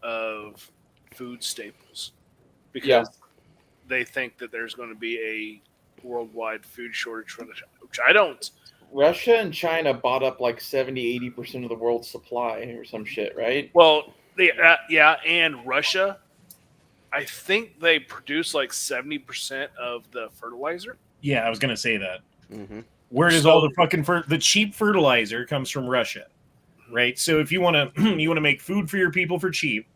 of food staples Yeah. because they think that there's going to be a worldwide food shortage for which I don't. Russia and China bought up like 70-80% of the world's supply or some shit, right? Well, yeah, and Russia, I think they produce like 70% of the fertilizer. Yeah, I was gonna say that. Mm-hmm. Where does So- all the fucking the cheap fertilizer comes from Russia, right? So if you want to you want to make food for your people for cheap,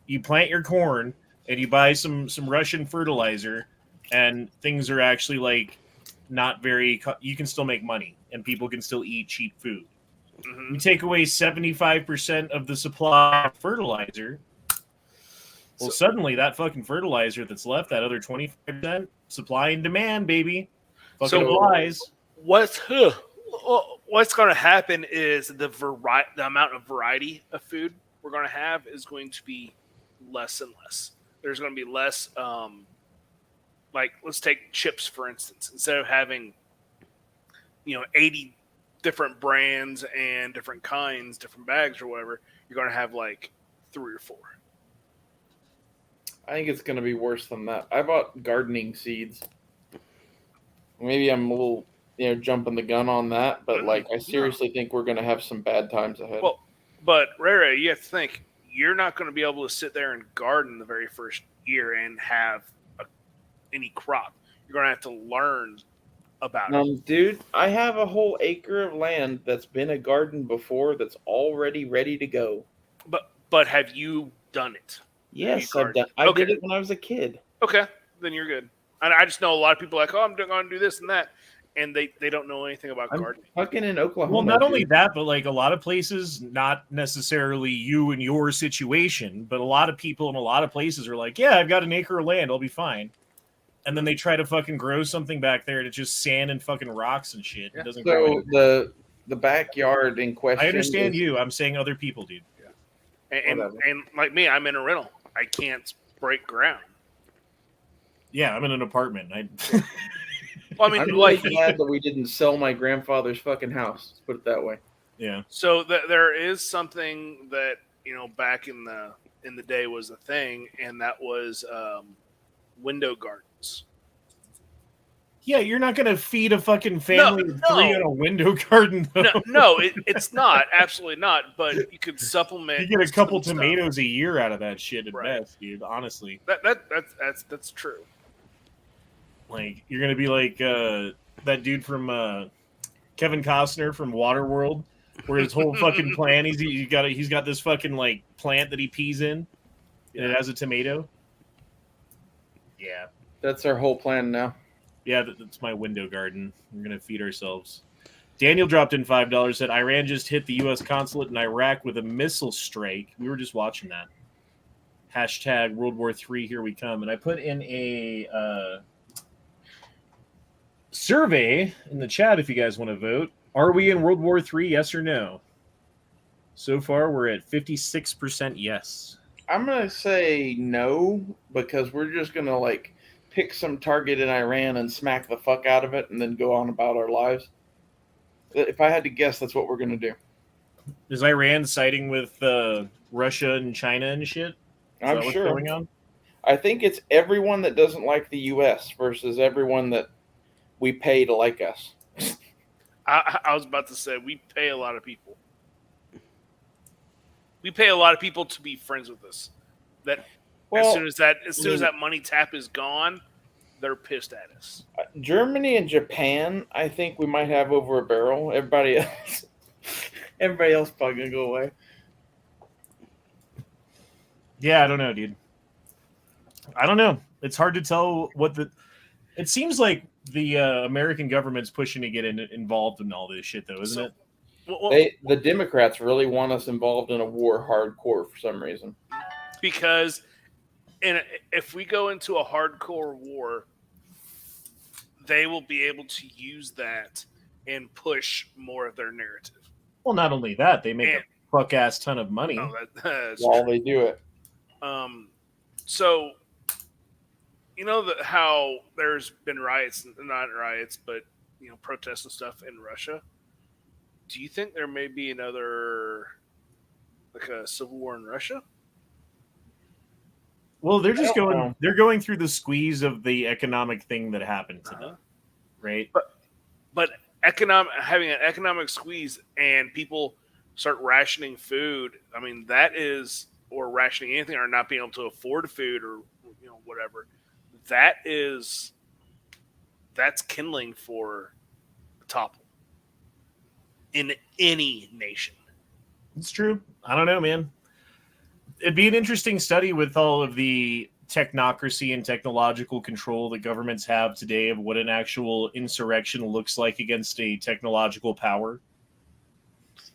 you plant your corn and you buy some Russian fertilizer, and things are actually like not very. You can still make money, and people can still eat cheap food. Mhm. You take away 75% of the supply of fertilizer. Well, suddenly that fucking fertilizer that's left, that other 25%, supply and demand, baby, fucking So- applies. What's going to happen is the amount of variety of food we're going to have is going to be less and less. There's going to be less. Like, let's take chips for instance. Instead of having 80 different brands and different kinds, different bags or whatever, you're going to have like 3 or 4. I think it's going to be worse than that. I bought gardening seeds. Maybe I'm a little, jumping the gun on that, but like I seriously think we're going to have some bad times ahead. Well, but Rara, you have to think you're not going to be able to sit there and garden the very first year and have any crop. You're going to have to learn about it. Dude, I have a whole acre of land that's been a garden before that's already ready to go. But have you done it? Yes, you I've done. I did it when I was a kid. Okay, then you're good. And I just know a lot of people like, oh, I'm going to do this and that, and they don't know anything about gardening. Fucking in Oklahoma. Well, not only dude. that, but like a lot of places, not necessarily you and your situation, but a lot of people in a lot of places are like, yeah, I've got an acre of land, I'll be fine. And then they try to fucking grow something back there and it's just sand and fucking rocks and shit. Yeah. It doesn't grow. So the backyard in question. I understand you. I'm saying other people, dude. And like me, I'm in a rental. I can't break ground. Yeah, I'm in an apartment. Well, I mean, I'm like, really glad that we didn't sell my grandfather's fucking house. Let's put it that way. Yeah. so there is something that back in the day was a thing, and that was window gardens. Yeah, you're not going to feed a fucking family of 3 in a window garden, though. No, it's not. Absolutely not. But you could supplement. You get a couple some tomatoes stuff. a year out of that shit at Right. best, dude. Honestly, That's true. like you're gonna be like that dude from Kevin Costner from Waterworld, where his whole fucking plan he's got this fucking like plant that he pees in, and it has a tomato. Yeah, That's our whole plan now. yeah, that's my window garden. We're gonna feed ourselves. Daniel dropped in $5. Said Iran just hit the U.S. consulate in Iraq with a missile strike. We were just watching that. Hashtag World War III, here we come. And I put in a survey in the chat if you guys want to vote. Are we in World War III, yes or no? So far, we're at 56% yes. I'm gonna say no because we're just gonna like pick some target in Iran and smack the fuck out of it, and then go on about our lives. If I had to guess, that's what we're gonna do. Is Iran siding with Russia and China and shit? Is I'm that what's sure. going on? I think it's everyone that doesn't like the U.S. versus everyone that we pay to like us. I was about to say we pay a lot of people. We pay a lot of people to be friends with us. That as soon as that money tap is gone, they're pissed at us. Germany and Japan, I think we might have over a barrel. Everybody else probably gonna go away. Yeah, I don't know, dude. I don't know. It's hard to tell what the. It seems like the American government's pushing to get involved in all this shit, though, isn't it? Well, The Democrats really want us involved in a war hardcore for some reason. because if we go into a hardcore war, they will be able to use that and push more of their narrative. Well, not only that, they make a fuck ass ton of money. Oh, that's While true. they do it. So how there's been riots, not riots, but protests and stuff in Russia. Do you think there may be another like a civil war in Russia? Well, they're I just don't going. know. They're going through the squeeze of the economic thing that happened to them, right? But having an economic squeeze and people start rationing food. I mean, that is, or rationing anything, or not being able to afford food, or whatever. That is that's kindling for a topple in any nation. It's true. I don't know, man. It'd be an interesting study with all of the technocracy and technological control that governments have today of what an actual insurrection looks like against a technological power.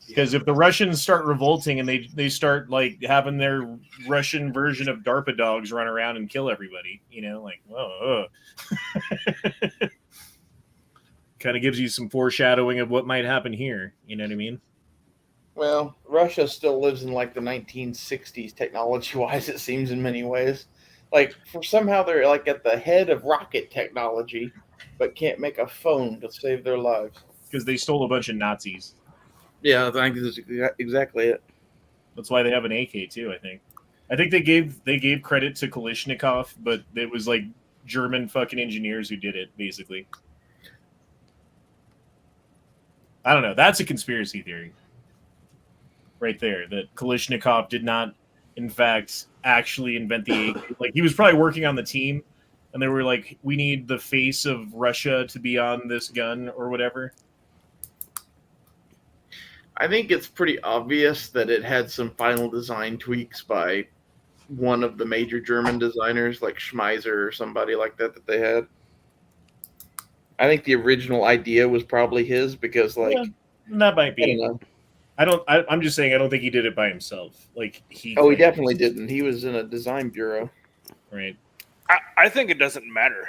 Because if the Russians start revolting and they start like having their Russian version of DARPA dogs run around and kill everybody, like, whoa, kind of gives you some foreshadowing of what might happen here. You know what I mean? Well, Russia still lives in like the 1960s technology-wise. It seems in many ways, like somehow they're like at the head of rocket technology, but can't make a phone to save their lives. Because they stole a bunch of Nazis. Yeah, I think that's exactly it. That's why they have an AK too. I think they gave credit to Kalishnikov, but it was like German fucking engineers who did it, basically. I don't know. That's a conspiracy theory, right there. That Kalishnikov did not, in fact, actually invent the AK. Like he was probably working on the team, and they were like, "We need the face of Russia to be on this gun or whatever." I think it's pretty obvious that it had some final design tweaks by one of the major German designers, like Schmeiser or somebody like that they had. I think the original idea was probably his because, like, Yeah, that might I be. don't know. I'm just saying I don't think he did it by himself. Like he. Oh, he definitely didn't. He was in a design bureau. Right. I think it doesn't matter.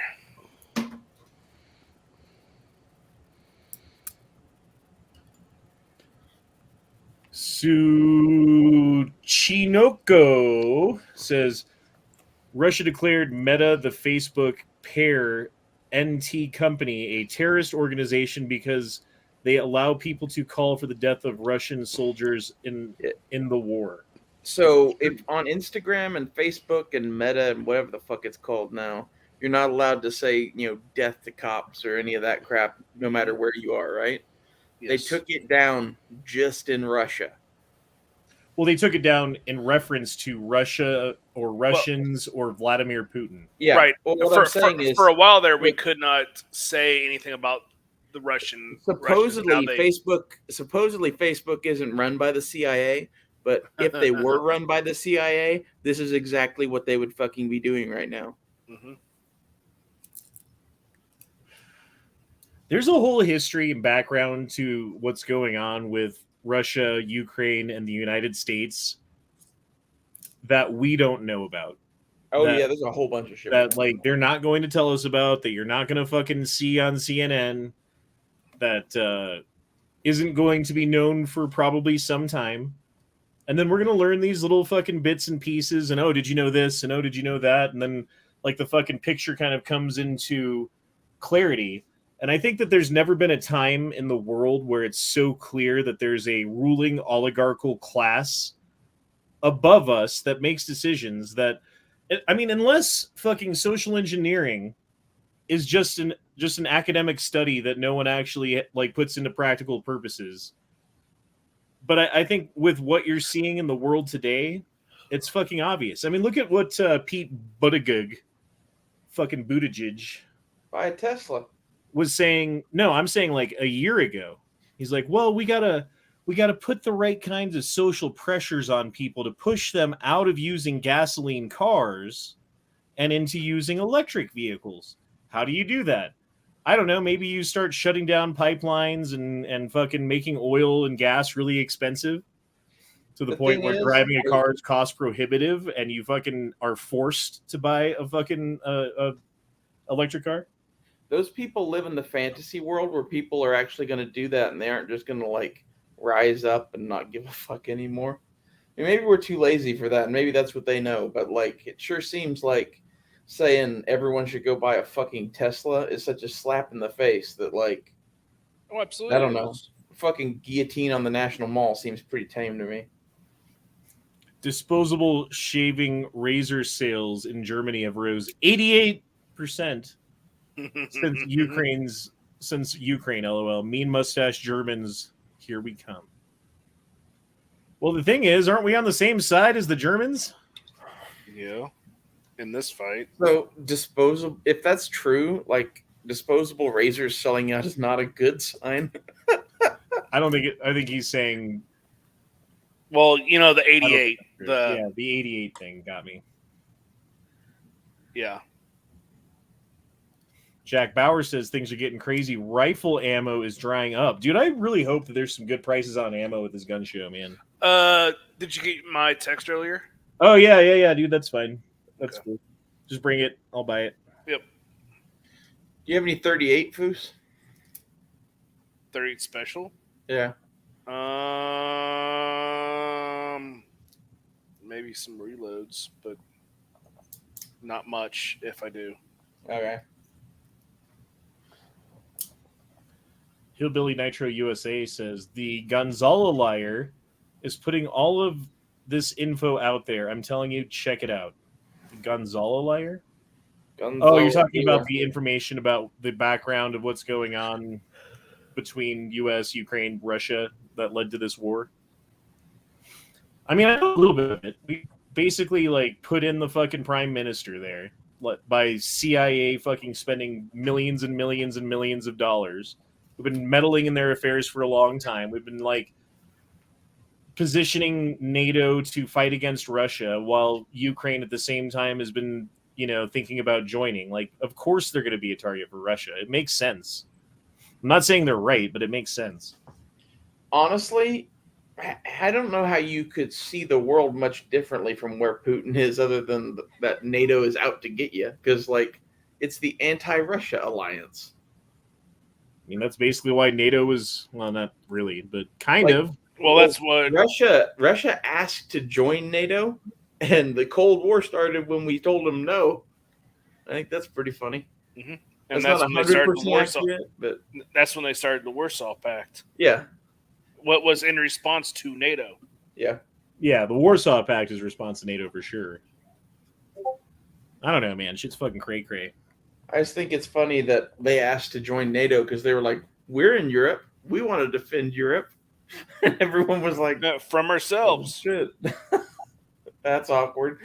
Suchinoko says Russia declared Meta, the Facebook pair NT company, a terrorist organization because they allow people to call for the death of Russian soldiers in the war. So if on Instagram and Facebook and Meta and whatever the fuck it's called now, you're not allowed to say, death to cops or any of that crap, no matter where you are, right? Yes. They took it down just in Russia. Well, they took it down in reference to Russia or Russians or Vladimir Putin. Yeah, right. Well, what I'm saying is, for a while there, we could not say anything about the Russian. Supposedly, Facebook isn't run by the CIA. But if they were run by the CIA, this is exactly what they would fucking be doing right now. Mm-hmm. There's a whole history and background to what's going on with Russia, Ukraine, and the United States that we don't know about. Oh, yeah, there's a whole bunch of shit. That, like, they're not going to tell us about, that you're not going to fucking see on CNN, that isn't going to be known for probably some time. And then we're going to learn these little fucking bits and pieces, and oh, did you know this? And oh, did you know that? And then, like, the fucking picture kind of comes into clarity. And I think that there's never been a time in the world where it's so clear that there's a ruling oligarchical class above us that makes decisions that, I mean, unless fucking social engineering is just an academic study that no one actually like puts into practical purposes. But I think with what you're seeing in the world today, it's fucking obvious. I mean, look at what Pete Buttigieg, fucking Buttigieg, buy a Tesla, was saying. No, I'm saying like a year ago. He's like, well, we gotta put the right kinds of social pressures on people to push them out of using gasoline cars and into using electric vehicles. How do you do that? I don't know. Maybe you start shutting down pipelines and fucking making oil and gas really expensive to the point where driving a car is cost prohibitive and you fucking are forced to buy a fucking electric car. Those people live in the fantasy world where people are actually going to do that and they aren't just going to like rise up and not give a fuck anymore. I mean, maybe we're too lazy for that and maybe that's what they know. But like, it sure seems like saying everyone should go buy a fucking Tesla is such a slap in the face that, like, oh, absolutely, I don't know. Fucking guillotine on the National Mall seems pretty tame to me. Disposable shaving razor sales in Germany have rose 88% since Ukraine. LOL. Mean mustache Germans, here we come. Well, the thing is, aren't we on the same side as the Germans? Yeah, in this fight. So disposable. If that's true, like disposable razors selling out is not a good sign. I don't think. I think he's saying. Well, you know, the 88. The 88 thing got me. Yeah. Jack Bauer says things are getting crazy. Rifle ammo is drying up. Dude, I really hope that there's some good prices on ammo with this gun show, man. Did you get my text earlier? Oh, yeah, dude. That's fine. That's Okay. cool. Just bring it. I'll buy it. Yep. Do you have any 38 Foos? 38 special? Yeah. Maybe some reloads, but not much if I do. Okay. Hillbilly Nitro USA says the Gonzalo liar is putting all of this info out there. I'm telling you, check it out. The Gonzalo liar? Oh, you're talking about the information about the background of what's going on between U.S., Ukraine, Russia that led to this war? I mean, I know a little bit of it. We basically put in the fucking prime minister there by CIA fucking spending millions and millions and millions of dollars. We've been meddling in their affairs for a long time. We've been positioning NATO to fight against Russia while Ukraine at the same time has been, thinking about joining. Of course they're going to be a target for Russia. It makes sense. I'm not saying they're right, but it makes sense. Honestly, I don't know how you could see the world much differently from where Putin is, other than that NATO is out to get you, because it's the anti-Russia alliance. I mean, that's basically why NATO was, well, not really, but kind of. Well, that's what Russia asked to join NATO, and the Cold War started when we told them no. I think that's pretty funny. Mm-hmm. And that's when they started the Warsaw, but that's when they started the Warsaw Pact. Yeah. What was in response to NATO? Yeah. Yeah, the Warsaw Pact is response to NATO for sure. I don't know, man. Shit's fucking cray-cray. I just think it's funny that they asked to join NATO because they were like, we're in Europe. We want to defend Europe. And everyone was like, no, from ourselves. Oh, shit. That's awkward.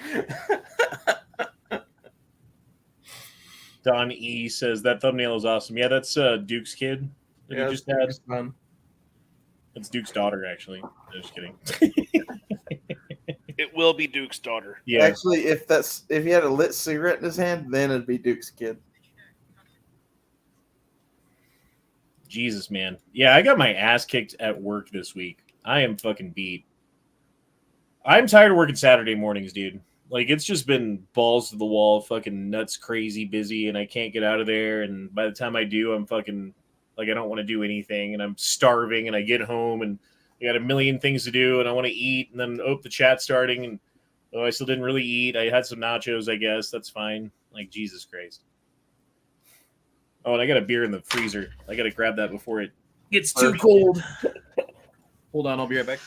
Don E says that thumbnail is awesome. Yeah, that's Duke's kid that he just had. Son. It's Duke's daughter, actually. I'm just kidding. It will be Duke's daughter. Yeah. Actually, if he had a lit cigarette in his hand, then it'd be Duke's kid. Jesus, man. Yeah, I got my ass kicked at work this week. I am fucking beat. I'm tired of working Saturday mornings, dude. It's just been balls to the wall, fucking nuts, crazy busy, and I can't get out of there. And by the time I do, I'm fucking, I don't want to do anything, and I'm starving, and I get home, and I got a million things to do, and I want to eat, and then, the chat's starting, and, I still didn't really eat. I had some nachos, I guess. That's fine. Jesus Christ. Oh, and I got a beer in the freezer. I got to grab that before it gets too cold. Hold on, I'll be right back.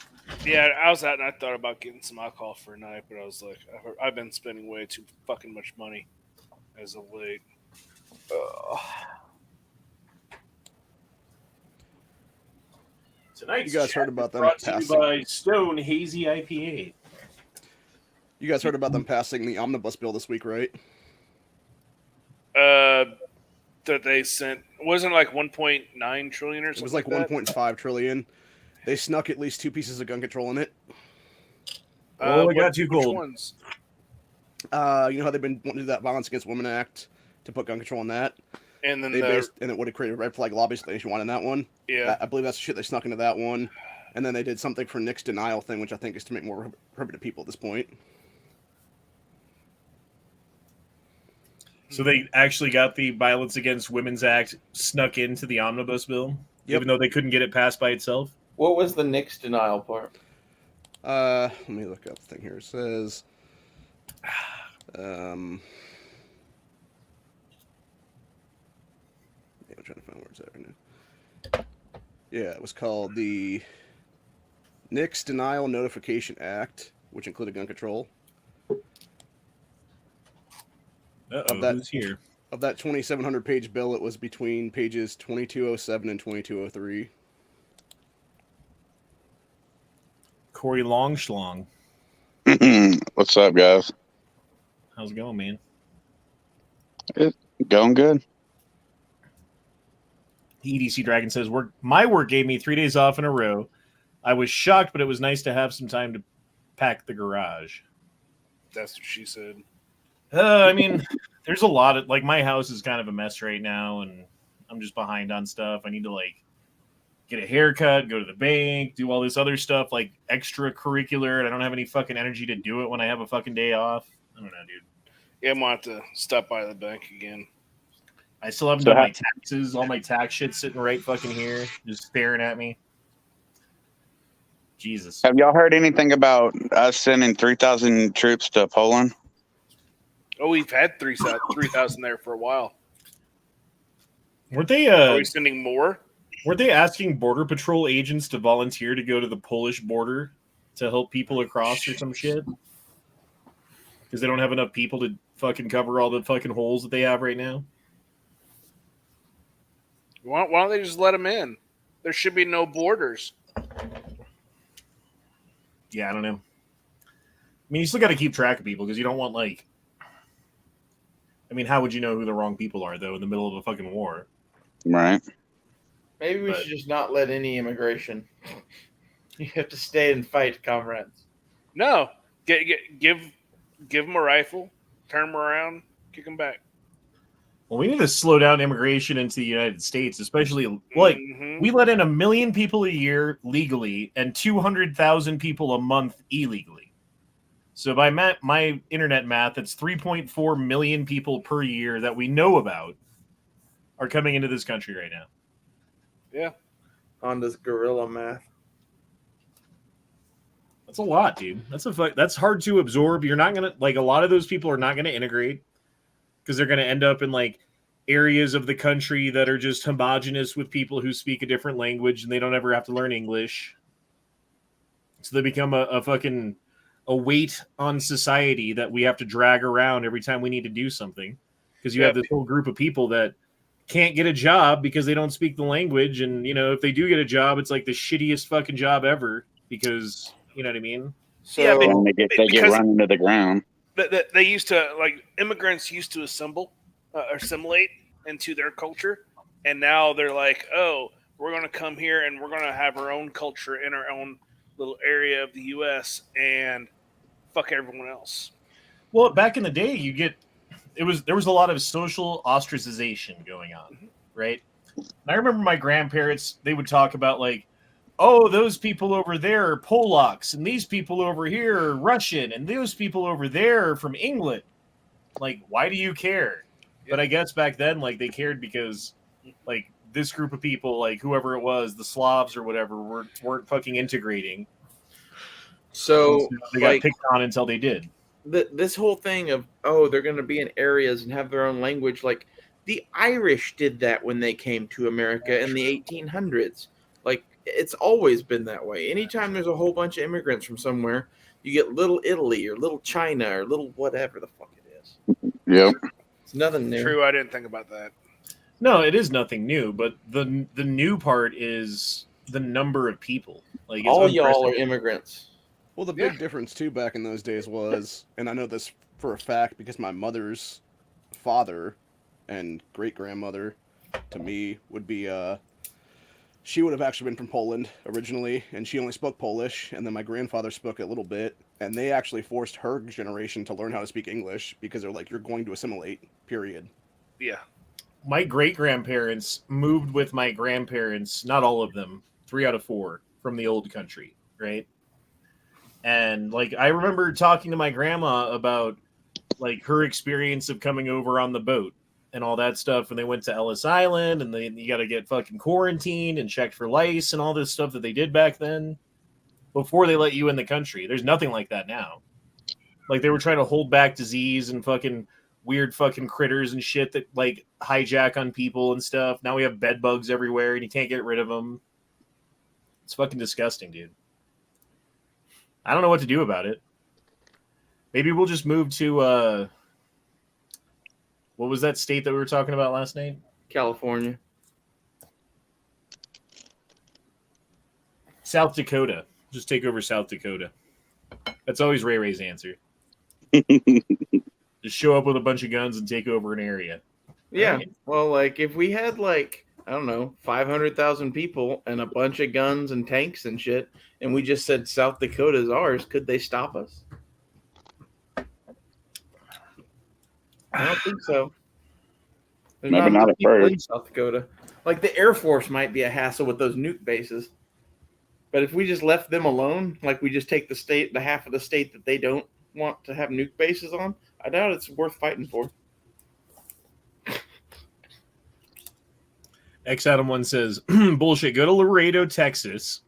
Yeah, I was out and I thought about getting some alcohol for a night, but I was like, I've been spending way too fucking much money as of late. Tonight, you guys heard about them brought to you passing by Stone Hazy IPA. You guys heard about them passing the omnibus bill this week, right? That they sent wasn't 1.9 trillion or something. It was 1.5 trillion. They snuck at least 2 pieces of gun control in it. It got too cold. Which ones? You know how they've been wanting to do that Violence Against Women Act to put gun control in that? And then and it would have created red flag law basically if you wanted that one. Yeah. I believe that's the shit they snuck into that one. And then they did something for Nick's denial thing, which I think is to make more prohibitive people at this point. So they actually got the Violence Against Women's Act snuck into the omnibus bill, even though they couldn't get it passed by itself? What was the Nick's denial part? Let me look up the thing here. It says, I'm trying to find where it's at right now. Yeah, it was called the Nick's Denial Notification Act, which included gun control. Uh-oh, that- who's here? Of that 2,700 page bill, it was between pages 2207 and 2203. Corey Longschlong. What's up, guys? How's it going, man? Going good. EDC Dragon says, my work gave me 3 days off in a row. I was shocked, but it was nice to have some time to pack the garage. That's what she said. I mean, there's a lot of, like, my house is kind of a mess right now, and I'm just behind on stuff. I need to, like, get a haircut, go to the bank, do all this other stuff, like, extracurricular, and I don't have any fucking energy to do it when I have a fucking day off. I don't know, dude. Yeah, I'm going to have to stop by the bank again. I still haven't done my taxes. All my tax shit sitting right fucking here, just staring at me. Jesus. Have y'all heard anything about us sending 3,000 troops to Poland? Oh, we've had 3,000 there for a while. Weren't they? Are we sending more? Weren't they asking Border Patrol agents to volunteer to go to the Polish border to help people across or some shit? Because they don't have enough people to fucking cover all the fucking holes that they have right now. Why don't they just let them in? There should be no borders. Yeah, I don't know. I mean, you still got to keep track of people because you don't want, like... I mean, how would you know who the wrong people are, though, in the middle of a fucking war? Right. Maybe we should just not let any immigration. You have to stay and fight, comrades. No. Give them a rifle, turn them around, kick them back. Well, we need to slow down immigration into the United States, especially, like, we let in 1 million people a year legally and 200,000 people a month illegally. So by my internet math, it's 3.4 million people per year that we know about are coming into this country right now. Yeah. On this guerrilla math. That's a lot, dude. That's hard to absorb. You're not going to, like, a lot of those people are not going to integrate because they're going to end up in, like, areas of the country that are just homogenous with people who speak a different language and they don't ever have to learn English. So they become a fucking a weight on society that we have to drag around every time we need to do something. Because you have this whole group of people that can't get a job because they don't speak the language. And, you know, if they do get a job, it's like the shittiest fucking job ever because, you know what I mean? So yeah, they get run into the ground. They used to, like, immigrants used to assimilate into their culture. And now they're like, oh, we're going to come here and we're going to have our own culture in our own little area of the U.S. and fuck everyone else. Well, back in the day, there was a lot of social ostracization going on, right? And I remember my grandparents, they would talk about, like, oh, those people over there are Polacks, and these people over here are Russian, and those people over there are from England. Like, why do you care? But I guess back then, like, they cared because, like, this group of people, like, whoever it was, the Slavs or whatever, weren't fucking integrating. So they got picked on until they did. This whole thing of, oh, they're going to be in areas and have their own language, like, the Irish did that when they came to America in the 1800s. Like, it's always been that way. Anytime there's a whole bunch of immigrants from somewhere, you get Little Italy or Little China or Little whatever the fuck it is. Yep. It's nothing new. True, I didn't think about that. No, it is nothing new, but the new part is the number of people. Like, all y'all are immigrants. Well, the big difference, too, back in those days was, and I know this for a fact because my mother's father and great-grandmother, to me, would be, she would have actually been from Poland originally, and she only spoke Polish, and then my grandfather spoke a little bit, and they actually forced her generation to learn how to speak English because they're like, you're going to assimilate, period. Yeah. My great-grandparents moved with my grandparents, not all of them, 3 out of 4, from the old country, right? And, like, I remember talking to my grandma about, like, her experience of coming over on the boat and all that stuff. And they went to Ellis Island and you got to get fucking quarantined and checked for lice and all this stuff that they did back then before they let you in the country. There's nothing like that now. Like, they were trying to hold back disease and fucking weird fucking critters and shit that, like, hijack on people and stuff. Now we have bed bugs everywhere and you can't get rid of them. It's fucking disgusting, dude. I don't know what to do about it. Maybe we'll just move to what was that state that we were talking about last night? California. South Dakota. Just take over South Dakota. That's always Ray Ray's answer. Just show up with a bunch of guns and take over an area. Yeah. Right. Well, like if we had like I don't know 500,000 people and a bunch of guns and tanks and shit, and we just said South Dakota is ours, could they stop us? I don't think so. There's Maybe not enough at people first. in South Dakota. Like the Air Force might be a hassle with those nuke bases. But if we just left them alone, like we just take the half of the state that they don't want to have nuke bases on, I doubt it's worth fighting for. X Adam 1 says, bullshit, go to Laredo, Texas.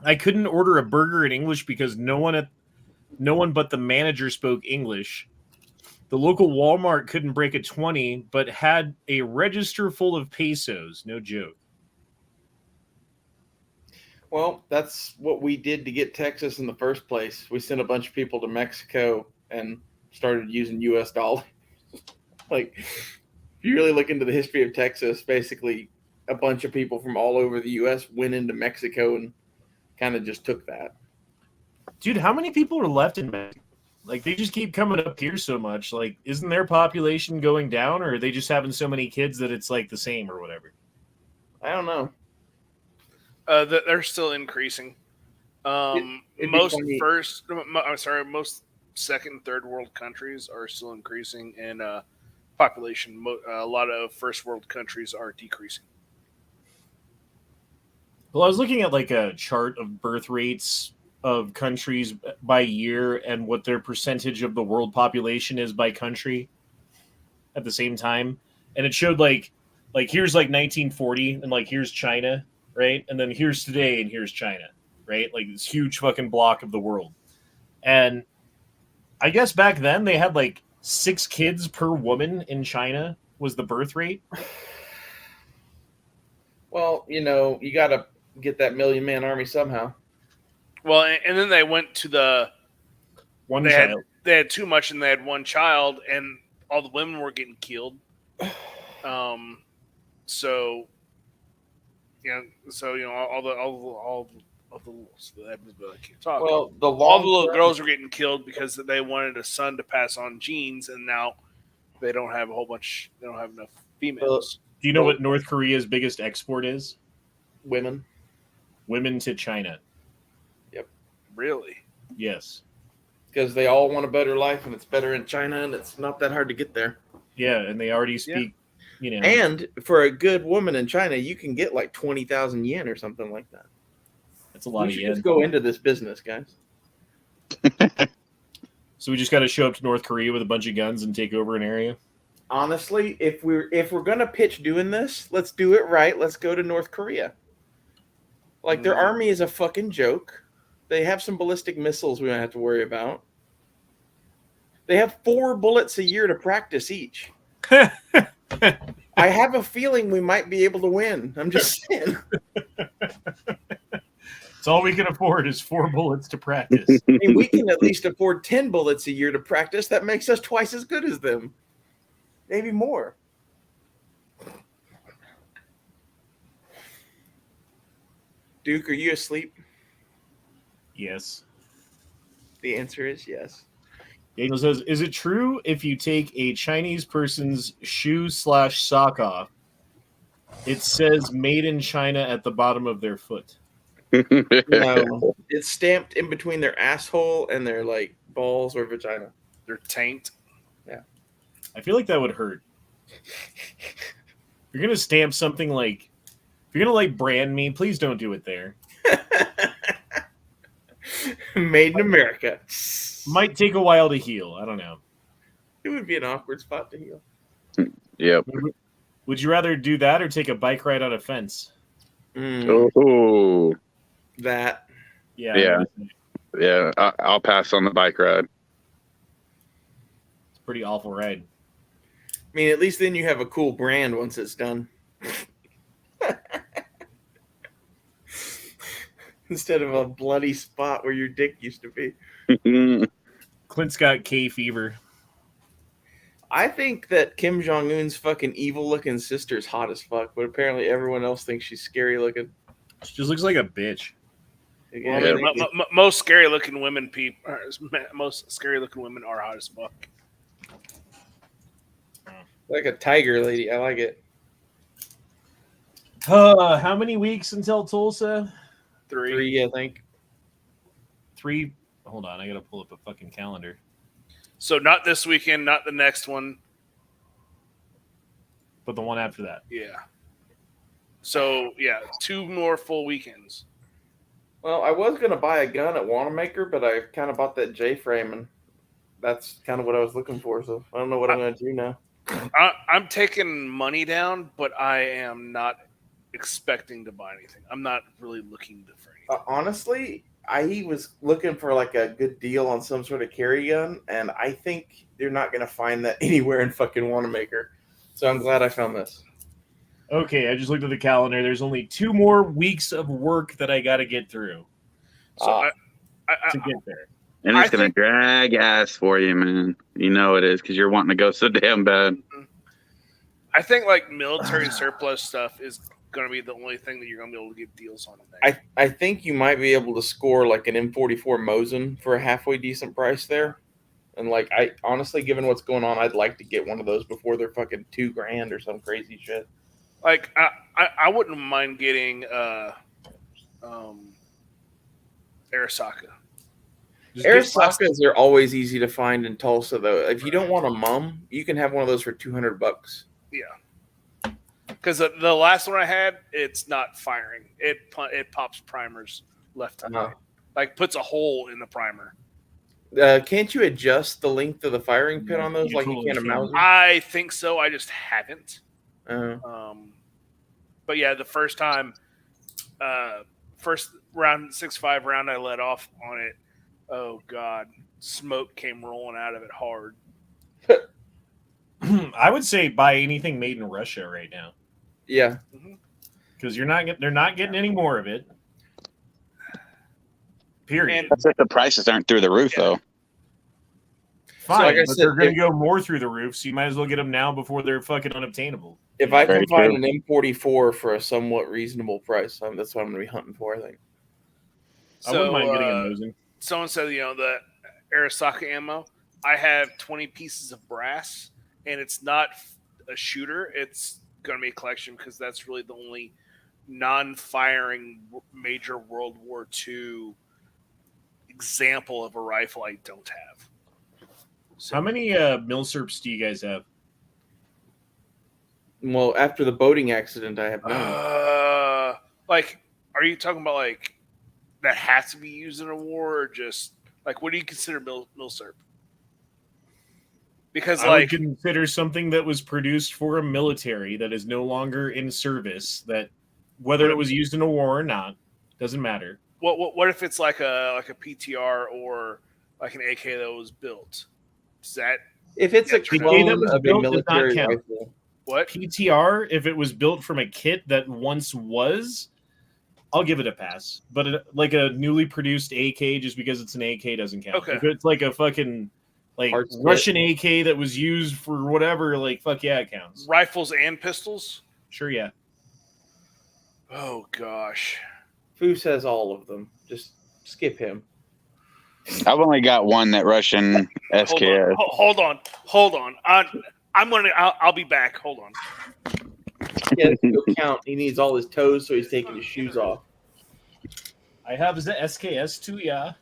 I couldn't order a burger in English because no one but the manager spoke English. The local Walmart couldn't break a 20, but had a register full of pesos. No joke. Well, that's what we did to get Texas in the first place. We sent a bunch of people to Mexico and started using U.S. dollars. Like, if you really look into the history of Texas, basically a bunch of people from all over the U.S. went into Mexico and kind of just took that. Dude, how many people are left in Mexico? Like, they just keep coming up here so much. Like, isn't their population going down, or are they just having so many kids that it's, like, the same or whatever? I don't know. They're still increasing. It'd be Most funny. most second and third world countries are still increasing in population. A lot of first world countries are decreasing. Well, I was looking at, like, a chart of birth rates of countries by year and what their percentage of the world population is by country at the same time. And it showed, like here's, like, 1940, and, like, here's China, right? And then here's today, and here's China, right? Like, this huge fucking block of the world. And I guess back then they had, like, 6 kids per woman in China was the birth rate. Well, you know, you got to get that million-man army somehow. Well, and then they went to the One they child. they had too much and they had one child and all the women were getting killed. So all of the I can't talk. Well, All the little girls were getting killed because they wanted a son to pass on genes, and now they don't have They don't have enough females. Do you know what North Korea's biggest export is? women. Women to China. Really? Yes. Because they all want a better life, and it's better in China, and it's not that hard to get there. Yeah, and they already speak, And for a good woman in China, you can get like 20,000 yen or something like that. that's a lot We of should yen. just go into this business, guys. So we just got to show up to North Korea with a bunch of guns and take over an area? Honestly, if we're gonna pitch doing this, let's do it right. Let's go to North Korea. Like their army is a fucking joke. They have some ballistic missiles we don't have to worry about. They have 4 bullets a year to practice each. I have a feeling we might be able to win. I'm just saying. It's all we can afford is 4 bullets to practice. I mean, we can at least afford 10 bullets a year to practice. That makes us twice as good as them. Maybe more. Duke, are you asleep? Yes. The answer is yes. Daniel says, is it true if you take a Chinese person's shoe/sock off, it says made in China at the bottom of their foot? No, it's stamped in between their asshole and their like balls or vagina. They're taint. I feel like that would hurt. If you're going to stamp something like, if you're going to like brand me, please don't do it there. Made in America. Might take a while to heal. I don't know. It would be an awkward spot to heal. Yep. Would you rather do that or take a bike ride on a fence? Oh, That. Yeah. yeah. I'll pass on the bike ride. It's a pretty awful ride. I mean, at least then you have a cool brand once it's done. Instead of a bloody spot where your dick used to be. Clint's got K fever. I think that Kim Jong Un's fucking evil looking sister's hot as fuck, but apparently everyone else thinks she's scary looking. She just looks like a bitch. Well, Yeah, I mean, most scary looking women most scary looking women are hot as fuck. like a tiger lady. I like it. How many weeks until Tulsa? 3. I think. 3. Hold on, I gotta pull up a fucking calendar. So not this weekend, not the next one, But the one after that. yeah. So yeah, 2 more full weekends. Well, I was gonna buy a gun at Wanamaker, but I kind of bought that J-frame, and that's kind of what I was looking for. So I don't know what I'm gonna do now. I'm taking money down, but I am not expecting to buy anything. I'm not really looking for anything. Honestly, I was looking for like a good deal on some sort of carry gun, and I think you're not gonna find that anywhere in fucking Wanamaker. So I'm glad I found this. Okay, I just looked at the calendar. There's only 2 more weeks of work that I got to get through So to get there. And it's going to drag ass for you, man. You know it is because you're wanting to go so damn bad. I think like military surplus stuff is going to be the only thing that you're going to be able to get deals on. I think you might be able to score like an M44 Mosin for a halfway decent price there. And like, I honestly, given what's going on, I'd like to get one of those before they're fucking $2,000 or some crazy shit. Like I wouldn't mind getting Arasaka. Arisakas are always easy to find in Tulsa, though. If you don't want a mum, you can have one of those for $200. Yeah, because the last one I had, it's not firing. It pops primers left and right. Like puts a hole in the primer. Can't you adjust the length of the firing pin on those like you can a Mauser? I think so. I just haven't. But yeah, the first time, first round 6.5 round I let off on it. Oh God, smoke came rolling out of it hard. I would say buy anything made in Russia right now. Yeah, because they're not getting any more of it. Period. That's if the prices aren't through the roof, though. Fine, so like but they're going to go more through the roof, so you might as well get them now before they're fucking unobtainable. If I can Very find true. an M44 for a somewhat reasonable price, that's what I'm going to be hunting for, I think. I wouldn't mind getting a Mosin. Someone said, the Arasaka ammo. I have 20 pieces of brass, and it's not a shooter. It's going to be a collection because that's really the only non-firing major World War II example of a rifle I don't have. So, how many milsurps do you guys have? Well, after the boating accident, I have none. like, are you talking about like that has to be used in a war, or just like what do you consider milsurp? Because I would consider something that was produced for a military that is no longer in service, that whether it was used in a war or not doesn't matter. What if it's like a PTR or like an AK that was built? Is that if it's a clone that was of a built, does not military count. rifle? What? PTR, if it was built from a kit that once was, I'll give it a pass. But like a newly produced AK, just because it's an AK, doesn't count. Okay. If it's like a fucking like Parts Russian AK that was used for whatever, like fuck yeah, it counts. Rifles and pistols? Sure, yeah. Oh gosh. Fu says all of them. Just skip him. I've only got one that Russian SKS. Hold on. I'll be back. Hold on. He has to go count. He needs all his toes, so he's taking his shoes off. I have the SKS too, yeah.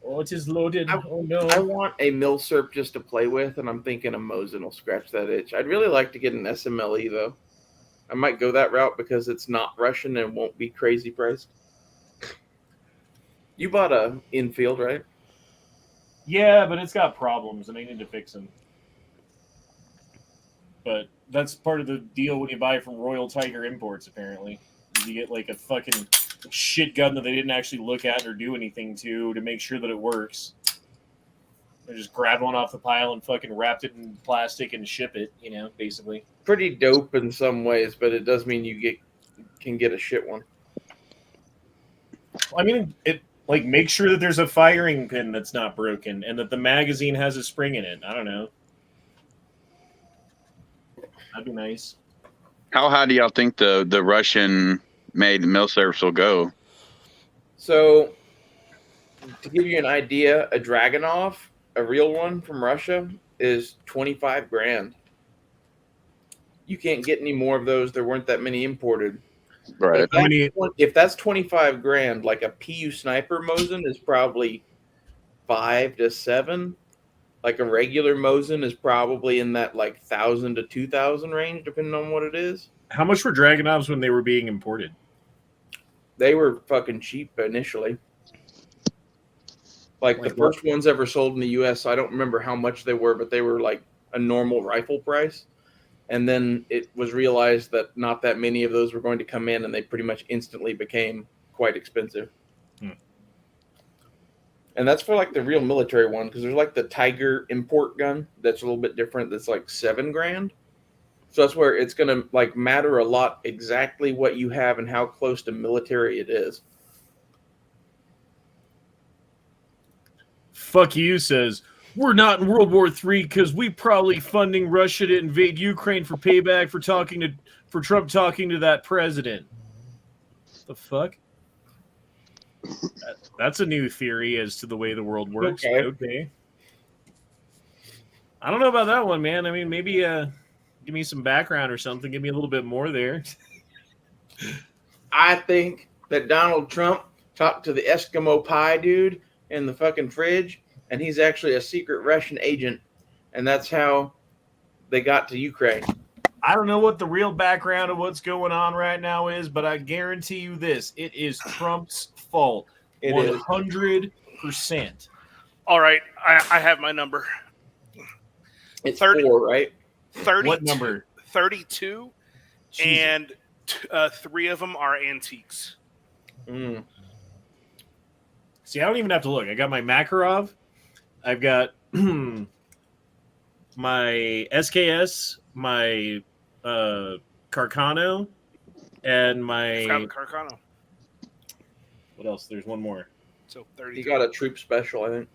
Oh, it is loaded. Oh no. I want a milsurp just to play with, and I'm thinking a Mosin will scratch that itch. I'd really like to get an SMLE though. I might go that route because it's not Russian and won't be crazy priced. You bought a infield, right? Yeah, but it's got problems, and I need to fix them. But that's part of the deal when you buy from Royal Tiger Imports, apparently. Is you get like a fucking shit gun that they didn't actually look at or do anything to make sure that it works. They just grabbed one off the pile and fucking wrapped it in plastic and ship it, basically. Pretty dope in some ways, but it does mean you can get a shit one. I mean, Like, make sure that there's a firing pin that's not broken and that the magazine has a spring in it. I don't know. That'd be nice. How high do y'all think the Russian-made milsurps will go? So, to give you an idea, a Dragunov, a real one from Russia, is 25 grand. You can't get any more of those. There weren't that many imported. Right. If that's 25 grand, like a PU sniper Mosin is probably 5 to 7. Like a regular Mosin is probably in that like 1,000 to 2,000 range, depending on what it is. How much were Dragunovs when they were being imported? They were fucking cheap initially. Like the first ones ever sold in the U.S., I don't remember how much they were, but they were like a normal rifle price. And then it was realized that not that many of those were going to come in, and they pretty much instantly became quite expensive. And that's for like the real military one, because there's like the Tiger import gun that's a little bit different. That's like 7 grand. So that's where it's going to like matter a lot exactly what you have and how close to military it is. Fuck you says, we're not in World War III because we probably funding Russia to invade Ukraine for payback for Trump talking to that president. The fuck? That's a new theory as to the way the world works. Okay. I don't know about that one, man. I mean, maybe give me some background or something. Give me a little bit more there. I think that Donald Trump talked to the Eskimo pie dude in the fucking fridge, and he's actually a secret Russian agent, and that's how they got to Ukraine. I don't know what the real background of what's going on right now is, but I guarantee you this. It is Trump's fault. It 100%. All right, I have my number. It's 4, right? 32, what number? 32, Jesus. and 3 of them are antiques. See, I don't even have to look. I got my Makarov. I've got my SKS, my Carcano, and my... Found the Carcano. What else? There's one more. So 30. He got a troop special, I think.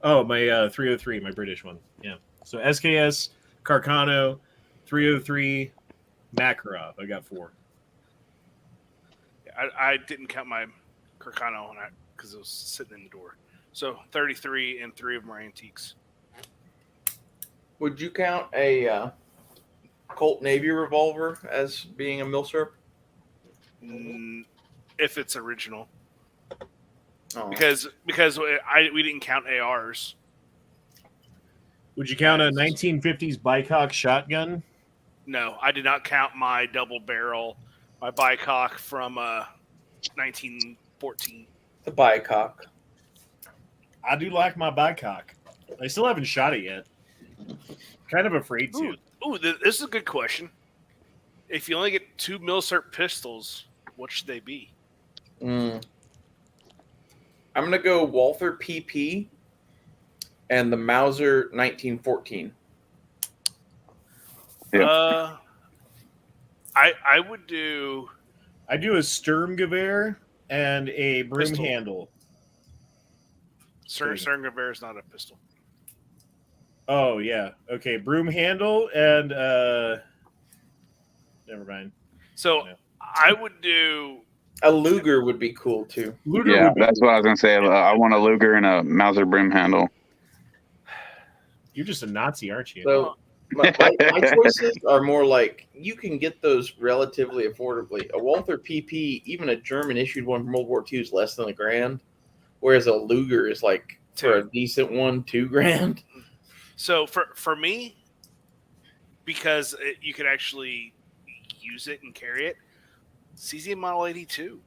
Oh, my 303, my British one. Yeah. So SKS, Carcano, 303, Makarov. I got 4. I didn't count my Carcano on that because it was sitting in the door. So 33, and 3 of them are antiques. Would you count a Colt Navy revolver as being a milsurp? If it's original. Oh. Because we didn't count ARs. Would you count a 1950s Bikock shotgun? No, I did not count my double barrel, my Bikock from 1914. The Bikock. I do like my Bikock. I still haven't shot it yet. Kind of afraid to. Ooh, this is a good question. If you only get 2 milsurp pistols, what should they be? I'm going to go Walther PP and the Mauser 1914. Yeah. I would do... I do a Sturmgewehr and a broom Pistol. handle. Sturmgewehr is not a pistol. Oh, yeah. Okay, broom handle and... never mind. So I would do... A Luger would be cool, too. Luger Yeah, would be- that's what I was gonna say. I want a Luger and a Mauser brim handle. You're just a Nazi, aren't you? So my choices are more like you can get those relatively affordably. A Walther PP, even a German-issued one from World War II, is less than $1,000, whereas a Luger is like, for a decent one, $2,000. So for me, because you could actually use it and carry it, CZ Model 82.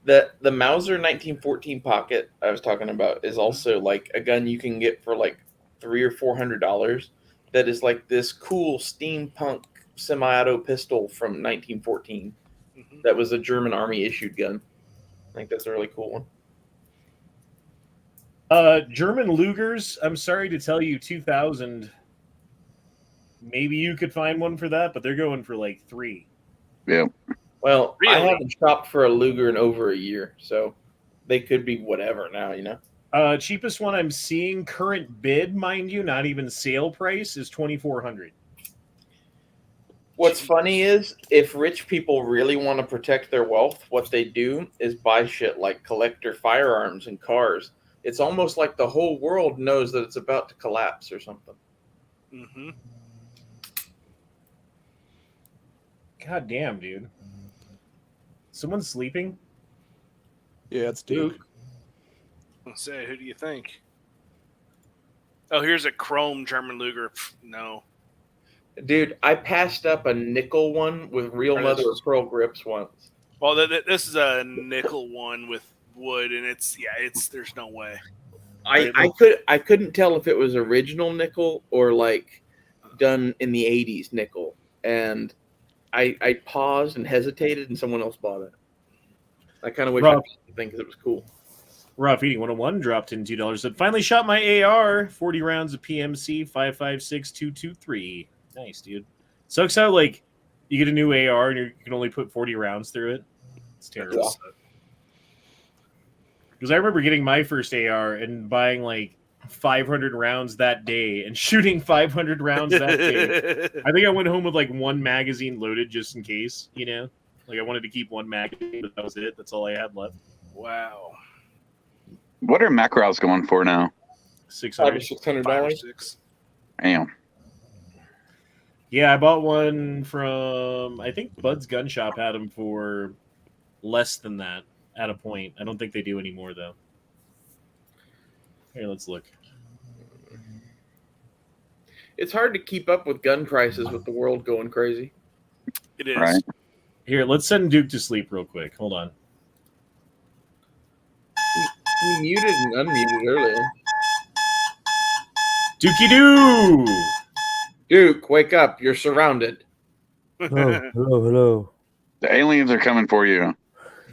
The Mauser 1914 pocket I was talking about is also like a gun you can get for like $300 or $400. That is like this cool steampunk semi-auto pistol from 1914. Mm-hmm. That was a German army issued gun. I think that's a really cool one. German Lugers, I'm sorry to tell you, 2,000. Maybe you could find one for that, but they're going for like $3,000. Yeah. Well, Really? I haven't shopped for a Luger in over a year, so they could be whatever now, Cheapest one I'm seeing, current bid, mind you, not even sale price, is 2,400. What's funny is if rich people really want to protect their wealth, what they do is buy shit like collector firearms and cars. It's almost like the whole world knows that it's about to collapse or something. Mm-hmm. God damn, dude. Someone's sleeping? Yeah, it's Duke. Let's say, who do you think? Oh, here's a chrome German Luger. Pfft, no. Dude, I passed up a nickel one with real Are mother those- of pearl grips once. Well, this is a nickel one with wood, and it's there's no way. I couldn't tell if it was original nickel or like done in the 80s nickel. And I paused and hesitated, and someone else bought it. I kind of wish I Rob. bought the thing because it was cool. Rough Eating 101 dropped in $2. Said, finally shot my AR, 40 rounds of PMC, 5.56 Nice, dude. Sucks how, like, you get a new AR and you can only put 40 rounds through it. It's terrible. Yeah. Because I remember getting my first AR and buying, like, 500 rounds that day and shooting 500 rounds that day. I think I went home with, like, one magazine loaded just in case, you know? Like, I wanted to keep one magazine, but that was it. That's all I had left. Wow. What are Makarovs going for now? $600. $5 or $600. $6. Damn. Yeah, I bought one from, I think Bud's Gun Shop had them for less than that at a point. I don't think they do anymore, though. Here, let's look. It's hard to keep up with gun prices with the world going crazy. It is. Right. Here, let's send Duke to sleep real quick. Hold on. He muted and unmuted earlier. Dookie Doo! Duke, wake up. You're surrounded. Hello. The aliens are coming for you.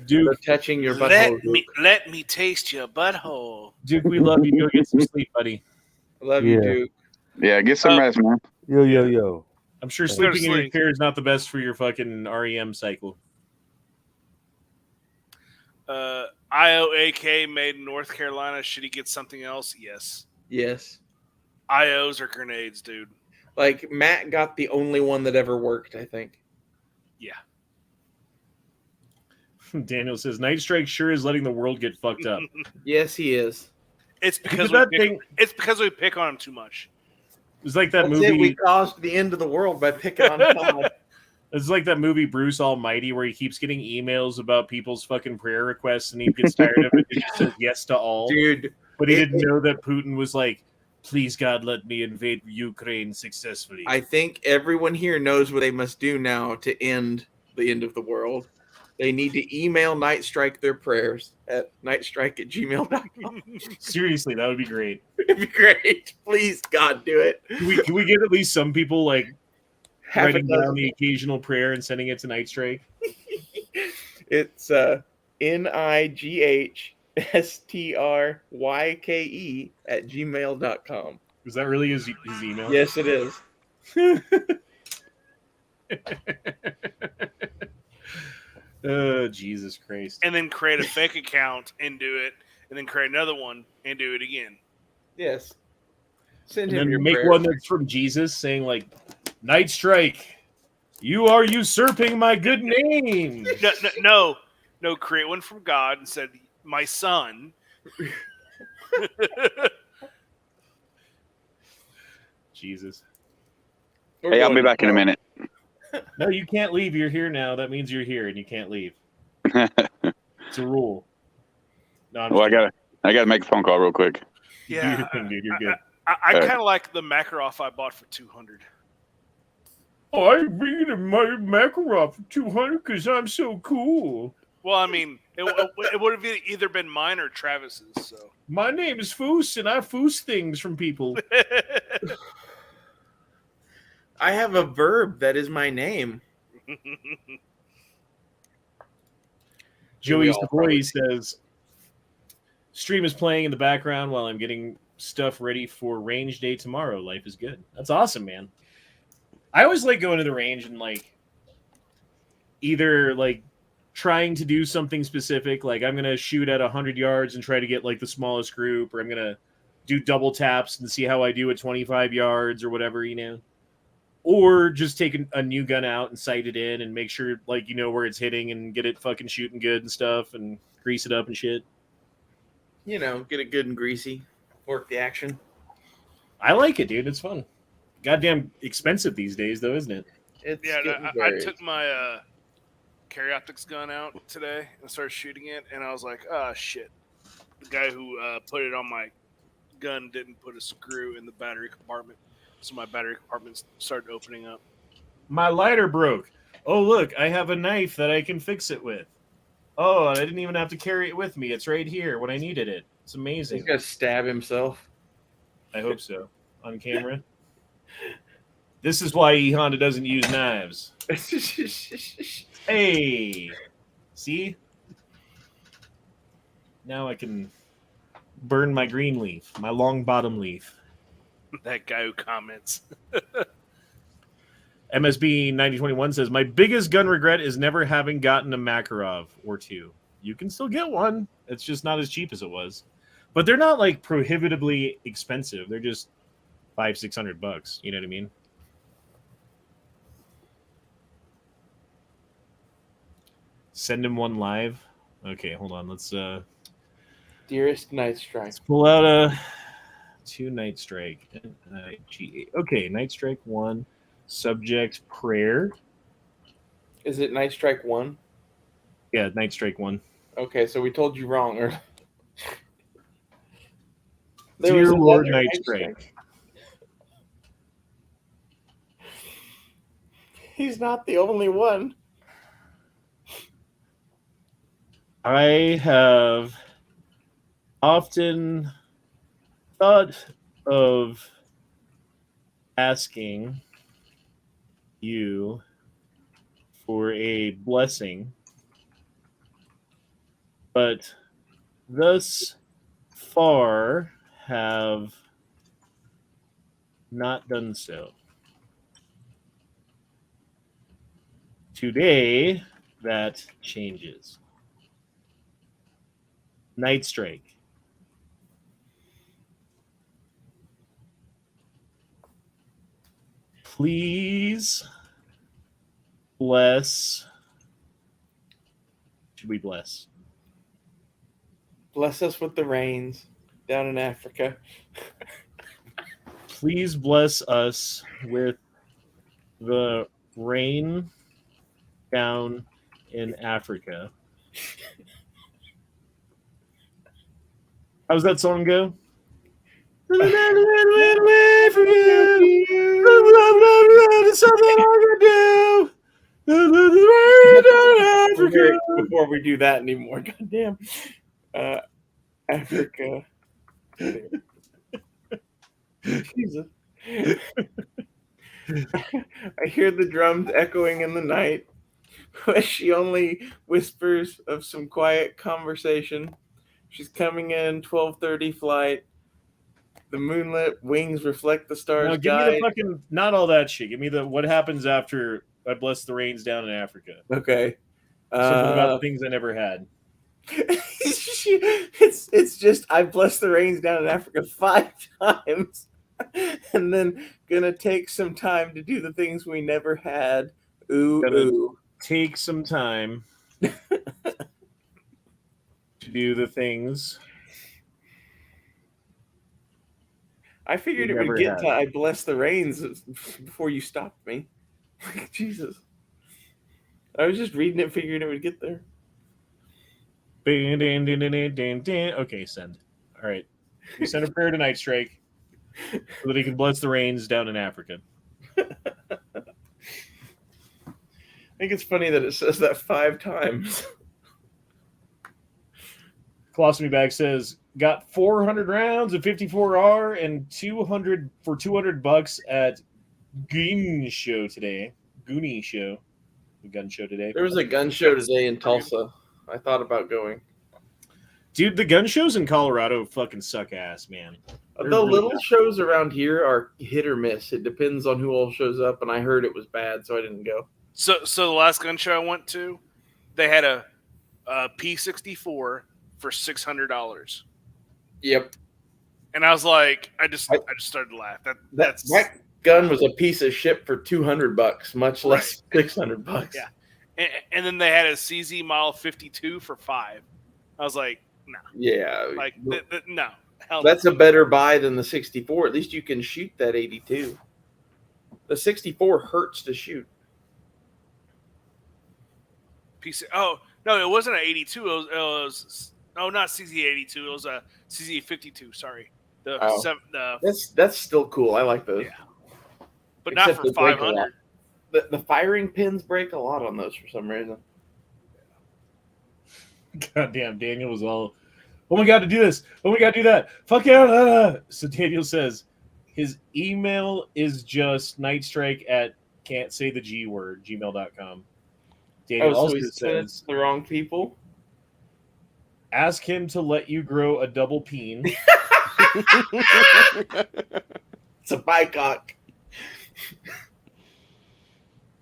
Duke, They're touching your butthole, Duke. Let me taste your butthole. Duke, we love you. Go get some sleep, buddy. I love you, Yeah. Duke. Yeah, get some rest, man. Yo. I'm sure Go to sleeping in your sleep. chair is not the best for your fucking REM cycle. IOAK made in North Carolina. Should he get something else? Yes. Yes. IOs are grenades, dude. Like, Matt got the only one that ever worked, I think. Yeah. Daniel says, Night Strike sure is letting the world get fucked up. Yes, he is. It's because That we thing- it's because we pick on him too much. It's like that That's it. We movie. caused the end of the world by picking on God. It's like that movie Bruce Almighty where he keeps getting emails about people's fucking prayer requests and he gets tired of it and he says yes to all. Dude, But he didn't know that Putin was like, please God, let me invade Ukraine successfully. I think everyone here knows what they must do now to end the end of the world. They need to email Night Strike their prayers at nightstrike@gmail.com. Seriously, that would be great. It'd be great. Please, God, do it. Can we get at least some people like Half a writing down dozen. the occasional prayer and sending it to Night Strike? It's NIGHSTRYKE@gmail.com. Is that really his email? Yes, it is. Oh, Jesus Christ. And then create a fake account and do it, and then create another one and do it again. Yes. Send And him then your make prayers. one that's from Jesus saying like, Night Strike, you are usurping my good name. No, create one from God and said, my son. Jesus. We're Hey, I'll going be back in a to- minute. No, you can't leave. You're here now. That means you're here and you can't leave. It's a rule. No, I'm Well, just I gotta make a phone call real quick. kidding. Do your thing, dude. You're good. I kind of like the Makarov I bought for $200. I read my Makarov for 200 because I'm so cool. Well, I mean, it would have either been mine or Travis's. So My name is Foos, and I foos things from people. I have a verb that is my name. Joey's all the probably boy says, stream is playing in the background while I'm getting stuff ready for range day tomorrow. Life is good. That's awesome, man. I always like going to the range and like either like trying to do something specific, like I'm gonna shoot at 100 yards and try to get like the smallest group, or I'm gonna do double taps and see how I do at 25 yards or whatever, or just take a new gun out and sight it in and make sure like where it's hitting and get it fucking shooting good and stuff and grease it up and shit. Get it good and greasy, work the action. I like it, dude. It's fun. Goddamn expensive these days, though, isn't it? It's I took my Geopolitics gun out today and started shooting it, and I was like, oh shit. The guy who put it on my gun didn't put a screw in the battery compartment, so my battery compartment started opening up. My lighter broke. Oh, look, I have a knife that I can fix it with. Oh, I didn't even have to carry it with me. It's right here when I needed it. It's amazing. He's gonna stab himself. I hope so. On camera. This is why E Honda doesn't use knives. Hey, see? Now I can burn my green leaf, my long bottom leaf. That guy who comments. MSB 9021 says, my biggest gun regret is never having gotten a Makarov or two. You can still get one. It's just not as cheap as it was. But they're not like prohibitively expensive. They're just $500-600. You know what I mean? Send him one live. Okay, hold on. Let's Dearest Night Strike. let's pull out a 2 Night Strike. Okay, Night Strike 1. Subject prayer. Is it Night Strike 1? Yeah, Night Strike 1. Okay, so we told you wrong. Dear Lord Night Strike. He's not the only one. I have often thought of asking you for a blessing, but thus far have not done so. Today, that changes. Night Strike. Please bless. Should we bless? Bless us with the rains down in Africa. Please bless us with the rain down in Africa. How's that song go? Something I can do. Before we do that anymore, goddamn. Africa. Jesus. I hear the drums echoing in the night. She only whispers of some quiet conversation. She's coming in 12:30 flight. The moonlit wings reflect the stars. Now, give me the fucking not all that shit. Give me the what happens after I bless the rains down in Africa. Okay. Something about things I never had. it's just I blessed the rains down in Africa 5 times, and then gonna take some time to do the things we never had. Ooh. Take some time to do the things. I figured it would get to I bless the rains before you stopped me. Jesus. I was just reading it, figuring it would get there. Okay, send. All right. We send a prayer to Night Strike so that he can bless the rains down in Africa. I think it's funny that it says that 5 times. Colostomy Bag says, got 400 rounds of 54R and 200 for $200 at Goon Show today. Goonie Show. The gun show today. There was a gun show today in Tulsa. I thought about going. Dude, the gun shows in Colorado fucking suck ass, man. The little shows around here are hit or miss. It depends on who all shows up, and I heard it was bad, so I didn't go. So the last gun show I went to, they had a P64 for $600, Yep. and I was like, I just started to laugh. That gun was a piece of shit for $200, much less $600. Yeah. And then they had a CZ Model 52 for $5. I was like, no. Yeah. Like, no. Hell That's no. a better buy than the 64. At least you can shoot that 82. The 64 hurts to shoot. Oh, no, it wasn't an 82. It was not CZ82. It was a CZ52. Sorry. That's still cool. I like those. Yeah. But not for 500. The firing pins break a lot on those for some reason. Goddamn, Daniel was all, oh my god, to do this. Oh my god, do that. Fuck yeah. So Daniel says his email is just nightstrike at can't say the G word, gmail.com. Daniel also says the wrong people. Ask him to let you grow a double peen. It's a bicock.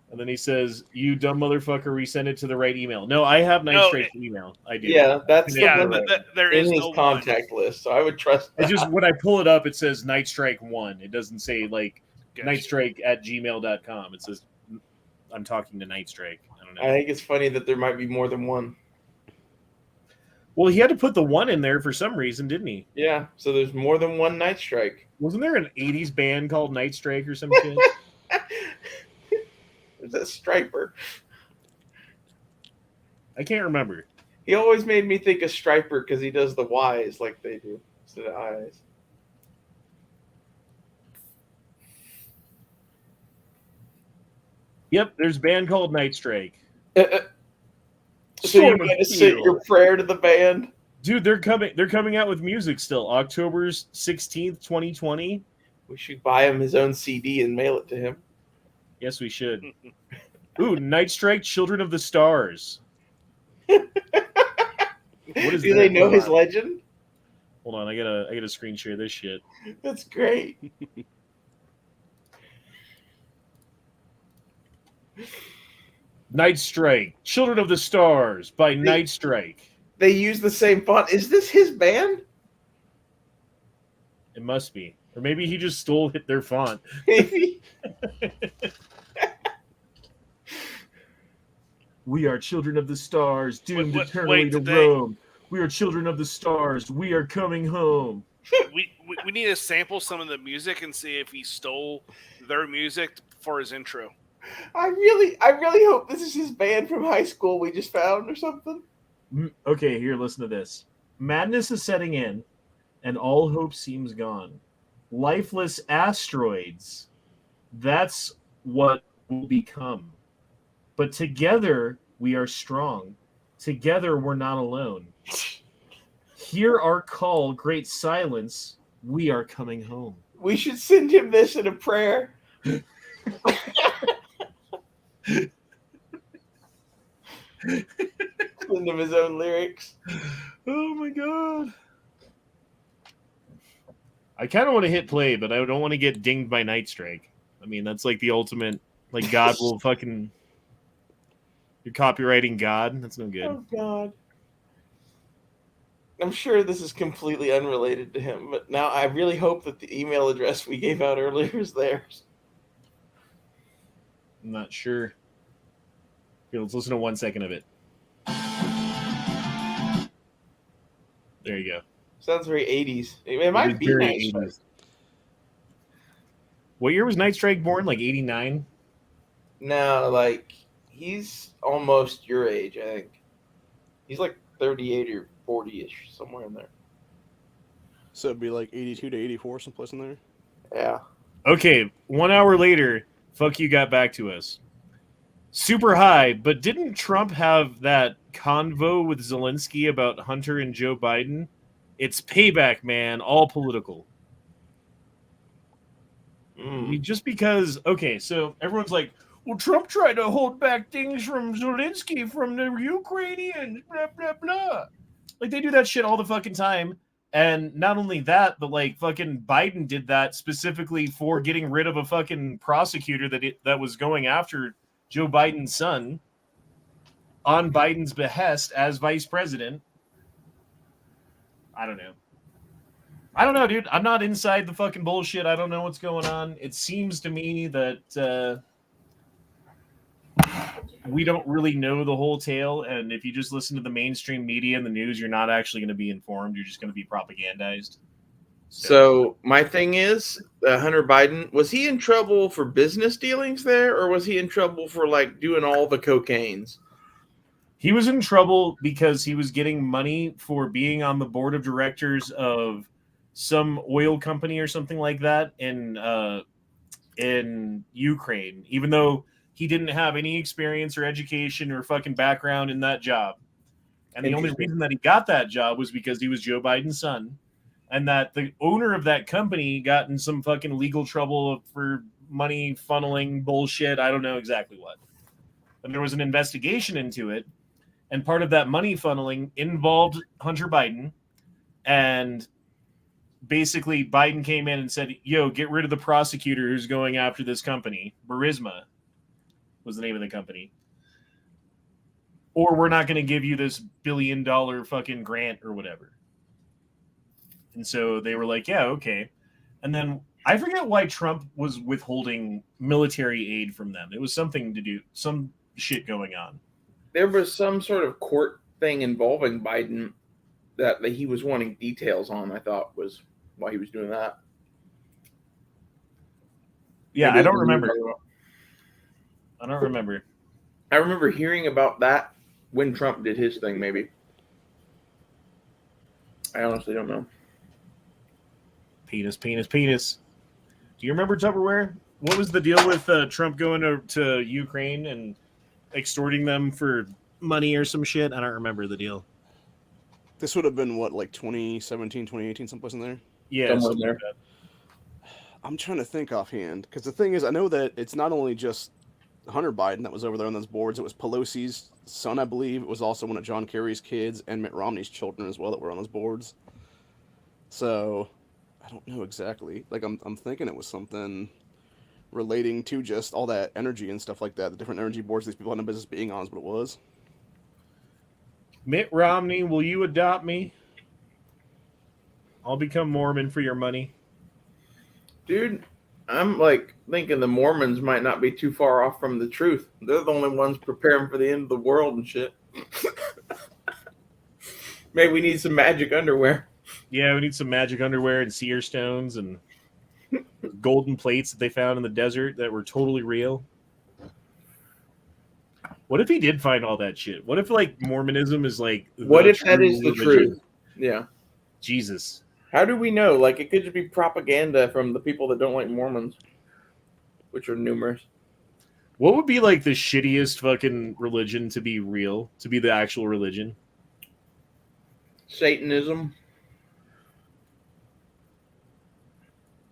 And then he says, "You dumb motherfucker, resend it to the right email." No, I have Nightstrake's email. I do. Yeah, that's there is in his no contact list, so I would trust that. It's just when I pull it up, it says Nightstrike 1. It doesn't say like Nightstrike at gmail.com. It says I'm talking to Nightstrike. I don't know. I think it's funny that there might be more than one. Well, he had to put the 1 in there for some reason, didn't he? Yeah, so there's more than one Nightstrike. Wasn't there an 80s band called Nightstrike or some shit? There's a Striper. I can't remember. He always made me think of Striper because he does the Y's like they do instead of I's. Yep, there's a band called Nightstrike. So you're going to say your prayer to the band? Dude, they're coming out with music still. October 16th, 2020. We should buy him his own CD and mail it to him. Yes, we should. Ooh, Nightstrike, Children of the Stars. Do they know his legend? Hold on, I gotta screen share this shit. That's great. Nightstrike, Children of the Stars by Nightstrike. They use the same font. Is this his band? It must be. Or maybe he just stole their font. Maybe. We are children of the stars, doomed eternally to roam. We are children of the stars. We are coming home. We need to sample some of the music and see if he stole their music for his intro. I really hope this is his band from high school we just found or something. Okay, here, listen to this. Madness is setting in, and all hope seems gone. Lifeless asteroids. That's what will become. But together we are strong. Together we're not alone. Hear our call, great silence. We are coming home. We should send him this in a prayer. Send him his own lyrics. Oh my god. I kind of want to hit play, but I don't want to get dinged by Nightstrike. I mean, that's like the ultimate, like God will fucking... You're copywriting God? That's no good. Oh, God. I'm sure this is completely unrelated to him, but now I really hope that the email address we gave out earlier is theirs. I'm not sure. Here, let's listen to 1 second of it. There you go. Sounds very 80s. It might be Nightstrike. What year was Nightstrike born? Like 89? No, like... He's almost your age, I think. He's like 38 or 40-ish, somewhere in there. So it'd be like 82 to 84, someplace in there? Yeah. Okay, 1 hour later, fuck you got back to us. Super high, but didn't Trump have that convo with Zelensky about Hunter and Joe Biden? It's payback, man, all political. I mean, just because, okay, so everyone's like, well, Trump tried to hold back things from Zelensky from the Ukrainians, blah, blah, blah. Like, they do that shit all the fucking time. And not only that, but, like, fucking Biden did that specifically for getting rid of a fucking prosecutor that was going after Joe Biden's son. on Biden's behest as vice president. I don't know, dude. I'm not inside the fucking bullshit. I don't know what's going on. It seems to me that we don't really know the whole tale. And if you just listen to the mainstream media and the news, you're not actually going to be informed. You're just going to be propagandized. So my thing is, Hunter Biden, was he in trouble for business dealings there, or was he in trouble for like doing all the cocaines? He was in trouble because he was getting money for being on the board of directors of some oil company or something like that in Ukraine, even though he didn't have any experience or education or fucking background in that job. And the only reason that he got that job was because he was Joe Biden's son, and that the owner of that company got in some fucking legal trouble for money funneling bullshit. I don't know exactly what. And there was an investigation into it. And part of that money funneling involved Hunter Biden. And basically, Biden came in and said, yo, get rid of the prosecutor who's going after this company. Burisma was the name of the company. Or we're not going to give you this $1 billion fucking grant or whatever. And so they were like, yeah, okay. And then I forget why Trump was withholding military aid from them. It was something to do, some shit going on. There was some sort of court thing involving Biden that he was wanting details on, I thought was why he was doing that. Yeah, Maybe I don't remember. I don't remember. I remember hearing about that when Trump did his thing, maybe. I honestly don't know. Penis. Do you remember Tupperware? What was the deal with Trump going to Ukraine and extorting them for money or some shit? I don't remember the deal. This would have been what, like 2017, 2018, someplace in there? Yeah, somewhere in there. Like I'm trying to think offhand, because the thing is, I know that it's not only just Hunter Biden that was over there on those boards. It was Pelosi's son, I believe. It was also one of John Kerry's kids and Mitt Romney's children as well that were on those boards. So I don't know exactly. Like I'm thinking it was something relating to just all that energy and stuff like that. The different energy boards these people had no business being on is what it was. Mitt Romney, will you adopt me? I'll become Mormon for your money. Dude, I'm like thinking the Mormons might not be too far off from the truth. They're the only ones preparing for the end of the world and shit. Maybe we need some magic underwear. Yeah, we need some magic underwear and seer stones and golden plates that they found in the desert that were totally real. What if he did find all that shit? What if like Mormonism is like what if that is the religion? truth? Yeah. Jesus. How do we know? Like it could just be propaganda from the people that don't like Mormons, which are numerous. What would be like the shittiest fucking religion to be real, to be the actual religion? Satanism.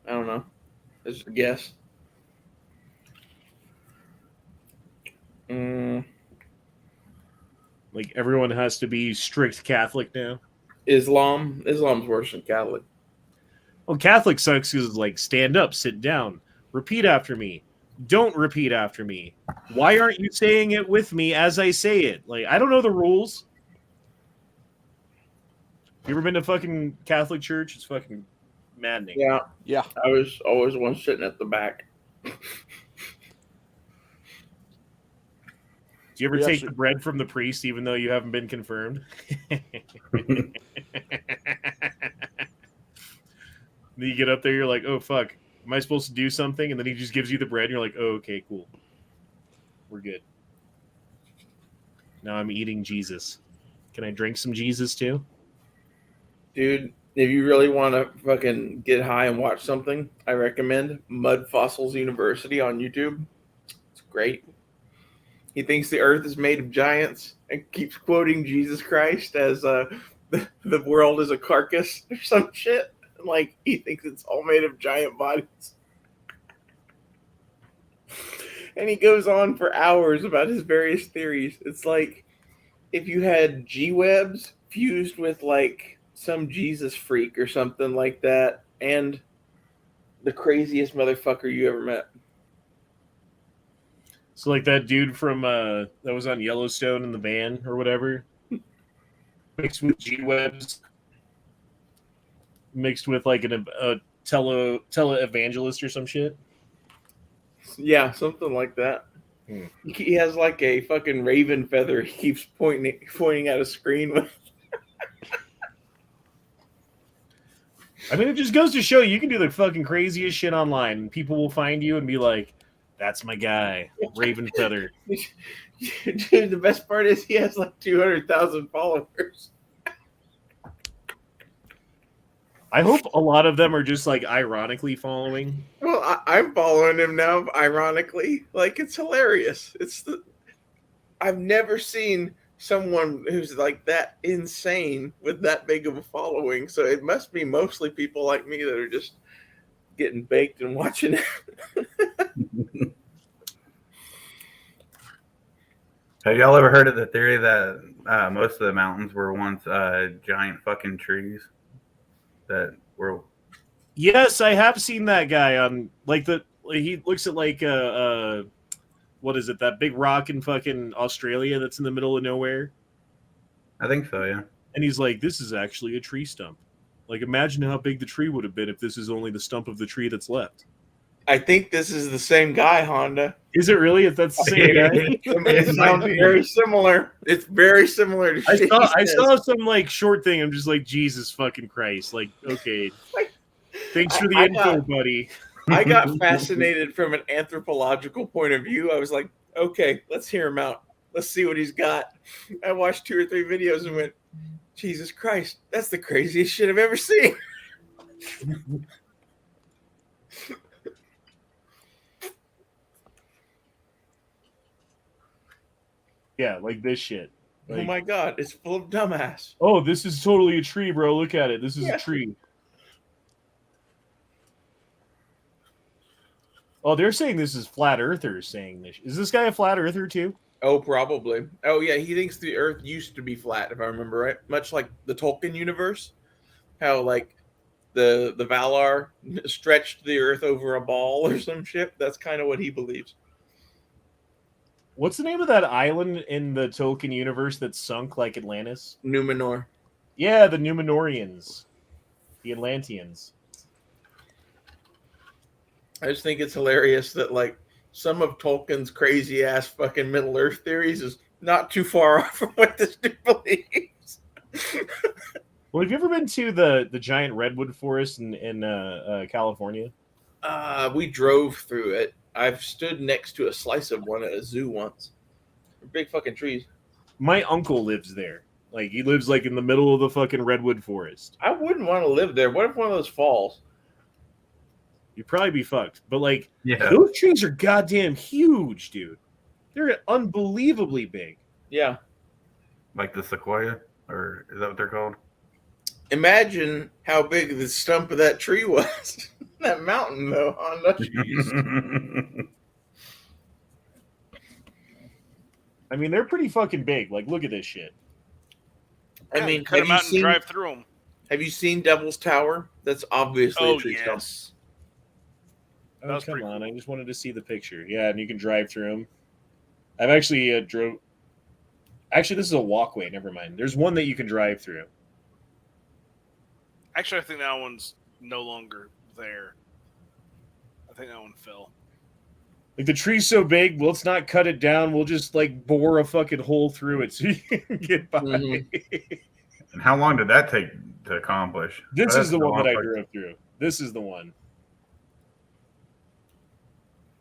I don't know. It's a guess. Like everyone has to be strict Catholic now. Islam's worse than Catholic. Well, Catholic sucks is like stand up, sit down, repeat after me, don't repeat after me. Why aren't you saying it with me as I say it? Like I don't know the rules. You ever been to fucking Catholic church? It's fucking maddening. Yeah. I was always the one sitting at the back. Do you ever take the bread from the priest even though you haven't been confirmed? Then you get up there, you're like, oh, fuck. Am I supposed to do something? And then he just gives you the bread, and you're like, oh, okay, cool. We're good. Now I'm eating Jesus. Can I drink some Jesus, too? Dude, if you really want to fucking get high and watch something, I recommend Mud Fossils University on YouTube. It's great. He thinks the earth is made of giants and keeps quoting Jesus Christ as the world is a carcass or some shit. Like, he thinks it's all made of giant bodies. And he goes on for hours about his various theories. It's like if you had G-Webs fused with, like, some Jesus freak or something like that, and the craziest motherfucker you ever met. So like that dude from that was on Yellowstone in the van or whatever, mixed with G-Webs, mixed with like a tele-evangelist or some shit. Yeah, something like that. He has like a fucking raven feather. He keeps pointing at a screen with. I mean, it just goes to show you can do the fucking craziest shit online, and people will find you and be like, "That's my guy, Raven Feather." Dude, the best part is he has like 200,000 followers. I hope a lot of them are just like ironically following. Well, I'm following him now. Ironically, like it's hilarious. I've never seen someone who's like that insane with that big of a following. So it must be mostly people like me that are just getting baked and watching it. Have y'all ever heard of the theory that most of the mountains were once giant fucking trees that were? Yes, I have seen that guy on like he looks at like what is it, that big rock in fucking Australia that's in the middle of nowhere? I think so, yeah. And he's like, this is actually a tree stump. Like, imagine how big the tree would have been if this is only the stump of the tree that's left. I think this is the same guy, Honda. Is it really? If that's the same guy? It sounds very similar. It's very similar to shit I saw some like short thing. I'm just like, Jesus fucking Christ. Like, okay. Thanks for the info, buddy. I got fascinated from an anthropological point of view. I was like, okay, let's hear him out. Let's see what he's got. I watched 2 or 3 videos and went, Jesus Christ, that's the craziest shit I've ever seen. Yeah, like this shit. Like, Oh my God, it's full of dumbass. oh, this is totally a tree, bro. Look at it. This is a tree. Oh, they're saying this is flat earthers saying this. Is this guy a flat earther too? Oh, probably. Oh, yeah, he thinks the Earth used to be flat, if I remember right. Much like the Tolkien universe, how like the Valar stretched the Earth over a ball or some shit. That's kind of what he believes. What's the name of that island in the Tolkien universe that sunk like Atlantis? Numenor. Yeah, the Numenorians, the Atlanteans. I just think it's hilarious that like some of Tolkien's crazy ass fucking Middle Earth theories is not too far off from what this dude believes. Well, have you ever been to the giant redwood forest in California? We drove through it. I've stood next to a slice of one at a zoo once. They're big fucking trees. My uncle lives there. Like he lives like in the middle of the fucking redwood forest. I wouldn't want to live there. What if one of those falls? You'd probably be fucked. But like, Yeah. those trees are goddamn huge, dude. They're unbelievably big. Yeah. Like the sequoia? Or is that what they're called? Imagine how big the stump of that tree was. That mountain, though. Honda. Jeez. I mean, they're pretty fucking big. Like, look at this shit. I mean, cut them out and drive through them. Have you seen Devil's Tower? That's obviously a tree stump. Yes. Oh, come on. I just wanted to see the picture. Yeah, and you can drive through them. I've actually drove... Actually, this is a walkway. Never mind. There's one that you can drive through. Actually, I think that one's no longer there. I think that one fell. Like, the tree's so big, let's not cut it down. We'll just, like, bore a fucking hole through it so you can get by. Mm-hmm. And how long did that take to accomplish? This is the one that I drove through. This is the one.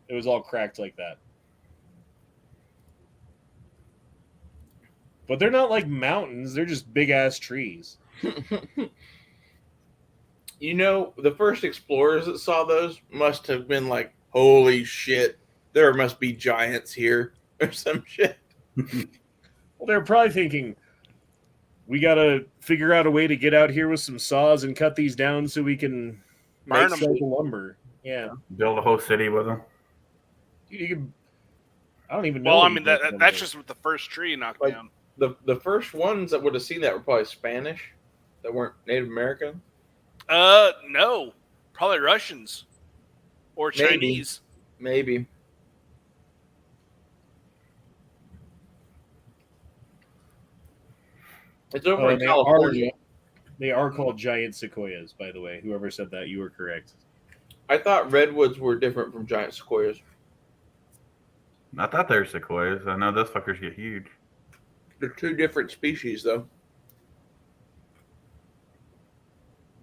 It was all cracked like that. But they're not like mountains. They're just big-ass trees. You know, the first explorers that saw those must have been like, holy shit, there must be giants here or some shit. Well, they're probably thinking, we got to figure out a way to get out here with some saws and cut these down so we can Burn make 'em. some lumber. Yeah. Build a whole city with them. You can, I don't even know. Well, I what mean, you built that's lumber. just with the first tree knocked Like- down. The first ones that would have seen that were probably Spanish, that weren't Native American. No. Probably Russians. Or Maybe. Chinese. Maybe. It's over in and California. they are called giant sequoias, by the way. Whoever said that, you were correct. I thought redwoods were different from giant sequoias. I thought they were sequoias. I know those fuckers get huge. They're two different species, though.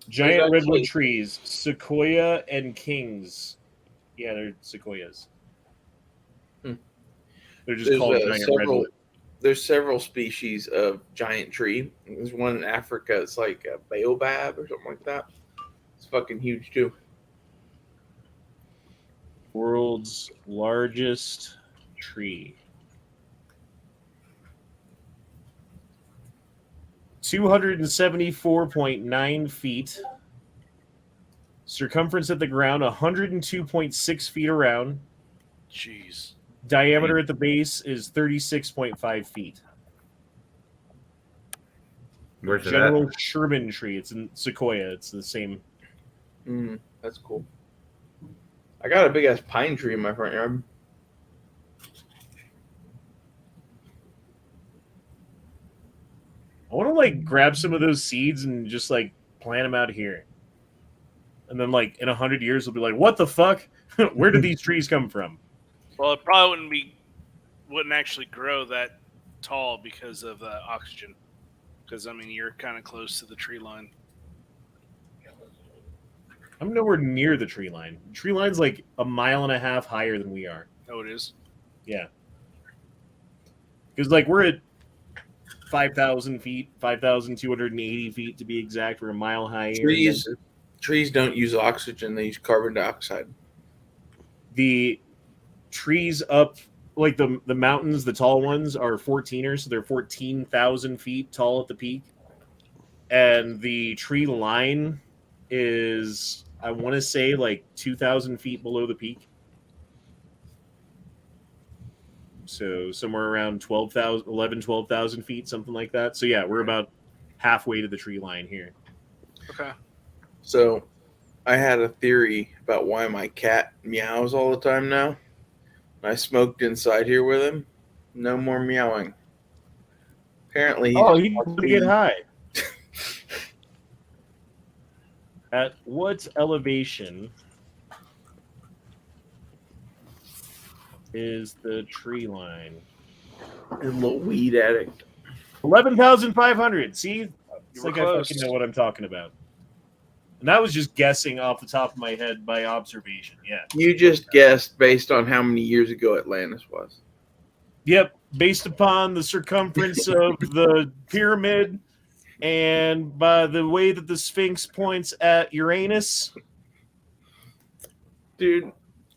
Giant There's redwood actually- trees, sequoia and kings. Yeah, they're sequoias. Hmm. They're just There's, called giant redwood. There's several species of giant tree. There's one in Africa. It's like a baobab or something like that. It's fucking huge too. World's largest tree. 274.9 feet. Circumference at the ground, 102.6 feet around. Jeez. Diameter at the base is 36.5 feet. Where's it General at? Sherman tree. It's in Sequoia. It's the same. That's cool. I got a big ass pine tree in my front yard. I want to like grab some of those seeds and just like plant them out here. And then like in 100 years, we'll be like, what the fuck? Where did these trees come from? Well, it probably wouldn't actually grow that tall because of oxygen. Because I mean, you're kind of close to the tree line. I'm nowhere near the tree line. The tree line's like a mile and a half higher than we are. Oh, it is. Yeah. Because like we're at 5,000 feet, 5,280 feet to be exact. We're a mile higher. Trees don't use oxygen; they use carbon dioxide. The trees up, like the mountains, the tall ones are 14ers, so they're 14,000 feet tall at the peak, and the tree line is, I want to say, like 2,000 feet below the peak. So somewhere around 12,000 feet, something like that. So yeah, we're about halfway to the tree line here. Okay. So, I had a theory about why my cat meows all the time now. I smoked inside here with him. No more meowing. Apparently, Oh, just he wants can to get eat. high. At what elevation is the tree line? A little weed addict. 11,500. See? It's You were like close. I fucking know what I'm talking about. And that was just guessing off the top of my head by observation. Yeah. You just guessed based on how many years ago Atlantis was. Yep. Based upon the circumference of the pyramid and by the way that the Sphinx points at Uranus. Dude,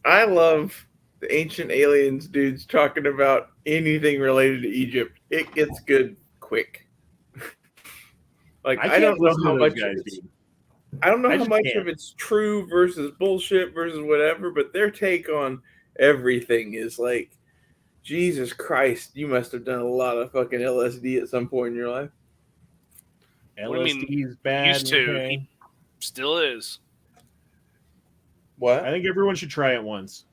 I love the ancient aliens dudes talking about anything related to Egypt. It gets good quick. Like I can't don't know listen to how those much guys, of it's, dude. I don't know I how just much can't. of it's true versus bullshit versus whatever, but their take on everything is like, Jesus Christ, you must have done a lot of fucking LSD at some point in your life. What do you mean, LSD is bad. used to? okay. He still is. What? I think everyone should try it once.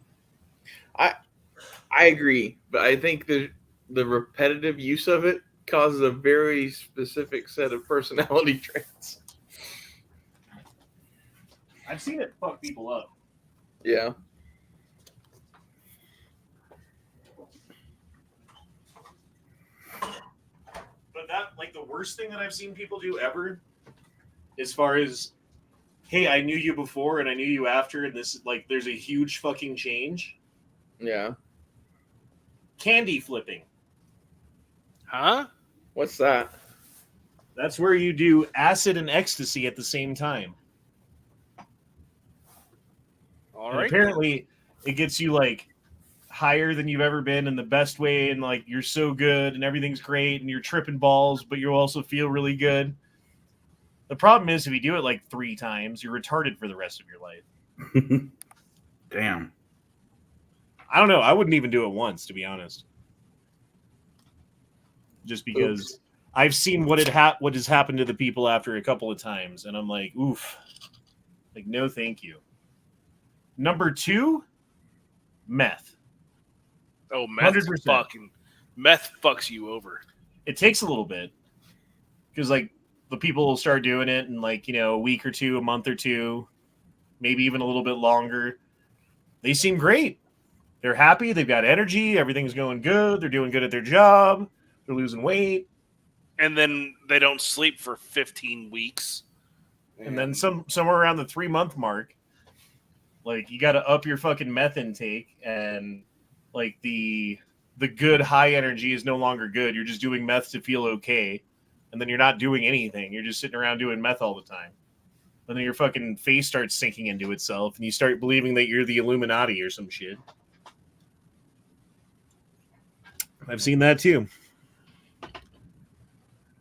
I agree, but I think the repetitive use of it causes a very specific set of personality traits. I've seen it fuck people up. Yeah. But that, like, the worst thing that I've seen people do ever, as far as, hey, I knew you before and I knew you after, and this, like, there's a huge fucking change. Yeah. Candy flipping. Huh? What's that? That's where you do acid and ecstasy at the same time. All And right. apparently, it gets you, like, higher than you've ever been in the best way, and, like, you're so good and everything's great and you're tripping balls, but you also feel really good. The problem is, if you do it, like, 3 times, you're retarded for the rest of your life. Damn. I don't know. I wouldn't even do it once, to be honest. Just because I've seen what has happened to the people after a couple of times, and I'm like, oof. Like, no thank you. Number 2, meth. Oh, meth 100%. fucking meth fucks you over. It takes a little bit. because like the people will start doing it in like, a week or two, a month or two, maybe even a little bit longer. They seem great. They're happy. They've got energy. Everything's going good. They're doing good at their job. They're losing weight. And then they don't sleep for 15 weeks. And then somewhere around the 3-month mark, like you got to up your fucking meth intake, and like the good high energy is no longer good. You're just doing meth to feel okay, and then you're not doing anything. You're just sitting around doing meth all the time. And then your fucking face starts sinking into itself, and you start believing that you're the Illuminati or some shit. I've seen that too.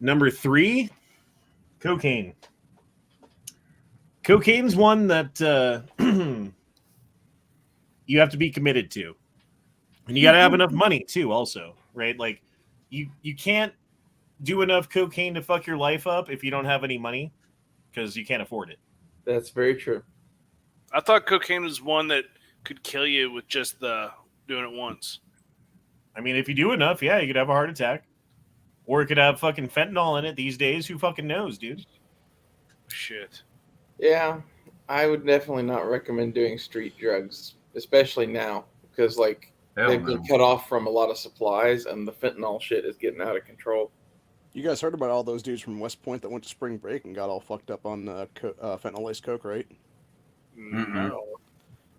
Number 3, cocaine. Cocaine's one that you have to be committed to. And you got to have enough money too, also, right? Like, you can't do enough cocaine to fuck your life up if you don't have any money, because you can't afford it. That's very true. I thought cocaine was one that could kill you with just the doing it once. I mean, if you do enough, yeah, you could have a heart attack. Or it could have fucking fentanyl in it these days. Who fucking knows, dude? Shit. Yeah, I would definitely not recommend doing street drugs, especially now, because like Hell they've no. been cut off from a lot of supplies, and the fentanyl shit is getting out of control. You guys heard about all those dudes from West Point that went to spring break and got all fucked up on fentanyl-laced coke, right? Mm-mm.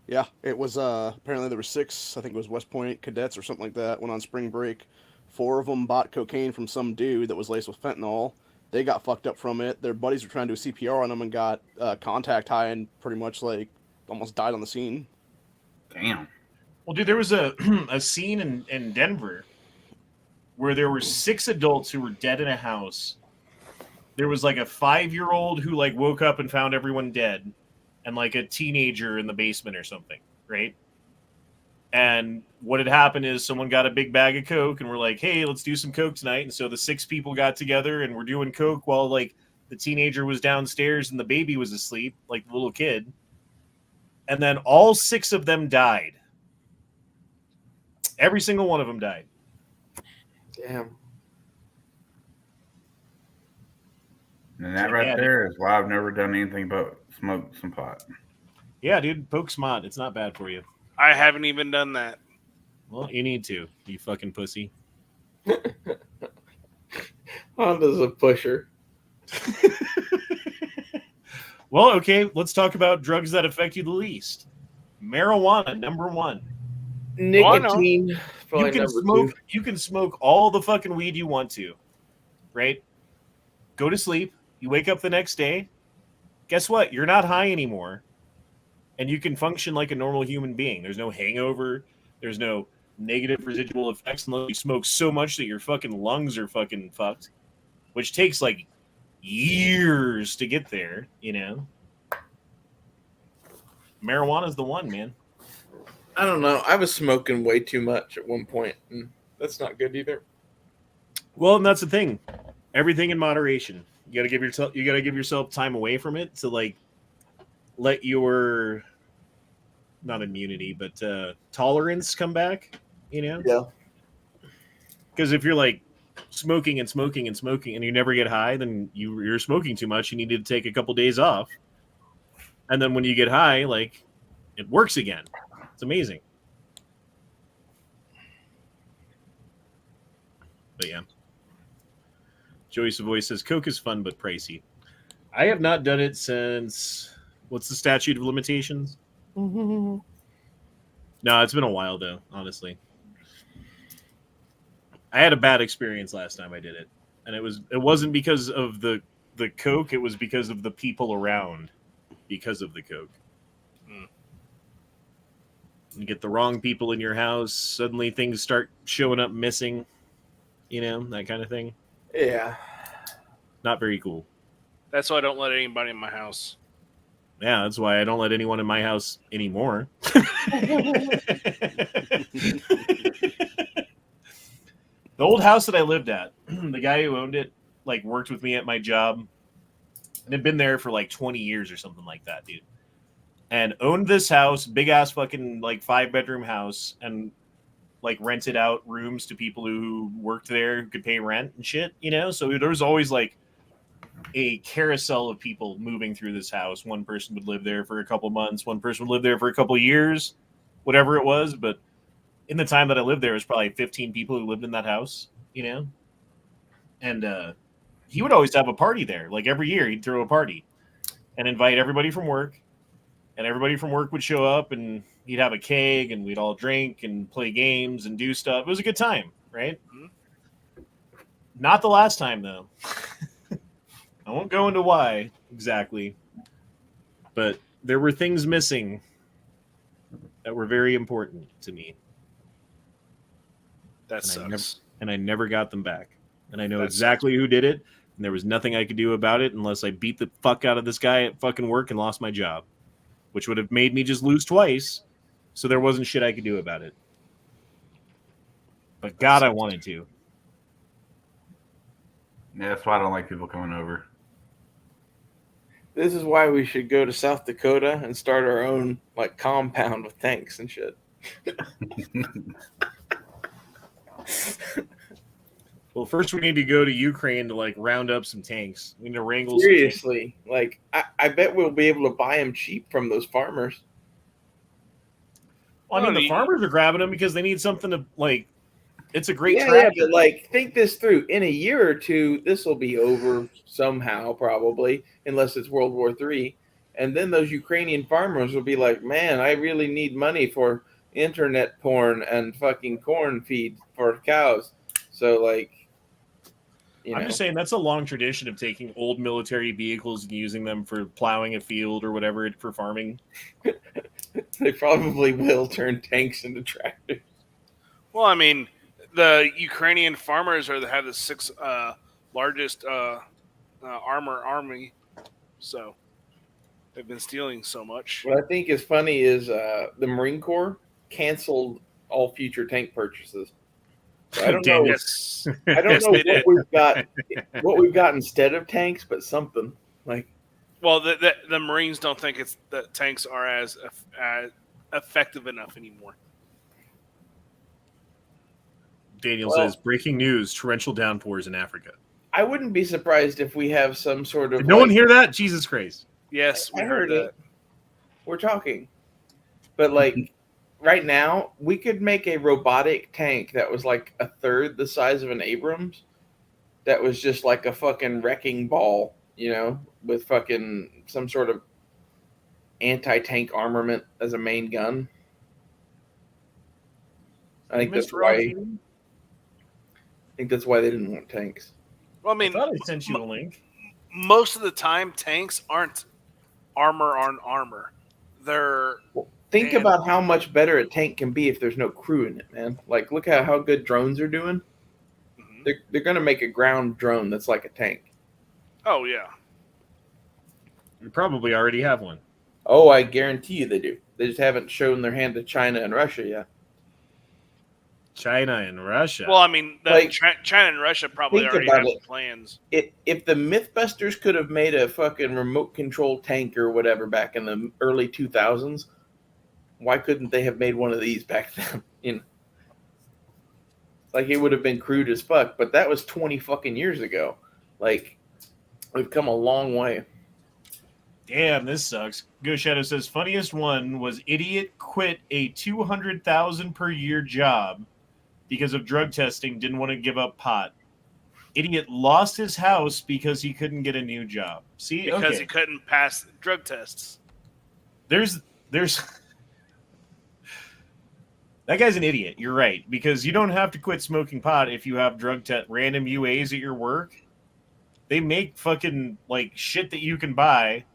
Yeah, it was apparently there were 6, I think it was West Point cadets or something like that, went on spring break. 4 of them bought cocaine from some dude that was laced with fentanyl. They got fucked up from it. Their buddies were trying to do CPR on them and got contact high and pretty much like almost died on the scene. Damn. Well, dude, there was a scene in Denver where there were 6 adults who were dead in a house. There was like a 5-year-old who like woke up and found everyone dead, and like a teenager in the basement or something, right? And what had happened is someone got a big bag of coke and we're like, hey, let's do some coke tonight. And so the 6 people got together and we're doing coke while like the teenager was downstairs and the baby was asleep, like the little kid. And then all 6 of them died. Every single one of them died. Damn. And that right there is why I've never done anything but smoke some pot. Yeah, dude, poke smot. It's not bad for you. I haven't even done that. Well, you need to, you fucking pussy. Honda's a pusher. Well, okay, let's talk about drugs that affect you the least. Marijuana, number 1. Nicotine, probably number 2. You can smoke all the fucking weed you want to, right? Go to sleep. You wake up the next day. Guess what? You're not high anymore. And you can function like a normal human being. There's no hangover. There's no negative residual effects unless you smoke so much that your fucking lungs are fucking fucked, which takes like years to get there, you know? Marijuana's the one, man. I don't know. I was smoking way too much at one point, and that's not good either. Well, and that's the thing. Everything in moderation. You gotta give yourself time away from it to like let your not immunity, but tolerance come back, you know? Yeah. Because if you're like smoking and smoking and smoking and you never get high, then you're smoking too much. You need to take a couple days off. And then when you get high, like it works again. It's amazing. But yeah. Joey Savoy says, Coke is fun but pricey. I have not done it since, what's the statute of limitations? No, it's been a while though, honestly. I had a bad experience last time I did it. And it wasn't because of the Coke, it was because of the people around because of the Coke. You get the wrong people in your house, suddenly things start showing up missing, you know, that kind of thing. Yeah. Not very cool. That's why I don't let anybody in my house. Yeah, that's why I don't let anyone in my house anymore. The old house that I lived at, the guy who owned it, like worked with me at my job and had been there for like 20 years or something like that, dude. And owned this house, big ass fucking like 5-bedroom house, and like rented out rooms to people who worked there who could pay rent and shit, you know? So there was always like a carousel of people moving through this house. One person would live there for a couple months. One person would live there for a couple years, whatever it was. But in the time that I lived there, it was probably 15 people who lived in that house, you know? And he would always have a party there. Like every year, he'd throw a party and invite everybody from work. And everybody from work would show up, and he'd have a keg, and we'd all drink and play games and do stuff. It was a good time, right? Mm-hmm. Not the last time, though. I won't go into why exactly, but there were things missing that were very important to me. That sucks. And I never got them back. And I know exactly who did it, and there was nothing I could do about it unless I beat the fuck out of this guy at fucking work and lost my job, which would have made me just lose twice, so there wasn't shit I could do about it. But God, I wanted to. Yeah, that's why I don't like people coming over. This is why we should go to South Dakota and start our own like compound with tanks and shit. Well, first we need to go to Ukraine to like round up some tanks. We need to wrangle. Seriously, like I bet we'll be able to buy them cheap from those farmers. Well, I mean, the farmers are grabbing them because they need something to like. It's a great tractor. Yeah, but like think this through. In a year or two, this will be over somehow, probably, unless it's World War III. And then those Ukrainian farmers will be like, "Man, I really need money for internet porn and fucking corn feed for cows." So like. I'm just saying that's a long tradition of taking old military vehicles and using them for plowing a field or whatever for farming. They probably will turn tanks into tractors. Well, I mean, the Ukrainian farmers have the 6th largest armor army, so they've been stealing so much. What I think is funny is the Marine Corps canceled all future tank purchases. So I don't know. I don't know what we've got instead of tanks, but something like. Well, the Marines don't think that tanks are as effective enough anymore. Daniel says, breaking news: torrential downpours in Africa. I wouldn't be surprised if we have some sort of. Did no one hear that? Jesus Christ! Yes, we heard that. We're talking, but like. Right now, we could make a robotic tank that was like a third the size of an Abrams. That was just like a fucking wrecking ball, you know, with fucking some sort of anti-tank armament as a main gun. I think that's why they didn't want tanks. Well, I mean, I thought I sent you a link. Most of the time, tanks aren't armor on armor. They're Think about how much better a tank can be if there's no crew in it, man. Like, look at how good drones are doing. Mm-hmm. They're going to make a ground drone that's like a tank. Oh, yeah. You probably already have one. Oh, I guarantee you they do. They just haven't shown their hand to China and Russia yet. China and Russia? Well, I mean, China and Russia probably already have plans. If the Mythbusters could have made a fucking remote control tank or whatever back in the early 2000s, why couldn't they have made one of these back then? You know, like it would have been crude as fuck, but that was 20 fucking years ago. Like, we've come a long way. Damn, this sucks. Go Shadow says funniest one was idiot quit a $200,000 per year job because of drug testing. Didn't want to give up pot. Idiot lost his house because he couldn't get a new job. See, because he couldn't pass drug tests. There's. That guy's an idiot. You're right. Because you don't have to quit smoking pot if you have random UAs at your work. They make fucking like shit that you can buy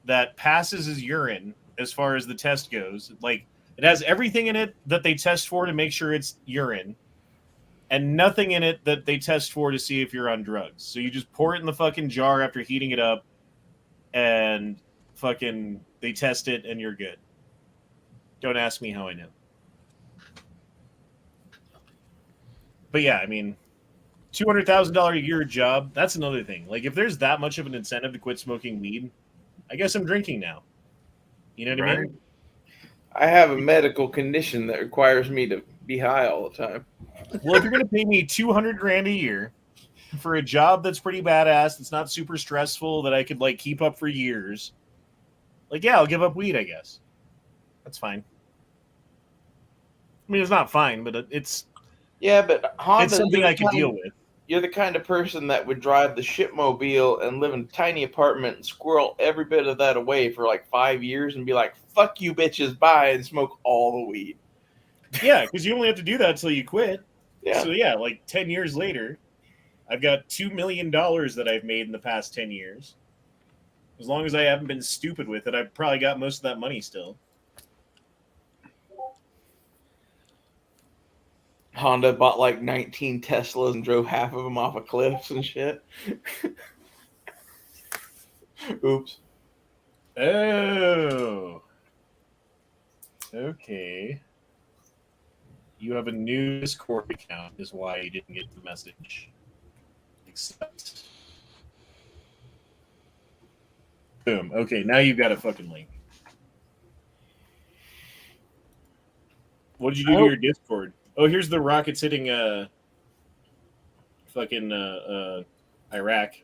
that passes as urine as far as the test goes. Like it has everything in it that they test for to make sure it's urine and nothing in it that they test for to see if you're on drugs. So you just pour it in the fucking jar after heating it up and fucking they test it and you're good. Don't ask me how I know. But yeah, I mean, $200,000 a year job, that's another thing. Like, if there's that much of an incentive to quit smoking weed, I guess I'm drinking now. You know what I mean? I have a medical condition that requires me to be high all the time. Well, if you're going to pay me $200,000 a year, for a job that's pretty badass, that's not super stressful, that I could like keep up for years, like yeah, I'll give up weed. I guess that's fine. I mean, it's not fine, but it's Honda, something I could deal with. You're the kind of person that would drive the shipmobile and live in a tiny apartment and squirrel every bit of that away for like 5 years and be like, fuck you bitches, bye, and smoke all the weed. Yeah, because you only have to do that until you quit. Yeah. So yeah, like 10 years later, I've got $2 million that I've made in the past 10 years. As long as I haven't been stupid with it, I've probably got most of that money still. Honda bought like 19 Teslas and drove half of them off of cliffs and shit. Oops. Oh. Okay. You have a new Discord account is why you didn't get the message. Accept. Boom. Okay, now you've got a fucking link. What did you do to your Discord? Oh, here's the rockets hitting fucking Iraq.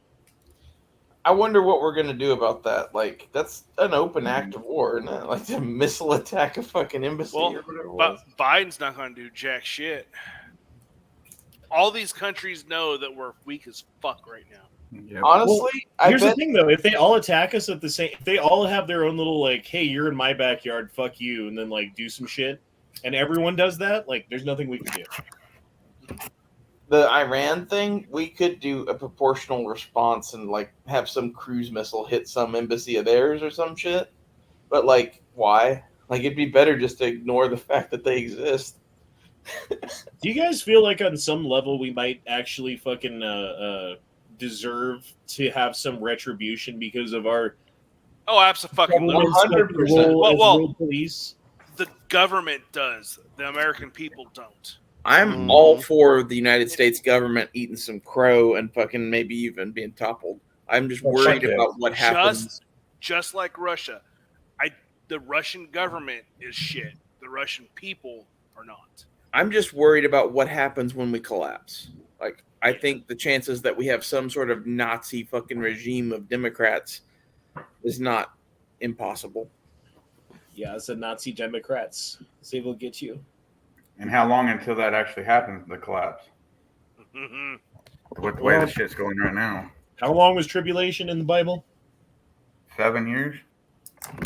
I wonder what we're gonna do about that. Like, that's an open act of war, isn't it? Like a missile attack a fucking embassy or whatever it was. But Biden's not going to do jack shit. All these countries know that we're weak as fuck right now. Yep. Honestly, Here's the thing, though. If they all attack us at the same, if they all have their own little like, "Hey, you're in my backyard, fuck you," and then like do some shit, and everyone does that, like, there's nothing we can do. The Iran thing, we could do a proportional response and like have some cruise missile hit some embassy of theirs or some shit. But like, why? Like, it'd be better just to ignore the fact that they exist. Do you guys feel like on some level we might actually fucking deserve to have some retribution because of our Oh, absolutely. 100%. Well, police? the government does. The American people don't. I'm all for the United States government eating some crow and fucking maybe even being toppled. I'm just worried about what happens. Just like Russia. The Russian government is shit. The Russian people are not. I'm just worried about what happens when we collapse. Like, I think the chances that we have some sort of Nazi fucking regime of Democrats is not impossible. Yeah, it's the Nazi Democrats. They will get you. And how long until that actually happens, the collapse? With the way the shit's going right now. How long was tribulation in the Bible? 7 years?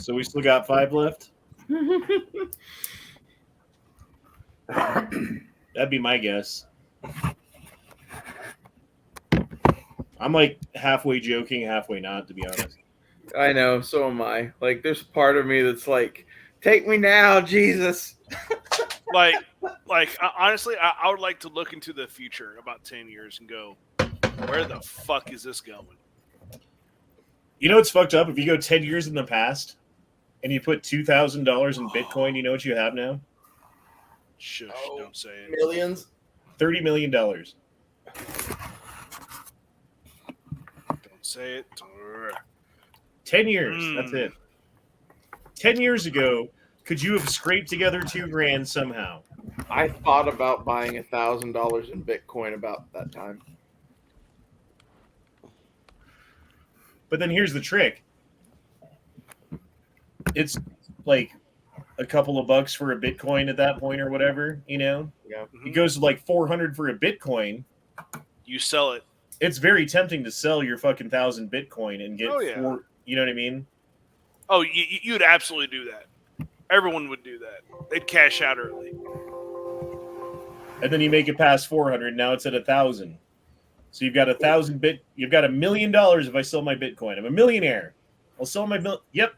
So we still got 5 left? That'd be my guess. I'm like halfway joking, halfway not, to be honest. I know, so am I. Like, there's a part of me that's like, take me now, Jesus. Honestly, I would like to look into the future about 10 years and go, where the fuck is this going? You know what's fucked up? If you go 10 years in the past and you put $2,000 in Bitcoin, you know what you have now? Shush, don't say it. Millions? $30 million. Don't say it. 10 years. That's it. 10 years ago, could you have scraped together $2,000 somehow? I thought about buying $1,000 in Bitcoin about that time. But then here's the trick. It's like a couple of bucks for a Bitcoin at that point or whatever, you know? Yeah. It goes to like 400 for a Bitcoin. You sell it. It's very tempting to sell your fucking 1,000 Bitcoin and get four, you know what I mean? Oh, you'd absolutely do that. Everyone would do that. They'd cash out early. And then you make it past 400. Now it's at 1,000. So you've got 1,000 bit. You've got $1 million if I sell my Bitcoin. I'm a millionaire. I'll sell my Yep.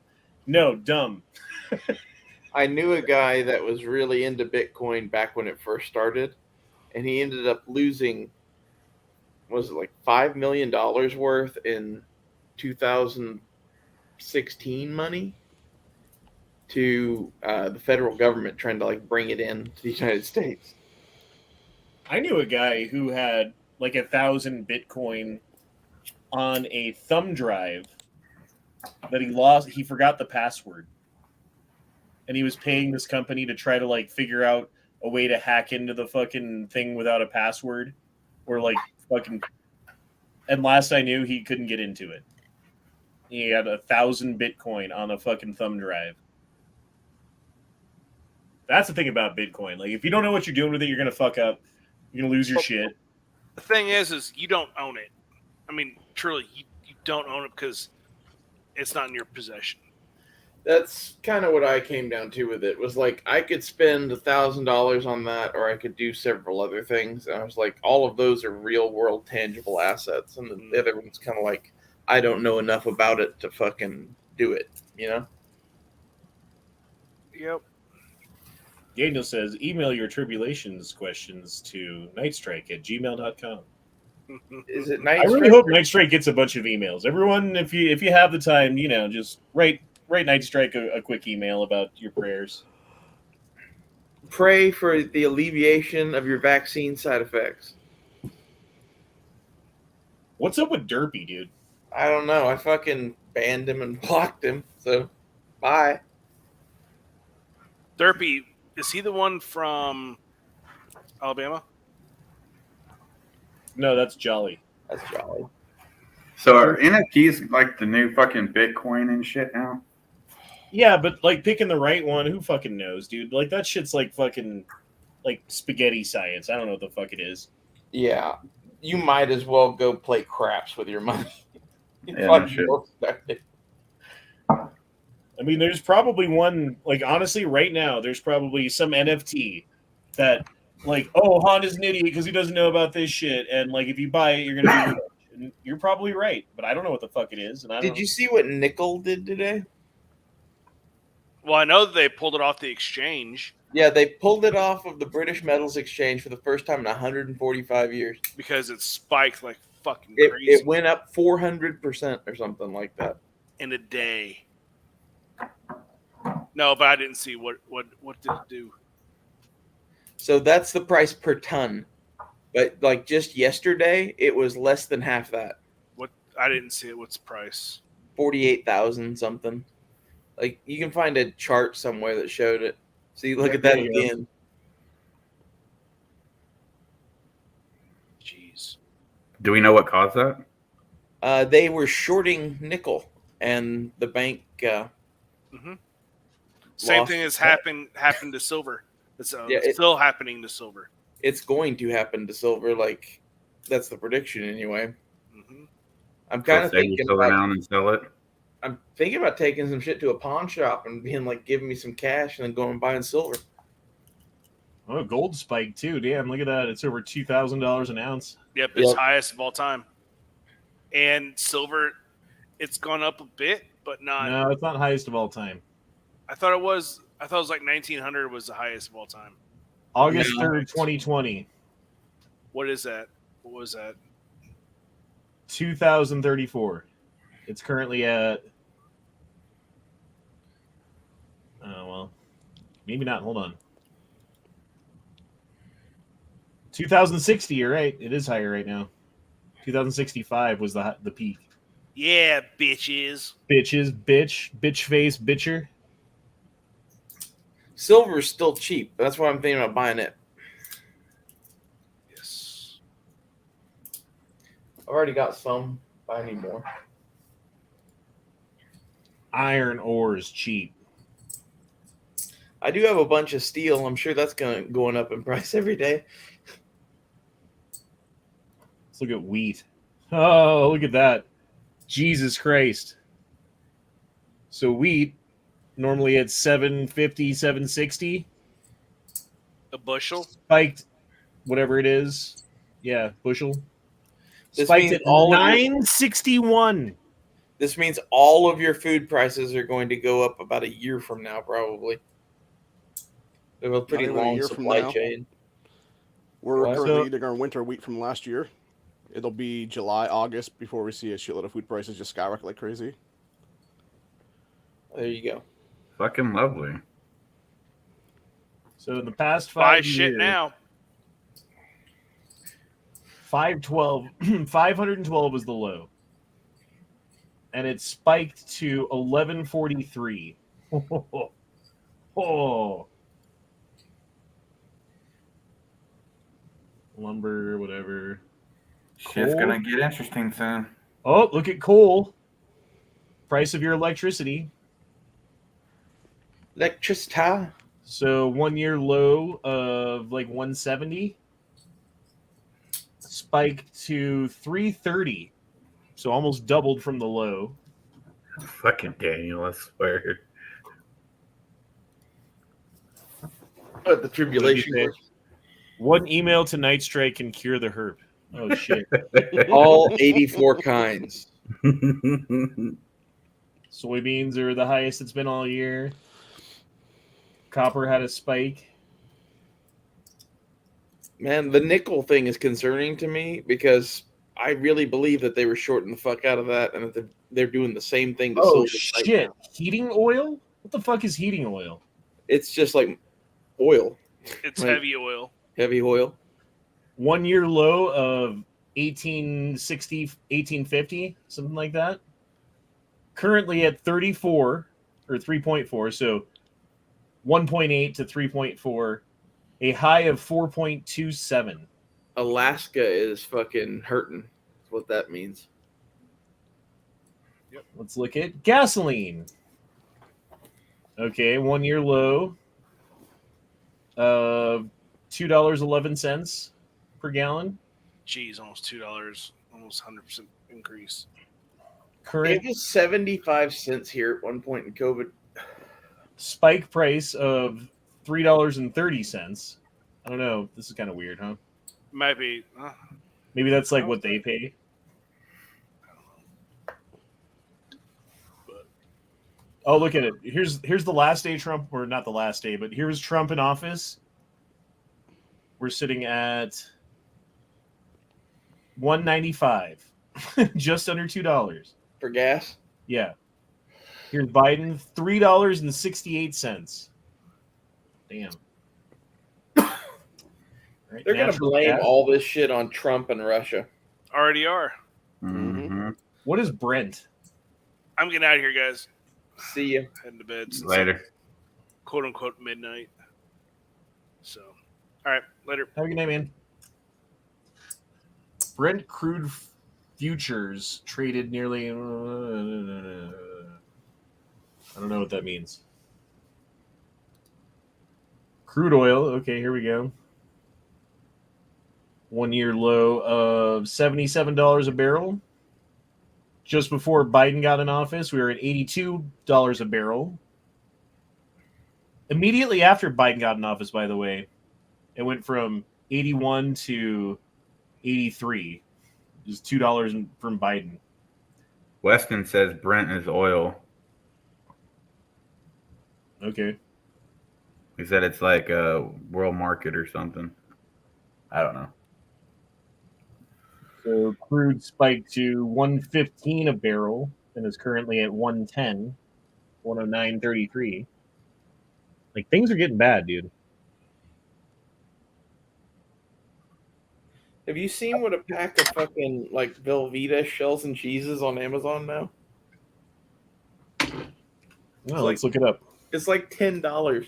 No, dumb. I knew a guy that was really into Bitcoin back when it first started, and he ended up losing, was it like $5 million worth in 2016 money to the federal government trying to like bring it in to the United States. I knew a guy who had like 1,000 Bitcoin on a thumb drive that he lost. He forgot the password. And he was paying this company to try to like figure out a way to hack into the fucking thing without a password or like fucking and last I knew, he couldn't get into it. He had 1,000 Bitcoin on a fucking thumb drive. That's the thing about Bitcoin. Like, if you don't know what you're doing with it, you're gonna fuck up. You're gonna lose your shit. The thing is you don't own it. I mean, truly, you don't own it because it's not in your possession. That's kind of what I came down to with it. Was like I could spend $1,000 on that, or I could do several other things. And I was like, all of those are real world tangible assets, and the other one's kind of like I don't know enough about it to fucking do it. You know? Yep. Daniel says, email your tribulations questions to nightstrike@gmail.com. Is it nice? I really hope Nightstrike gets a bunch of emails. Everyone, if you have the time, just write Nightstrike a quick email about your prayers. Pray for the alleviation of your vaccine side effects. What's up with Derpy, dude? I don't know. I fucking banned him and blocked him. So, bye. Derpy, is he the one from Alabama? No, that's Jolly. That's jolly. So are NFTs like the new fucking Bitcoin and shit now? Yeah, but like picking the right one, who fucking knows, dude? Like that shit's like fucking like spaghetti science. I don't know what the fuck it is. Yeah. You might as well go play craps with your money. Yeah, no shit. I mean, there's probably one, like, honestly, right now, there's probably some NFT that, like, oh, Honda's an idiot because he doesn't know about this shit. And, like, if you buy it, you're going to be rich. And you're probably right, but I don't know what the fuck it is. And I don't Did you see what Nickel did today? Well, I know that they pulled it off the exchange Yeah, they pulled it off of the British Metals Exchange for the first time in 145 years. because it spiked like fucking crazy It went up 400% or something like that. in a day. No, but I didn't see what did it do. So that's the price per ton. But like just yesterday, it was less than half that. What I didn't see it. What's the price? 48,000 something. Like you can find a chart somewhere that showed it. See, look Yeah, at that there you go. again. Jeez. Do we know what caused that? They were shorting nickel, and the bank. Same Lost thing has that. happened to silver. It's Yeah, still happening to silver. It's going to happen to silver. Like that's the prediction anyway. Hmm. I'm kind of So save thinking your silver about. down and sell it. I'm thinking about taking some shit to a pawn shop and being like, giving me some cash and then going and buying silver. Oh, gold spiked too. Damn, look at that. It's over $2,000 an ounce. Yep, it's Yep. highest of all time. And silver, it's gone up a bit, but not. No, it's not highest of all time. I thought it was like 1900 was the highest of all time. August No. 3rd, 2020. What is that? What was that? 2,034. It's currently at. Oh, well. Maybe not. Hold on. 2,060. You're right. It is higher right now. 2,065 was the peak. Yeah, bitches. Bitches, bitch face, bitcher. Silver's still cheap. That's why I'm thinking about buying it. Yes. I've already got some. Buy any more. Iron ore is cheap. I do have a bunch of steel. I'm sure that's going up in price every day. Let's look at wheat. Oh, look at that. Jesus Christ. So wheat, normally it's $7.50, $7.60. A bushel. Spiked, whatever it is. Yeah, bushel. This Spiked means at all of your- $9.61. This means all of your food prices are going to go up about a year from now, probably. We have a pretty even a long year from supply now. chain. We're What? currently So- eating our winter wheat from last year. It'll be July, August before we see a shitload of food prices just skyrocket like crazy. There you go. Fucking lovely. So in the past Buy 5 shit years, now. 512 was the low. And it spiked to 1143. Oh. Lumber, whatever. Shit's gonna get interesting soon. Oh, look at coal. Price of your electricity. Electricity. So 1 year low of like 170 spiked to 330. So almost doubled from the low. Fucking Daniel, I swear. But the tribulation. What did you say? One email to Night Strike can cure the herp. Oh shit. All 84 kinds. Soybeans are the highest it's been all year. Copper had a spike. Man, the nickel thing is concerning to me because I really believe that they were shorting the fuck out of that and that they're doing the same thing to Oh silver right shit. now. Heating oil? What the fuck is heating oil? It's just like oil. It's Like- heavy oil. Heavy oil. 1 year low of 1860, 1850, something like that. Currently at 34 or 3.4, so 1.8 to 3.4, a high of 4.27. Alaska is fucking hurting. That's what that means. Let's look at gasoline. Okay, 1 year low of $2.11 per gallon. Jeez, almost $2, almost 100% increase. Current It was 75 cents here at one point in COVID. spike price of $3.30. I don't know. This is kind of weird, huh? Might be. Maybe that's like what they pay. Oh, look at it. Here's the last day Trump, or not the last day, but here's Trump in office. We're sitting at $1.95, just under $2 For gas? Yeah. Here's Biden, $3.68. Damn. Right, They're going to natural blame gas. all this shit on Trump and Russia. Already are. Mhm. What is Brent? I'm getting out of here, guys. See ya. Heading to bed. It's Later. quote unquote midnight. So, all right, later. Have a good night, man. Brent crude futures traded nearly. I don't know what that means. Crude oil. Okay, here we go. 1 year low of $77 a barrel. Just before Biden got in office, we were at $82 a barrel. Immediately after Biden got in office, by the way, it went from 81 to 83. Just $2 from Biden. Weston says Brent is oil. Okay. He said it's like a world market or something. I don't know. So crude spiked to 115 a barrel and is currently at 110, 109.33. Like things are getting bad, dude. Have you seen what a pack of fucking like Velveeta shells and cheeses on Amazon now? Well, let's look it up. It's like $10.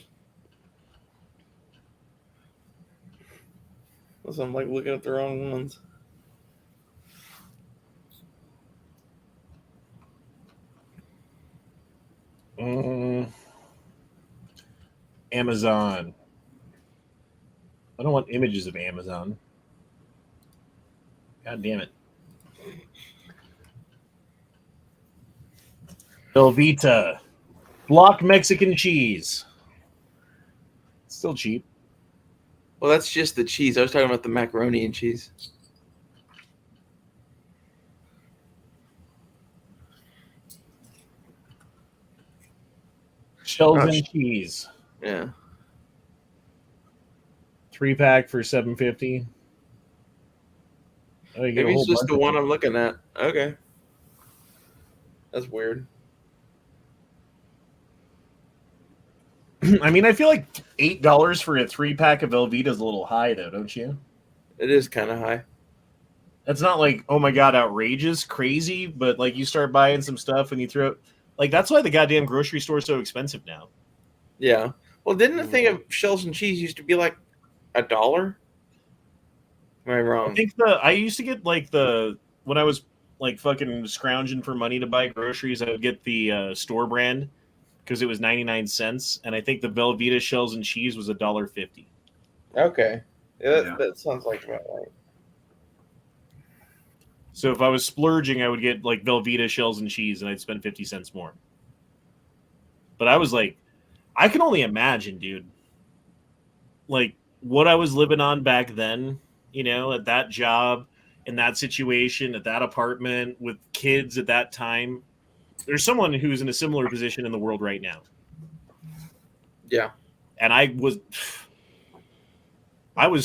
So I'm like looking at the wrong ones. Amazon. I don't want images of Amazon. God damn it. Velveeta. Block Mexican cheese. Still cheap. Well, that's just the cheese. I was talking about the macaroni and cheese. Shells Oh, and cheese. Yeah. 3-pack for $7.50. Oh, you get a Maybe whole it's just bunch the of one them. I'm looking at. Okay. That's weird. I mean, I feel like $8 for a 3-pack of Velveeta is a little high, though, don't you? It is kind of high. That's not like, oh my god, outrageous, crazy, but like you start buying some stuff and you throw like that's why the goddamn grocery store is so expensive now. Yeah. Well, didn't the thing of shells and cheese used to be like $1? Am Am I wrong? I think I used to get like when I was like fucking scrounging for money to buy groceries, I would get the store brand because it was 99 cents, and I think the Velveeta shells and cheese was $1.50. Okay. Yeah, Yeah. that sounds like about right. So if I was splurging, I would get like Velveeta shells and cheese, and I'd spend 50 cents more. But I was like, I can only imagine, dude, like what I was living on back then, at that job, in that situation, at that apartment, with kids at that time. There's someone who's in a similar position in the world right now. Yeah. And I was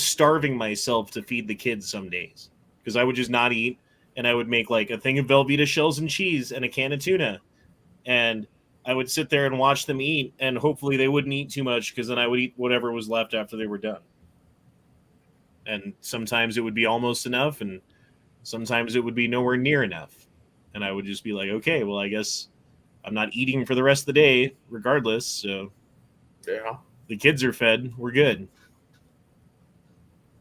starving myself to feed the kids some days because I would just not eat, and I would make like a thing of Velveeta shells and cheese and a can of tuna, and I would sit there and watch them eat, and hopefully they wouldn't eat too much because then I would eat whatever was left after they were done. And sometimes it would be almost enough, and sometimes it would be nowhere near enough. And I would just be like, okay, well, I guess I'm not eating for the rest of the day regardless, so Yeah. the kids are fed, we're good.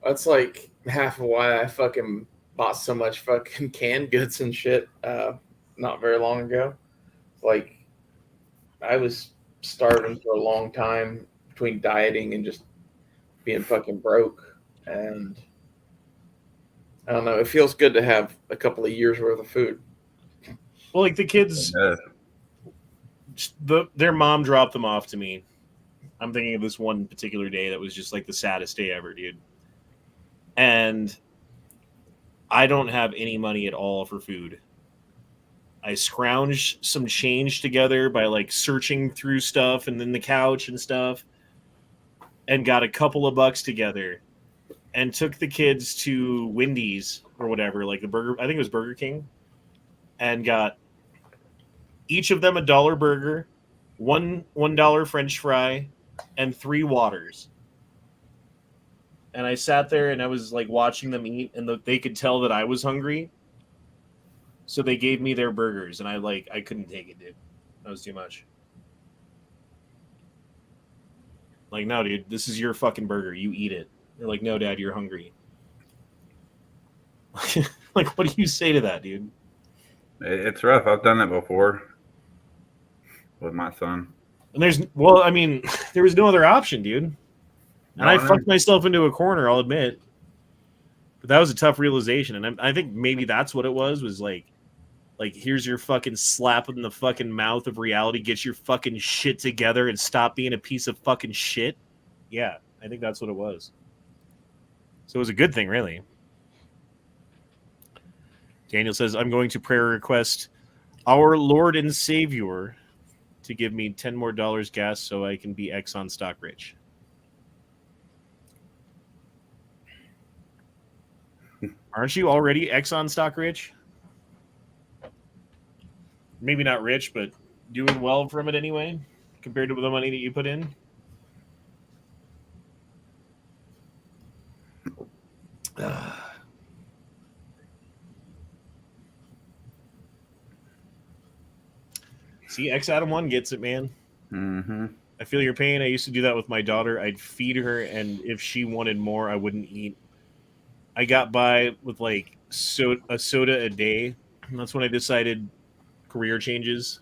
That's like half of why I fucking bought so much fucking canned goods and shit not very long ago. Like, I was starving for a long time between dieting and just being fucking broke. And I don't know, it feels good to have a couple of years worth of food. Well, like the kids, their mom dropped them off to me. I'm thinking of this one particular day that was just like the saddest day ever, dude. And I don't have any money at all for food. I scrounged some change together by like searching through stuff and then the couch and stuff, and got a couple of bucks together and took the kids to Wendy's or whatever, like the burger, I think it was Burger King, and got each of them $1 burger, $1 French fry, and 3 waters. And I sat there and I was like watching them eat, and they could tell that I was hungry. So they gave me their burgers, and I couldn't take it, dude. That was too much. Like, no, dude, this is your fucking burger. You eat it. They're like, no, Dad, you're hungry. Like, what do you say to that, dude? It's rough. I've done it before with my son. And there was no other option, dude. And I fucked myself into a corner, I'll admit. But that was a tough realization. And I think maybe that's what it was like, here's your fucking slap in the fucking mouth of reality. Get your fucking shit together and stop being a piece of fucking shit. Yeah, I think that's what it was. So it was a good thing, really. Daniel says, I'm going to prayer request our Lord and Savior to give me $10 more gas so I can be Exxon stock rich. Aren't you already Exxon stock rich? Maybe not rich, but doing well from it anyway, compared to the money that you put in. See, X Adam 1 gets it, man. Mm-hmm. I feel your pain. I used to do that with my daughter. I'd feed her, and if she wanted more, I wouldn't eat. I got by with like a soda a day. And that's when I decided career changes.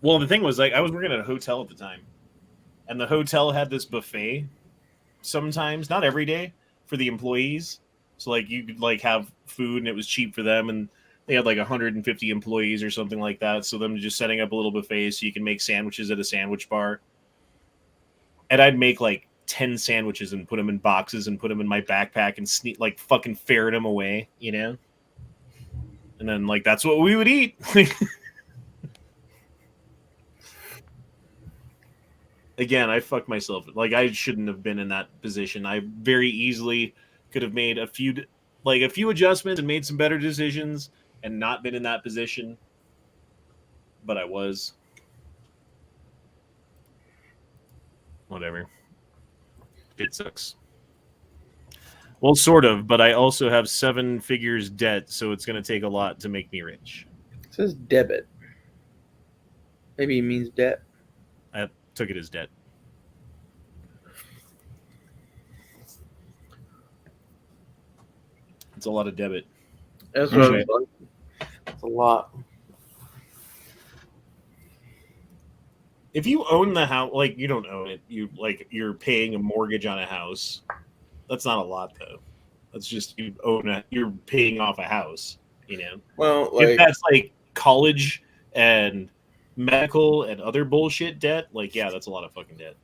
Well, the thing was, like, I was working at a hotel at the time, and the hotel had this buffet sometimes, not every day, for the employees. So like you could like have food, and it was cheap for them, and they had like 150 employees or something like that. So them just setting up a little buffet so you can make sandwiches at a sandwich bar. And I'd make like 10 sandwiches and put them in boxes and put them in my backpack and like fucking ferret them away, And then like that's what we would eat. Again, I fucked myself. Like, I shouldn't have been in that position. I very easily could have made a few adjustments and made some better decisions and not been in that position. But I was. Whatever. It sucks. Well, sort of, but I also have 7 figures debt, so it's going to take a lot to make me rich. It says debit. Maybe it means debt. I took it as debt. It's a lot of debit. That's what Okay. it's a lot. If you own the house, like you don't own it, you're paying a mortgage on a house. That's not a lot though. That's just you're paying off a house. You know, Well, if like that's like college and medical and other bullshit debt, like yeah, that's a lot of fucking debt.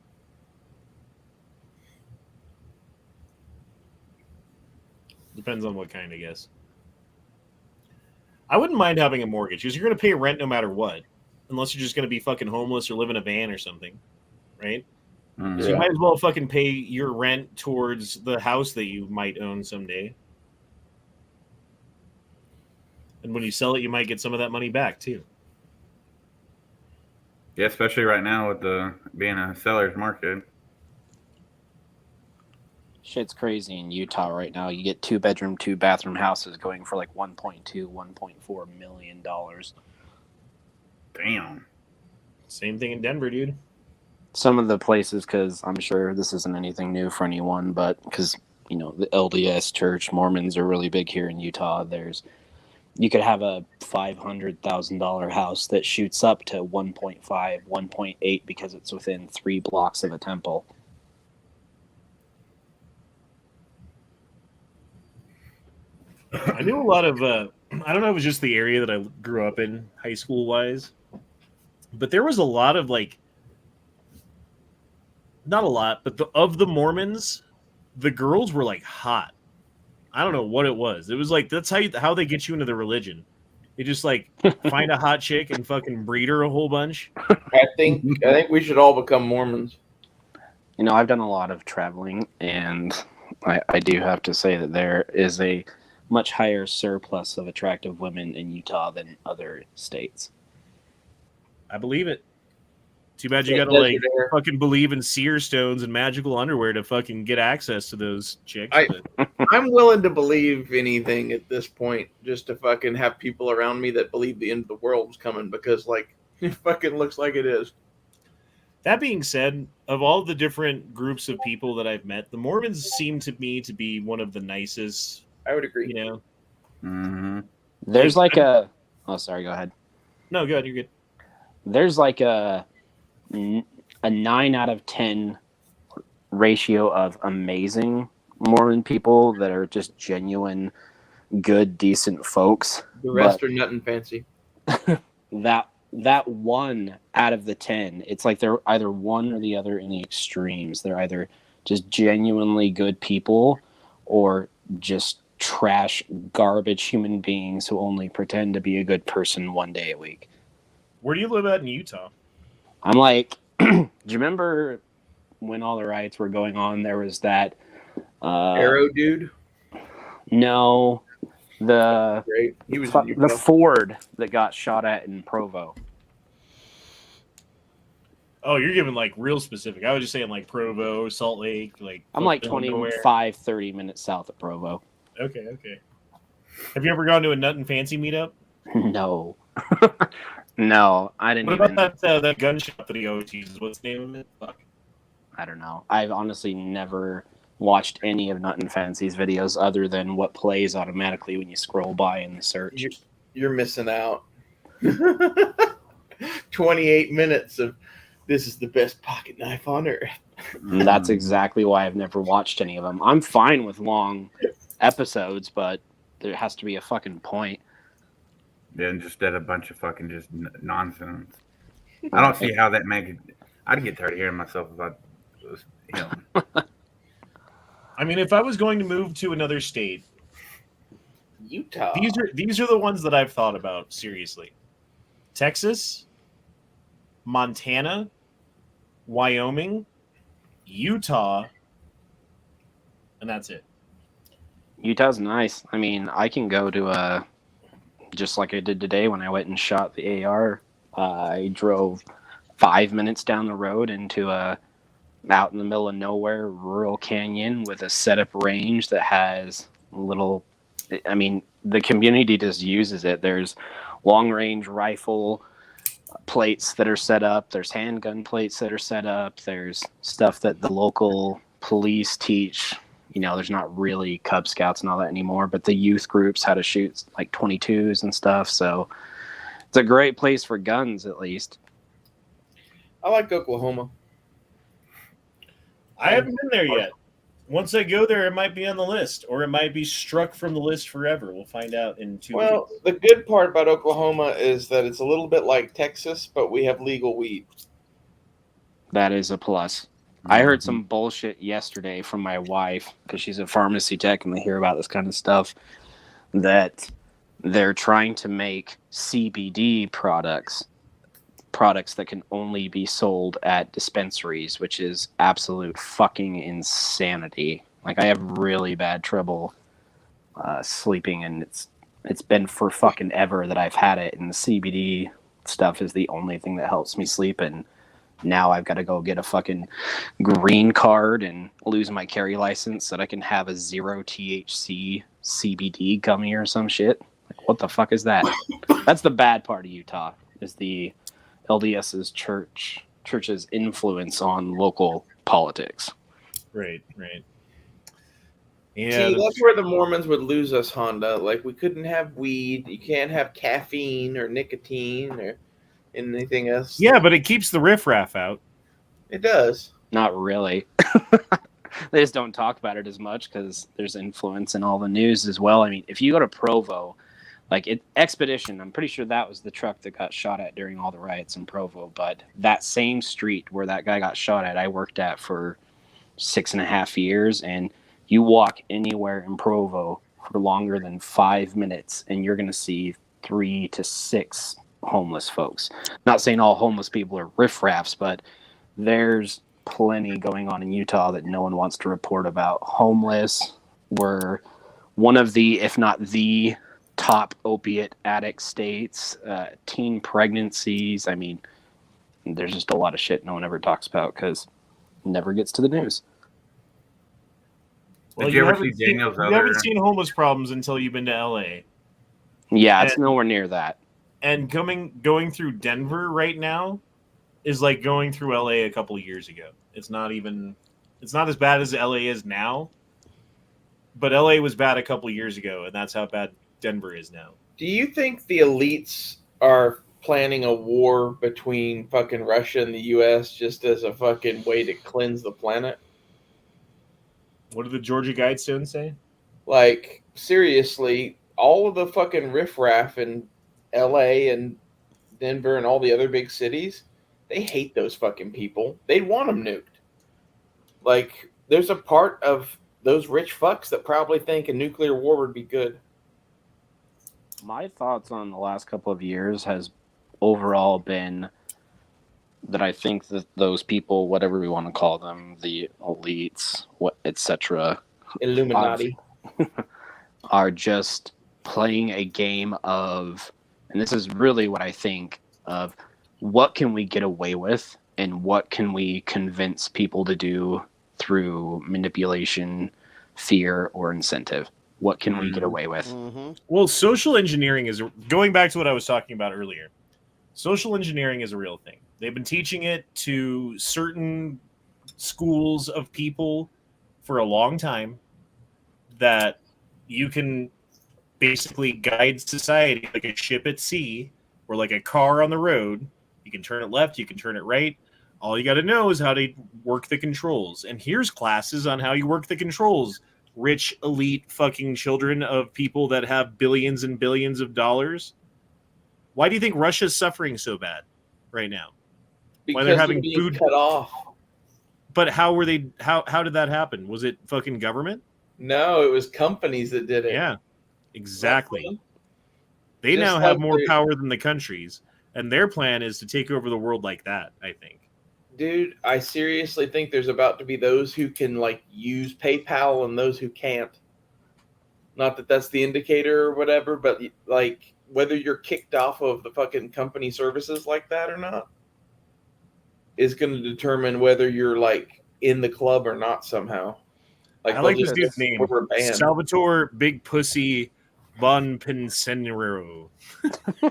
Depends on what kind, I guess. I wouldn't mind having a mortgage because you're going to pay rent no matter what, unless you're just going to be fucking homeless or live in a van or something, right? Mm. So you might as well fucking pay your rent towards the house that you might own someday. And when you sell it, you might get some of that money back too. Yeah, especially right now with the being a seller's market. Shit's crazy in Utah right now. You get 2-bedroom, 2-bathroom houses going for like $1.2, $1.4 million. Damn. Same thing in Denver, dude. Some of the places, because I'm sure this isn't anything new for anyone, but because, you know, the LDS church, Mormons are really big here in Utah. You could have a $500,000 house that shoots up to 1.5, 1.8 because it's within 3 blocks of a temple. I knew a lot of, I don't know if it was just the area that I grew up in high school wise, but there was a lot of like, not a lot, but of the Mormons, the girls were like hot. I don't know what it was. It was like, that's how they get you into the religion. You just like find a hot chick and fucking breed her a whole bunch. I think we should all become Mormons. You know, I've done a lot of traveling, and I do have to say that there is a much higher surplus of attractive women in Utah than other states. I believe it. Too bad you Yeah, gotta like desert air. fucking believe in seer stones and magical underwear to fucking get access to those chicks. But I'm willing to believe anything at this point, just to fucking have people around me that believe the end of the world was coming, because like it fucking looks like it is. that being said, of all the different groups of people that I've met, the Mormons seem to me to be one of the nicest. I would agree. You know, Mm-hmm. There's like a... Oh, sorry, go ahead. no, good, you're good. There's like a 9 out of 10 ratio of amazing Mormon people that are just genuine, good, decent folks. The rest are nothing fancy. That 1 out of the 10, it's like they're either one or the other in the extremes. They're either just genuinely good people or just trash, garbage human beings who only pretend to be a good person one day a week. Where do you live at in Utah? I'm like, do you remember when all the riots were going on? There was that Arrow dude. No, the Great. He was in the Utah. Ford that got shot at in Provo. Oh, you're giving like real specific. I was just saying like Provo, Salt Lake, like I'm like fucking nowhere. 30 minutes south of Provo. Okay. Have you ever gone to a nut and fancy meetup? No. No, I didn't What even. about that gun shop that he always uses? What's the name of it? Fuck. I don't know. I've honestly never watched any of Nut and Fancy's videos other than what plays automatically when you scroll by in the search. You're missing out. 28 minutes of this is the best pocket knife on earth. And that's exactly why I've never watched any of them. I'm fine with long episodes, but there has to be a fucking point. Yeah, and just did a bunch of fucking just nonsense. I don't see how that make it. I'd get tired of hearing myself about those, you know. I mean, if I was going to move to another state, Utah. these are the ones that I've thought about seriously. Texas, Montana, Wyoming, Utah, and that's it. Utah's nice. I mean, I can go to just like I did today when I went and shot the AR. I drove 5 minutes down the road into out in the middle of nowhere rural canyon with a setup range that has little. I mean, the community just uses it. There's long range rifle plates that are set up. There's handgun plates that are set up. There's stuff that the local police teach there's not really Cub Scouts and all that anymore, but the youth groups had to shoot like 22s and stuff. So it's a great place for guns, at least. I like Oklahoma. I haven't been there yet. Once I go there, it might be on the list, or it might be struck from the list forever. We'll find out in 2 weeks. Well, the good part about Oklahoma is that it's a little bit like Texas, but we have legal weed. That is a plus. I heard some bullshit yesterday from my wife, because she's a pharmacy tech and they hear about this kind of stuff, that they're trying to make CBD products that can only be sold at dispensaries, which is absolute fucking insanity. Like, I have really bad trouble sleeping, and it's been for fucking ever that I've had it, and the CBD stuff is the only thing that helps me sleep, and now I've got to go get a fucking green card and lose my carry license so that I can have a 0 THC CBD gummy or some shit. Like, what the fuck is that? That's the bad part of Utah, is the LDS's church's influence on local politics. Right. See, Yeah, that's where the Mormons would lose us, Honda. Like, we couldn't have weed. You can't have caffeine or nicotine or anything else. yeah, but it keeps the riffraff out. It does. Not really. They just don't talk about it as much because there's influence in all the news as well. I mean, if you go to Provo, Expedition, I'm pretty sure that was the truck that got shot at during all the riots in Provo. But that same street where that guy got shot at, I worked at for 6.5 years. And you walk anywhere in Provo for longer than 5 minutes, and you're going to see 3 to 6 homeless folks. Not saying all homeless people are riffraffs, but there's plenty going on in Utah that no one wants to report about. Homeless were one of the, if not the top opiate addict states. Teen pregnancies. I mean, there's just a lot of shit no one ever talks about because it never gets to the news. Well, Did you ever haven't see Daniel's you other? haven't seen homeless problems until you've been to LA. Yeah, it's nowhere near that. And going through Denver right now is like going through LA a couple of years ago. It's not as bad as LA is now, but LA was bad a couple of years ago, and that's how bad Denver is now. Do you think the elites are planning a war between fucking Russia and the U.S. just as a fucking way to cleanse the planet? What did the Georgia Guidestones say? Like, seriously, all of the fucking riffraff in L.A. and Denver and all the other big cities, they hate those fucking people. They want them nuked. Like, there's a part of those rich fucks that probably think a nuclear war would be good. My thoughts on the last couple of years has overall been that I think that those people, whatever we want to call them, the elites, etc., Illuminati. are just playing a game of, and this is really what I think of, what can we get away with and what can we convince people to do through manipulation, fear, or incentive. What can we get away with? Mm-hmm. Well, social engineering is, going back to what I was talking about earlier, social engineering is a real thing. They've been teaching it to certain schools of people for a long time, that you can basically guide society like a ship at sea or like a car on the road. You can turn it left, you can turn it right. All you got to know is how to work the controls. And here's classes on how you work the controls. Rich, elite fucking children of people that have billions and billions of dollars. Why do you think Russia's suffering so bad right now? Because they're having being food cut off. But how were they? How did that happen? Was it fucking government? No, it was companies that did it. Yeah, exactly. They Just now have like more they- power than the countries, and their plan is to take over the world like that. I think. Dude, I seriously think there's about to be those who can like use PayPal and those who can't. Not that that's the indicator or whatever, but like whether you're kicked off of the fucking company services like that or not is going to determine whether you're like in the club or not somehow. I like they'll this just- dude's name, we're banned. Salvatore Big Pussy Bonpensenero. I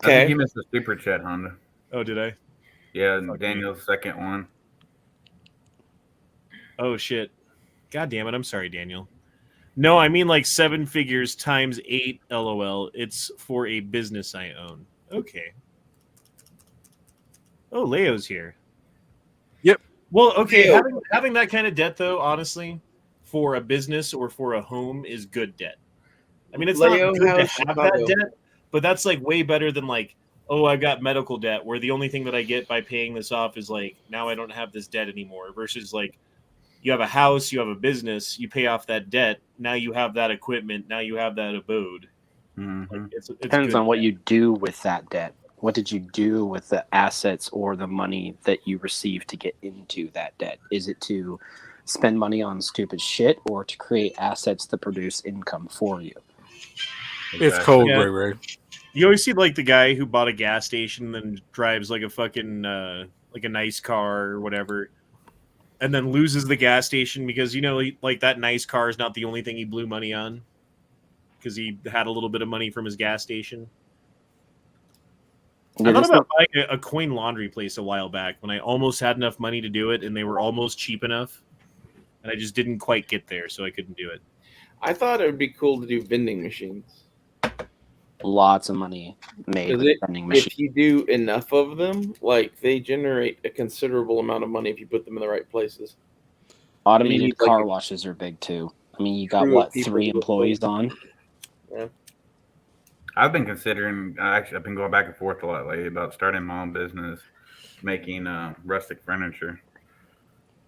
think you missed the super chat, Honda. Oh, did I? Yeah, Fuck Daniel's second one. Oh shit. God damn it! I'm sorry, Daniel. No, I mean like 7 figures times 8. LOL. It's for a business I own. Okay. Oh, Leo's here. Yep. Well, okay. Leo. Having that kind of debt, though, honestly, for a business or for a home is good debt. I mean, it's Leo, not good to how's have Chicago? that debt, but that's like way better than like, oh, I've got medical debt, where the only thing that I get by paying this off is like, now I don't have this debt anymore. Versus like, you have a house, you have a business, you pay off that debt, now you have that equipment, now you have that abode. Like, it's Depends good on what debt. you do with that debt. What did you do with the assets or the money that you received to get into that debt? Is it to spend money on stupid shit or to create assets that produce income for you? It's cold, Yeah. Ray Ray. You always see like the guy who bought a gas station and then drives like a fucking like a nice car or whatever, and then loses the gas station because like that nice car is not the only thing he blew money on because he had a little bit of money from his gas station. I thought about buying a coin laundry place a while back when I almost had enough money to do it and they were almost cheap enough, and I just didn't quite get there, so I couldn't do it. I thought it would be cool to do vending machines. Lots of money made with vending machines. If you do enough of them, like they generate a considerable amount of money if you put them in the right places. Automated need, car like, washes are big too. I mean, you got crew of what, people 3 to do it. employees on? Yeah. I've been considering. Actually, I've been going back and forth a lot lately about starting my own business, making rustic furniture.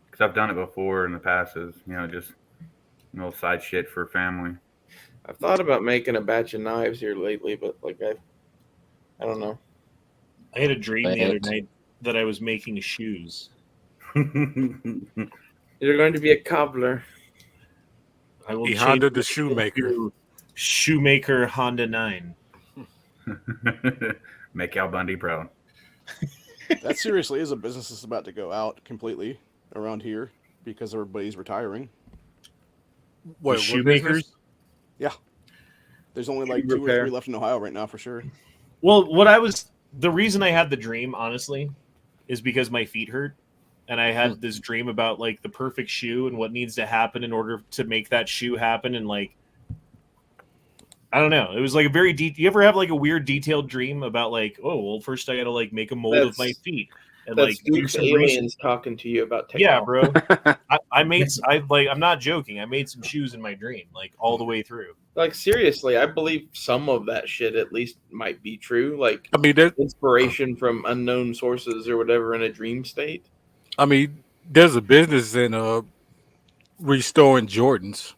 Because I've done it before in the past, as just little side shit for family. I've thought about making a batch of knives here lately, but like I don't know. I had a dream the other Right. night that I was making shoes. You're going to be a cobbler. I will He change Honda the it shoemaker. into Shoemaker Honda 9. Make Al Bundy proud. That seriously is a business that's about to go out completely around here because everybody's retiring. What shoemakers? business? There's only like Shoe 2 or repair. 3 left in Ohio right now for sure. Well, the reason I had the dream, honestly, is because my feet hurt. And I had this dream about like the perfect shoe and what needs to happen in order to make that shoe happen. And like, I don't know. It was like a very you ever have like a weird detailed dream about like, oh, well, first I got to like make a mold of my feet and That's like do Duke's some research. aliens talking to you about technology. Yeah, bro. I'm not joking. I made some shoes in my dream, like all the way through. Like seriously, I believe some of that shit at least might be true. Like I mean, inspiration from unknown sources or whatever in a dream state. there's a business in restoring Jordans.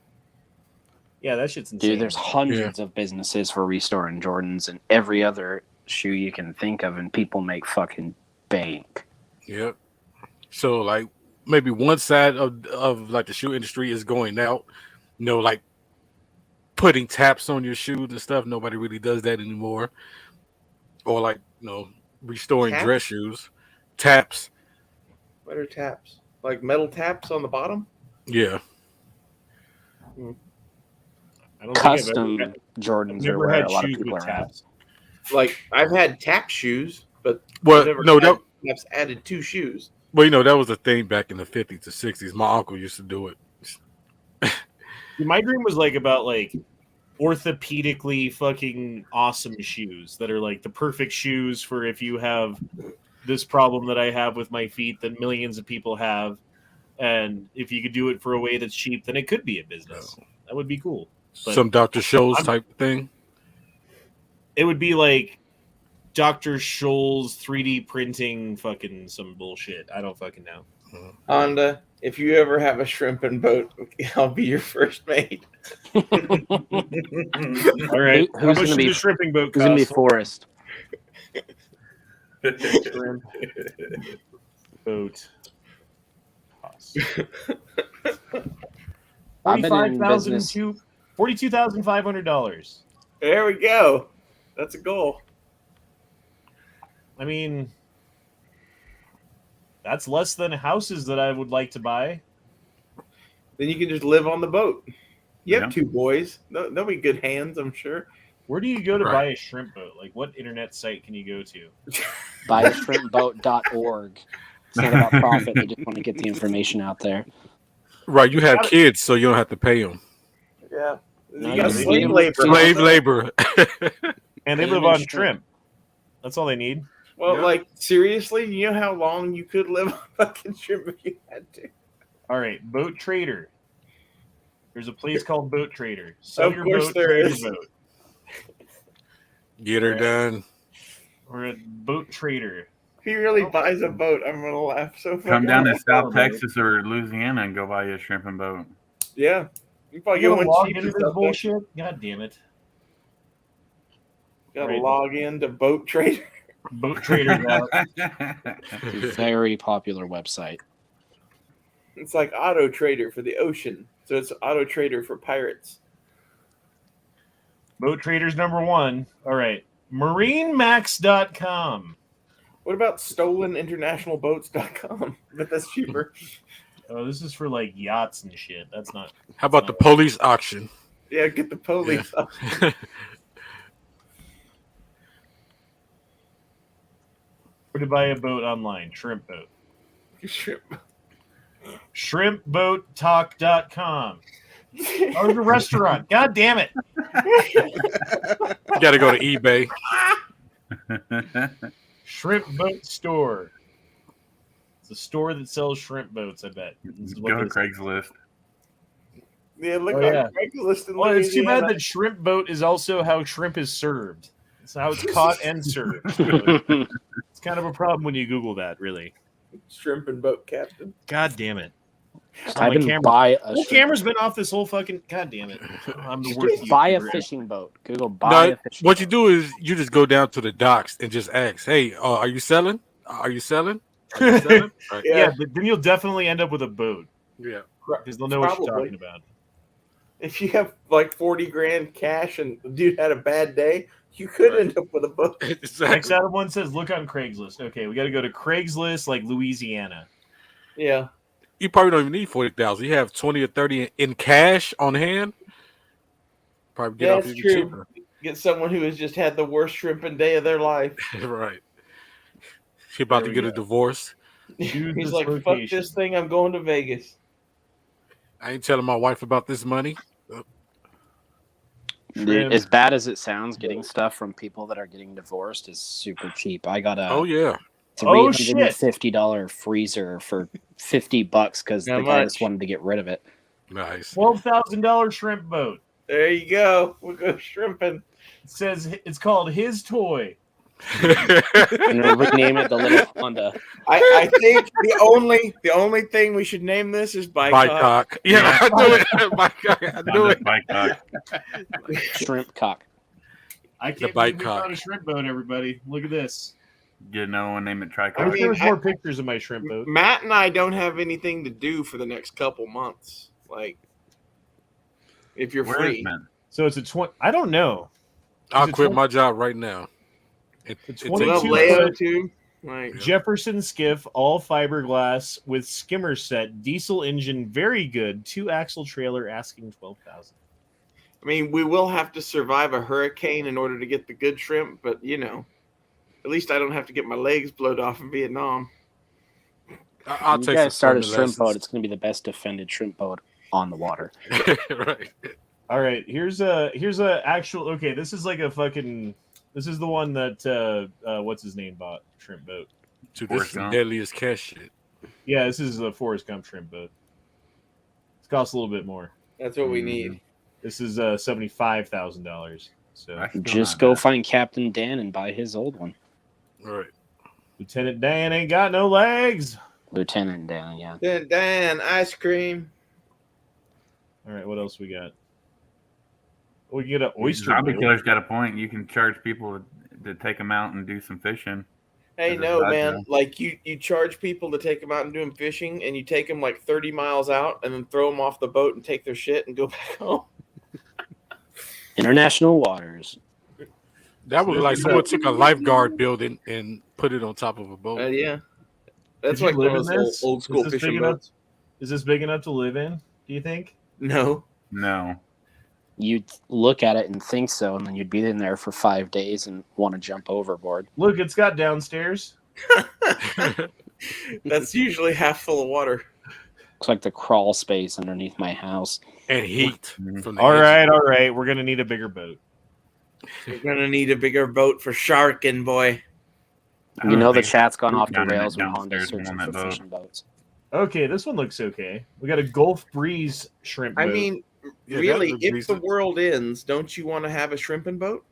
Yeah, that shit's insane. Dude, there's hundreds of businesses for restoring Jordans and every other shoe you can think of, and people make fucking bank. Yep. So like maybe one side of like the shoe industry is going out, like putting taps on your shoes and stuff. Nobody really does that anymore. Or like, restoring Taps? dress shoes. Taps. What are taps? Like metal taps on the bottom? Yeah. I don't Custom think Jordans I've are ever where had a lot of shoes people with are at. taps. Like I've had tap shoes, but Well, I've never no, had that taps added to shoes. well, that was a thing back in the 50s to 60s. My uncle used to do it. My dream was like about like orthopedically fucking awesome shoes that are like the perfect shoes for if you have this problem that I have with my feet that millions of people have, and if you could do it for a way that's cheap, then it could be a business. That would be cool. But Some Dr. Scholl's type thing. it would be like Dr. Scholl's 3D printing fucking some bullshit. I don't fucking know. Honda, if you ever have a shrimping boat, I'll be your first mate. All right. Who's How much gonna does be- the shrimping boat Who's gonna be cost? Forrest? Boat cost. I've been in business. $42,500. There we go. That's a goal. I mean, that's less than houses that I would like to buy. Then you can just live on the boat. You have Yeah. 2 boys. They'll be good hands, I'm sure. Where do you go to Right. buy a shrimp boat? Like, what internet site can you go to? Buyashrimpboat.org. It's not about profit. They just want to get the information out there. Right, you have kids, so you don't have to pay them. Yeah. No, You got they slave do. labor. Slave labor. And they live on shrimp. That's all they need. Well, Yeah. like, seriously, you know how long you could live on fucking shrimp if you had to? All right, Boat Trader. There's a place called Boat Trader. Sell Of your course boat, there trade is. your boat. Get her done. We're at Boat Trader. If he really buys a boat, I'm going to laugh so fucking Come down to hard. South Texas or Louisiana and go buy you a shrimping boat. Yeah. You probably You get gotta one log cheap into as this South Texas. bullshit? God damn it. Gotta Right. log into Boat Trader. Boat Trader out. Very popular website. It's like Auto Trader for the ocean. So it's Auto Trader for pirates. Boat Trader's number one. All right. MarineMax.com. What about stoleninternationalboats.com? But that's cheaper. Oh, this is for like yachts and shit. That's not. How about the police auction? Yeah, get the police up. Where to buy a boat online? Shrimp boat. Shrimp. Shrimpboattalk.com. Oh, there's a restaurant. God damn it. You got to go to eBay. Shrimp Boat Store. It's a store that sells shrimp boats, I bet. This is what Go to this- Craigslist. Yeah, look Oh, on yeah. Craigslist in Well, it's too bad Louisiana. that shrimp boat is also how shrimp is served. It's how it's caught and served. So it's kind of a problem when you Google that, really. Shrimp and boat captain. God damn it. Type my in camera- buy a Whole shrimp camera's been off this whole fucking. God damn it. I'm the Just worst. buy a YouTuber ever. fishing boat. Google buy a No, fishing what boat. you do is you just go down to the docks and just ask, "Hey, are you selling? Are you selling? Are you selling?" Right. Yeah, but then you'll definitely end up with a boat Yeah. because they'll know what you're Probably. talking about. If you have like 40 grand cash and the dude had a bad day, you could end up with a boat. Next Exactly. out of one says, look on Craigslist. Okay, we got to go to Craigslist, like Louisiana. Yeah. You probably don't even need 40,000. You have 20 or 30 in cash on hand. Probably get Yeah, off it's even true. Get someone who has just had the worst shrimping day of their life. cheaper. Right. She about There to we get a go. divorce. Choose He's this like, fuck location. this thing, I'm going to Vegas. I ain't telling my wife about this money. Dude, as bad as it sounds, getting stuff from people that are getting divorced is super cheap. I got a Oh yeah. Oh, shit. $350 freezer for $50 because How the guy much? just wanted to get rid of it. Nice. $12,000 shrimp boat. There you go. We'll go shrimping. It says it's called His Toy. And then rename it the Little Honda. I think the only thing we should name this is Bike. Bycock. Yeah, I knew it. Bycock. I knew it. Bike cock. Shrimp cock. I can't bite believe we cock. found a shrimp boat, everybody. Look at this. Get another one, name it I Tricock. wish there was more pictures of my shrimp boat. Matt and I don't have anything to do for the next couple months. Like, if you're Where free. is Matt? So it's a 20. I don't know. I'll Is it quit 20 my job right now. It It's takes 22 Well, me- Leo foot. too. Like, Jefferson skiff, all fiberglass with skimmer set, diesel engine, very good. 2-axle trailer, asking $12,000. I mean, we will have to survive a hurricane in order to get the good shrimp, but you know, at least I don't have to get my legs blowed off in Vietnam. I'll You take guys start a some shrimp boat. lessons. It's going to be the best defended shrimp boat on the water. Right. All right, here's a actual. Okay, this is like a fucking. This is the one that what's his name bought shrimp boat. Dude, this Forrest is the Gump. deadliest cash shit. Yeah, this is a Forrest Gump shrimp boat. It's cost a little bit more. That's what we need. This is $75,000. So I still Just not go bad. find Captain Dan and buy his old one. All right. Lieutenant Dan ain't got no legs. Lieutenant Dan, yeah. Dan, ice cream. All right, what else we got? We can get an oyster. Zombie boat. Killer's got a point. You can charge people to take them out and do some fishing. Hey, As a no, side man. note. Like you charge people to take them out and do them fishing, and you take them like 30 miles out, and then throw them off the boat and take their shit and go back home. International waters. That was like someone took a lifeguard building and put it on top of a boat. Yeah, that's Could you like live one in of those this? old school Is this fishing big enough? boats. Is this big enough to live in? Do you think? No, No. You'd look at it and think so, and then you'd be in there for 5 days and want to jump overboard. Look, it's got downstairs. that's usually half full of water. Looks like the crawl space underneath my house. And heat from the All engine. right. We're gonna need a bigger boat. We're gonna need a bigger boat for sharking, boy. You know the think chat's gone we've off the got it rails when Honda's downstairs searching on for that boat. fishing boats. Okay, this one looks okay. We got a Gulf Breeze shrimp boat. I mean, Yeah, really, that looks if the decent. world ends, don't you want to have a shrimping boat?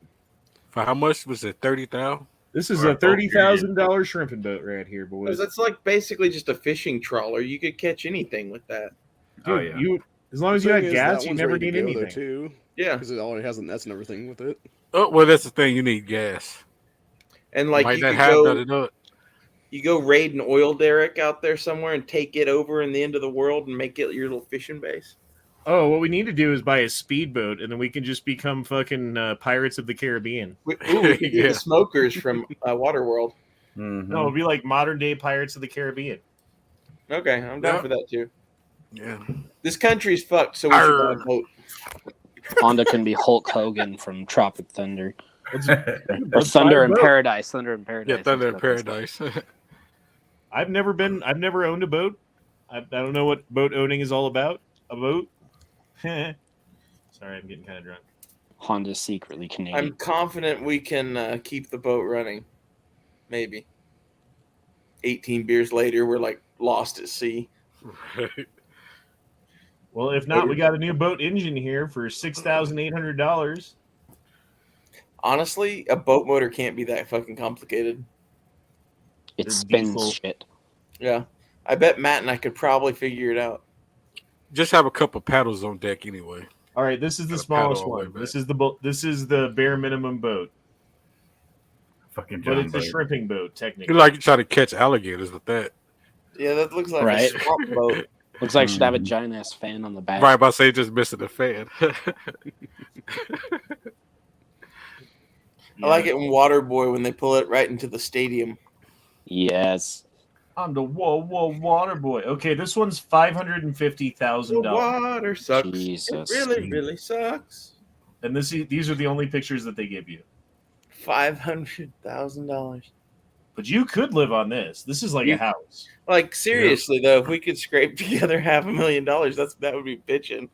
For how much was it? 30,000. This is Or a a boat $30,000 shrimping boat right here, boys. Because that's like basically just a fishing trawler. You could catch anything with that. Oh, Dude, yeah. you as long as you Thing had is, gas, that you one's never ready to need go, though, anything. too, Yeah, because it already has the nets and everything with it. Oh well, that's the thing. You need gas. and like Might you not could have go, none of it. you go raid an oil derrick out there somewhere and take it over in the end of the world and make it your little fishing base. Oh, what we need to do is buy a speedboat, and then we can just become fucking Pirates of the Caribbean. We could get Yeah. the smokers from Waterworld. Mhm. No, it'd be like modern day Pirates of the Caribbean. Okay, I'm down Yeah. for that too. Yeah. This country's fucked, so we should buy a Arr. boat. Honda can be Hulk Hogan from Tropic Thunder. Or Let's Thunder buy a in boat. Paradise. Thunder in Paradise. Yeah, Thunder in That's what I was Paradise. I've never owned a boat. I don't know what boat owning is all about. A boat? Sorry, I'm getting kind of drunk. Honda's secretly Canadian. I'm confident we can keep the boat running. Maybe. 18 beers later, we're like lost at sea. Well, if not, we got a new boat engine here for $6,800. Honestly, a boat motor can't be that fucking complicated. It They're spins diesel. shit. Yeah. I bet Matt and I could probably figure it out. Just have a couple paddles on deck anyway. All right, this is the Gotta paddle smallest all the way one. back. This is the bare minimum boat, Fucking but John it's a boat. shrimping boat You technically. like you try to catch alligators with that. Yeah, that looks like Right. a swamp boat. Looks like it should have a giant ass fan on the back. Right, about to say just missing the fan. I like it in Waterboy when they pull it right into the stadium. Yes. I'm the water boy. Okay, this one's The $550,000, water sucks. Jesus. It really, really sucks. and these are the only pictures that they give you. $500,000. But you could live on this. This is like a house. Like seriously though, if we could scrape together $500,000, that would be bitching.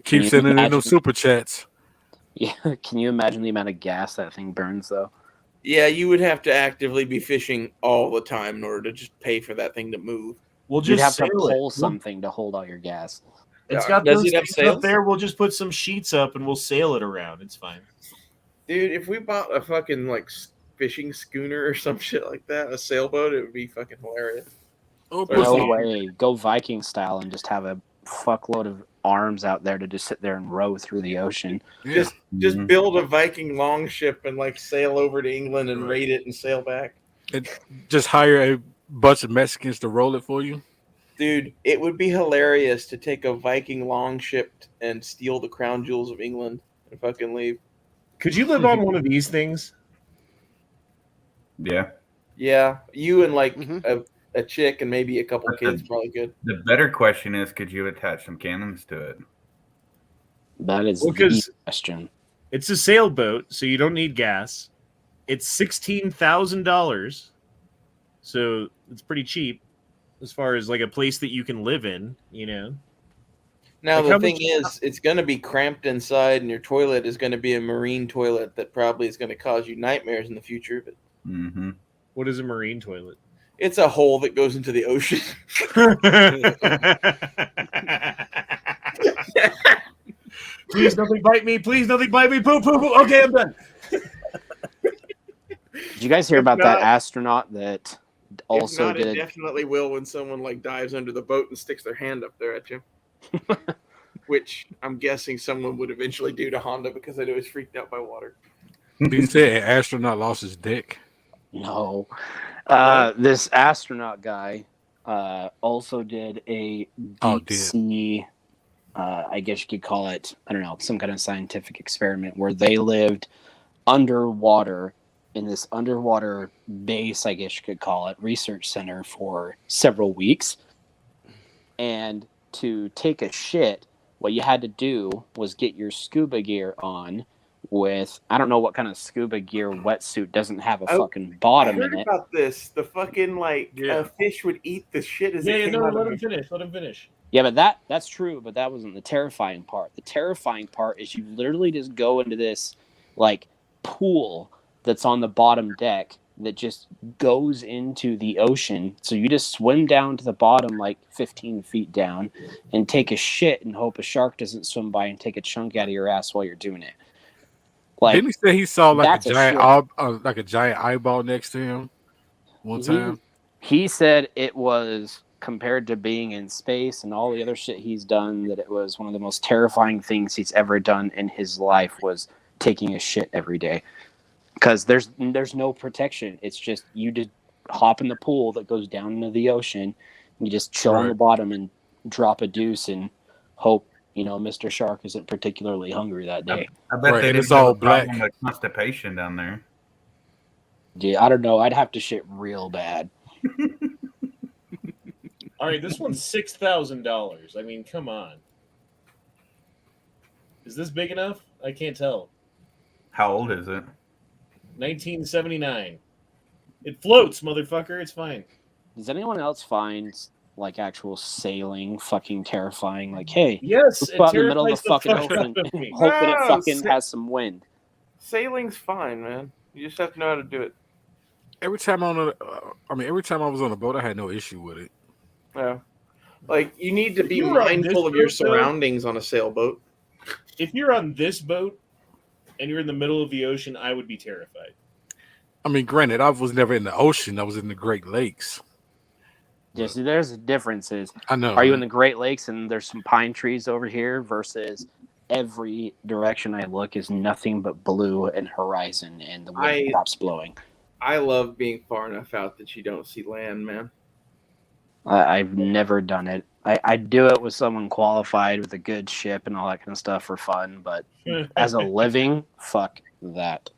Keep you sending in imagine- those super chats. Yeah. Can you imagine the amount of gas that thing burns, though? Yeah, you would have to actively be fishing all the time in order to just pay for that thing to move. We'll You'd just have to sail it. pull something to hold all your gas. It's got Does those it have things sails? up there. We'll just put some sheets up and we'll sail it around. It's fine. Dude, if we bought a fucking like fishing schooner or some shit like that, a sailboat, it would be fucking hilarious. Oh, Or put No something. way. Go Viking style and just have a fuckload of arms out there to just sit there and row through the ocean. yeah. Just Mhm. build a Viking longship and like sail over to England and raid it and sail back. Just hire a bunch of Mexicans to roll it for you. Dude, it would be hilarious to take a Viking longship and steal the crown jewels of England and fucking leave. Could you live on one of these things? Yeah. Yeah, you and like Mhm. a chick and maybe a couple kids probably could. The better question is, could you attach some cannons to it? That is Well, the 'cause- question. It's a sailboat, so you don't need gas. It's $16,000, so it's pretty cheap as far as like a place that you can live in. You know, Now Like, the how thing much- is, it's going to be cramped inside, and your toilet is going to be a marine toilet that probably is going to cause you nightmares in the future. But Mm-hmm. what is a marine toilet? it's a hole that goes into the ocean. Please, nothing bite me. Please, nothing bite me. Poo, poo, poo. Okay, I'm done. Did you guys hear If about not- that astronaut that also if not, it did? definitely will when someone like dives under the boat and sticks their hand up there at you. Which I'm guessing someone would eventually do to Honda because they was freaked out by water. He said an astronaut lost his dick. No. This astronaut guy also did a Oh, deep sea, I guess you could call it, I don't know, some kind of scientific experiment where they lived underwater in this underwater base, I guess you could call it, research center for several weeks. And to take a shit, what you had to do was get your scuba gear on with, I don't know what kind of scuba gear wetsuit doesn't have a I- fucking I bottom heard in it. about this. The fucking like Yeah. fish would eat the shit as Yeah, it yeah, came no, out let of him the finish. Let him finish. Yeah, but that's true, but that wasn't the terrifying part. The terrifying part is you literally just go into this like pool that's on the bottom deck that just goes into the ocean. So you just swim down to the bottom like 15 feet down and take a shit and hope a shark doesn't swim by and take a chunk out of your ass while you're doing it. Like, didn't he say he saw like that's a a giant shit. like a giant eyeball next to him one time? He said it was, compared to being in space and all the other shit he's done, that it was one of the most terrifying things he's ever done in his life was taking a shit every day. Because there's no protection. It's just you just hop in the pool that goes down into the ocean. You just chill on the bottom and drop a deuce and hope, Mr. Shark isn't particularly hungry that day. I bet they it's didn't have all a problem black. with constipation down there. Yeah, I don't know. I'd have to shit real bad. All right, this one's $6,000. I mean, come on. Is this big enough? I can't tell. How old is it? 1979. It floats, motherfucker. It's fine. Does anyone else find like actual sailing fucking terrifying? Like, hey, Yes, let's it go out in the middle of terrifies the fucking fuck ocean out of me. and hope that it No, fucking has some wind. Sailing's fine, man. You just have to know how to do it. Every time I was on a boat, I had no issue with it. Yeah. Like, you need to be You were on mindful this of your boat, though? surroundings on a sailboat. If you're on this boat and you're in the middle of the ocean, I would be terrified. I mean, granted, I was never in the ocean. I was in the Great Lakes. Yeah, see, there's differences. I know. Are you in the Great Lakes and there's some pine trees over here versus every direction I look is nothing but blue and horizon and the wind stops blowing. I love being far enough out that you don't see land, man. I've never done it. I do it with someone qualified with a good ship and all that kind of stuff for fun, but as a living, fuck that.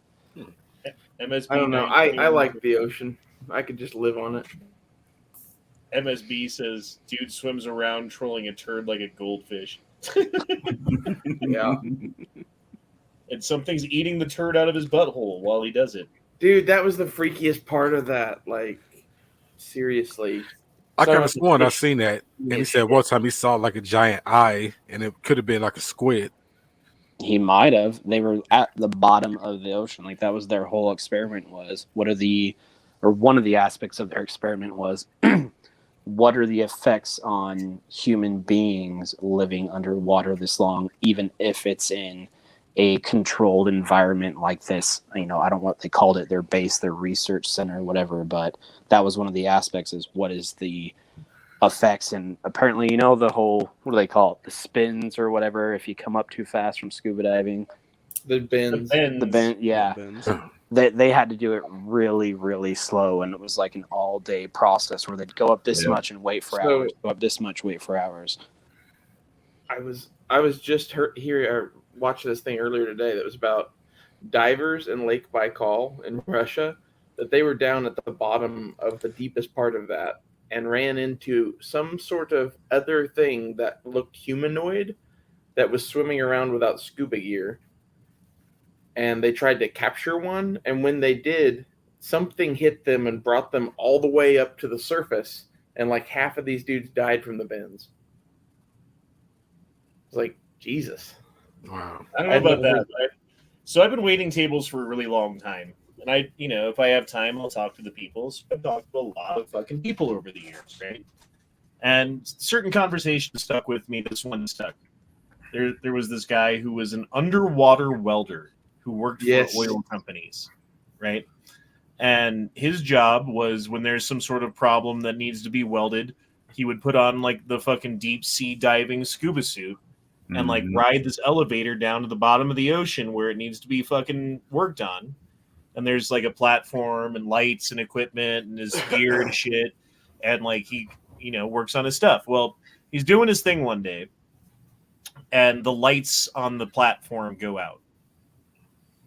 MSB I don't know. I like the ocean. I could just live on it. MSB says, dude swims around trolling a turd like a goldfish. Yeah. And something's eating the turd out of his butthole while he does it. Dude, that was the freakiest part of that. Like, seriously. I could have sworn I seen that. And he said one time he saw like a giant eye, and it could have been like a squid. He might have. They were at the bottom of the ocean. Like, that was their whole experiment was. One of the aspects of their experiment was what are the effects on human beings living underwater this long, even if it's in a controlled environment like this. I don't know what they called it, their base, their research center, whatever, but that was one of the aspects is what is the effects. And apparently, the whole, what do they call it? The spins or whatever, if you come up too fast from scuba diving. The bends. The bend, yeah. The bends. They had to do it really, really slow, and it was like an all-day process where they'd go up this much and wait for hours, go up this much, wait for hours. I was just watching this thing earlier today that was about divers in Lake Baikal in Russia, that they were down at the bottom of the deepest part of that and ran into some sort of other thing that looked humanoid that was swimming around without scuba gear. And they tried to capture one, and when they did, something hit them and brought them all the way up to the surface, and like half of these dudes died from the bends. It's like, Jesus. Wow. I don't know about that. So I've been waiting tables for a really long time. And if I have time, I'll talk to the people. So I've talked to a lot of fucking people over the years, right? And certain conversations stuck with me. This one stuck. There was this guy who was an underwater welder who worked for oil companies, right? And his job was when there's some sort of problem that needs to be welded, he would put on like the fucking deep sea diving scuba suit and like ride this elevator down to the bottom of the ocean where it needs to be fucking worked on. And there's like a platform and lights and equipment and his gear and shit. And like he, works on his stuff. Well, he's doing his thing one day and the lights on the platform go out,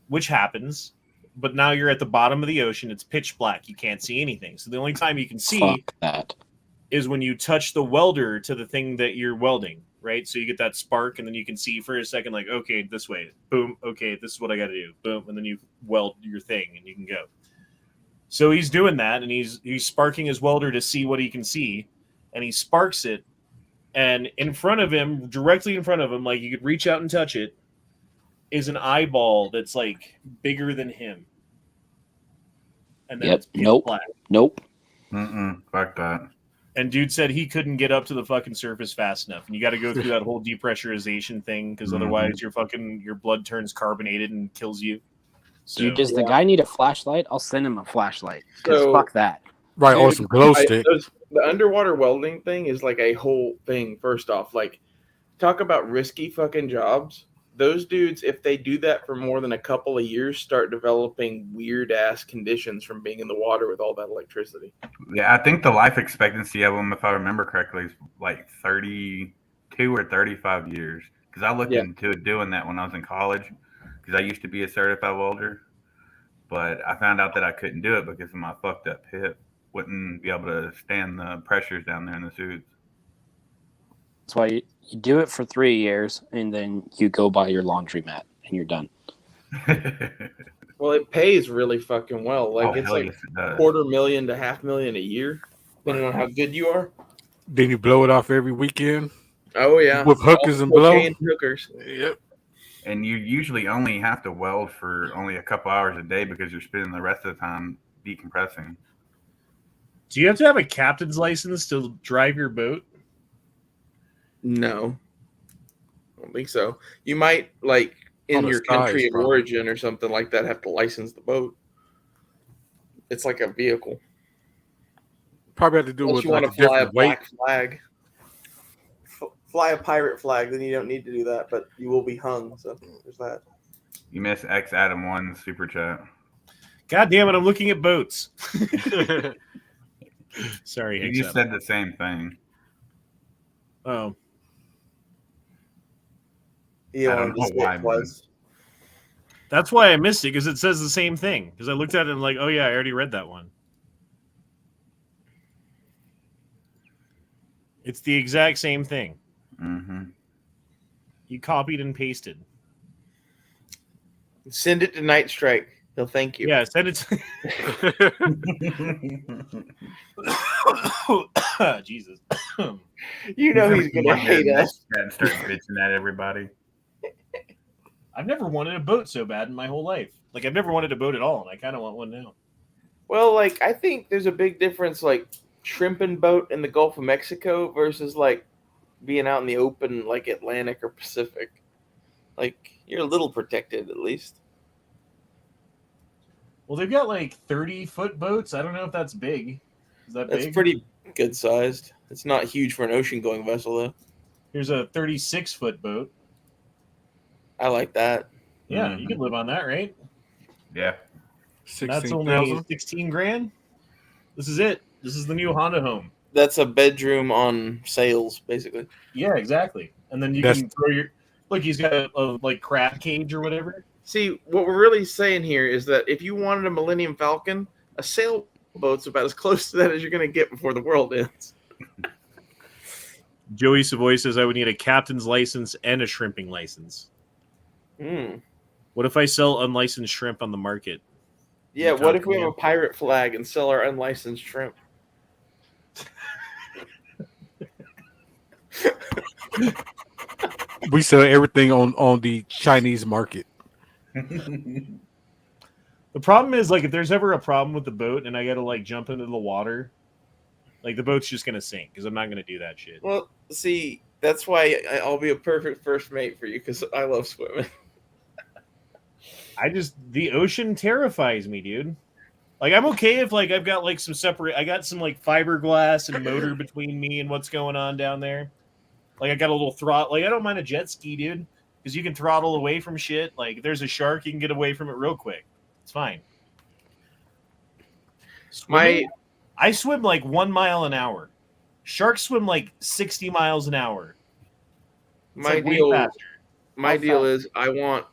which happens. But now you're at the bottom of the ocean. It's pitch black. You can't see anything. So the only time you can see is when you touch the welder to the thing that you're welding, right? So you get that spark, and then you can see for a second, like, okay, this way. Boom. Okay, this is what I got to do. Boom. And then you weld your thing, and you can go. So he's doing that, and he's sparking his welder to see what he can see, and he sparks it, And in front of him, directly in front of him, like you could reach out and touch it, is an eyeball that's like bigger than him. And then Yep. it's pitch Nope. black. Nope. Fuck that. And dude said he couldn't get up to the fucking surface fast enough, and you got to go through that whole depressurization thing because otherwise your blood turns carbonated and kills you. So, Dude, does the guy need a flashlight? I'll send him a flashlight. Because So- fuck that. Right, or Dude, some glow stick. The underwater welding thing is like a whole thing. First off, like talk about risky fucking jobs. Those dudes, if they do that for more than a couple of years, start developing weird ass conditions from being in the water with all that electricity. Yeah, I think the life expectancy of them, if I remember correctly, is like 32 or 35 years. Because I looked into doing that when I was in college, because I used to be a certified welder. But I found out that I couldn't do it because of my fucked up hip. Wouldn't be able to stand the pressures down there in the suits. That's why you do it for 3 years, and then you go buy your laundromat, and you're done. Well, it pays really fucking well. Like Oh, it's hell like yes, it does. $250,000 to $500,000 a year, depending on how good you are. Then you blow it off every weekend Oh yeah, with hookers and All blow. cocaine hookers. Yep. And you usually only have to weld for only a couple hours a day because you're spending the rest of the time decompressing. do you have to have a captain's license to drive your boat? No, I don't think so. You might like in On the your size, country of probably. origin or something like that have to license the boat. It's like a vehicle. Probably have to do Unless with you like want a to fly a different weight. black flag, fly a pirate flag, then you don't need to do that, but you will be hung. So there's that. You miss X Adam 1 super chat. God damn it! I'm looking at boats. Sorry, You Hicks. just said the same thing. Oh, You I don't wanted to know say why, it was. that's why I missed it because it says the same thing. Because I looked at it and like, oh yeah, I already read that one. It's the exact same thing. Mm-hmm. You copied and pasted. Send it to Night Strike. He'll thank you. Yeah, send it to Jesus. You know he's gonna hate us. And start bitching at everybody. I've never wanted a boat so bad in my whole life. Like I've never wanted a boat at all, and I kind of want one now. Well, like I think there's a big difference, like shrimping boat in the Gulf of Mexico versus like being out in the open, like Atlantic or Pacific. Like you're a little protected at least. Well, they've got like 30-foot boats. I don't know if that's big. Is that That's big? pretty good sized. It's not huge for an ocean going vessel though. Here's a 36-foot boat. I like that. Yeah, you could live on that, right? Yeah. That's only 16,000. 16 grand. This is it. This is the new Honda Home. That's a bedroom on sails, basically. Yeah, exactly. And then you That's- can throw your look. He's got a like crab cage or whatever. See, what we're really saying here is that if you wanted a Millennium Falcon, a sailboat's about as close to that as you're going to get before the world ends. Joey Savoy says I would need a captain's license and a shrimping license. Mm. What if I sell unlicensed shrimp on the market? Yeah, what if we have Yeah. a pirate flag and sell our unlicensed shrimp? We sell everything on the Chinese market. The problem is like if there's ever a problem with the boat and I got to like jump into the water, like the boat's just gonna sink because I'm not gonna do that shit. Well, see, that's why I'll be a perfect first mate for you because I love swimming. The ocean terrifies me, dude. Like I'm okay if like I've got like some separate, I got some like fiberglass and motor between me and what's going on down there. Like I got a little throttle. Like I don't mind a jet ski, dude, because you can throttle away from shit. Like if there's a shark, you can get away from it real quick. It's fine. Swimming, I swim like 1 mile an hour. Sharks swim like 60 miles an hour. It's My like way deal, faster. my How deal fast? is I want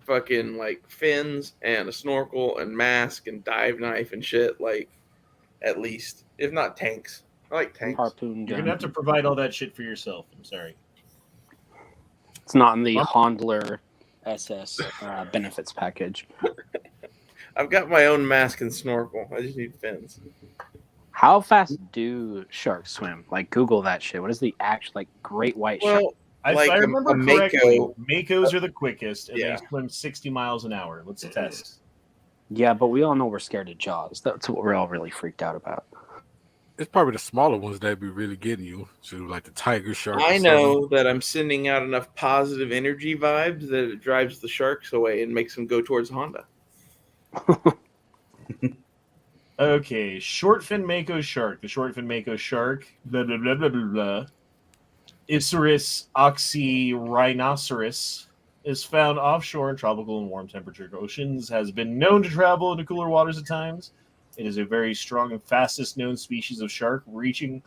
fucking like fins and a snorkel and mask and dive knife and shit. Like at least, if not tanks. I like tanks. Harpoon You're gun. gonna have to provide all that shit for yourself. I'm sorry. It's not in the Hondler SS benefits package. I've got my own mask and snorkel. I just need fins. How fast do sharks swim? Like, Google that shit. What is the actual like great white shark? Well, If like I a remember correctly, mako. makos are the quickest, and Yeah. they swim 60 miles an hour. Let's test. Yeah, but we all know we're scared of Jaws. That's what we're all really freaked out about. It's probably the smaller ones that be really getting you. So like the tiger shark. or I something. know that I'm sending out enough positive energy vibes that it drives the sharks away and makes them go towards Honda. Okay, short fin mako shark. The short fin mako shark. Blah blah blah blah blah blah. Isurus oxyrhinoceros is found offshore in tropical and warm temperature oceans. Has been known to travel into cooler waters at times. It is a very strong and fastest known species of shark, reaching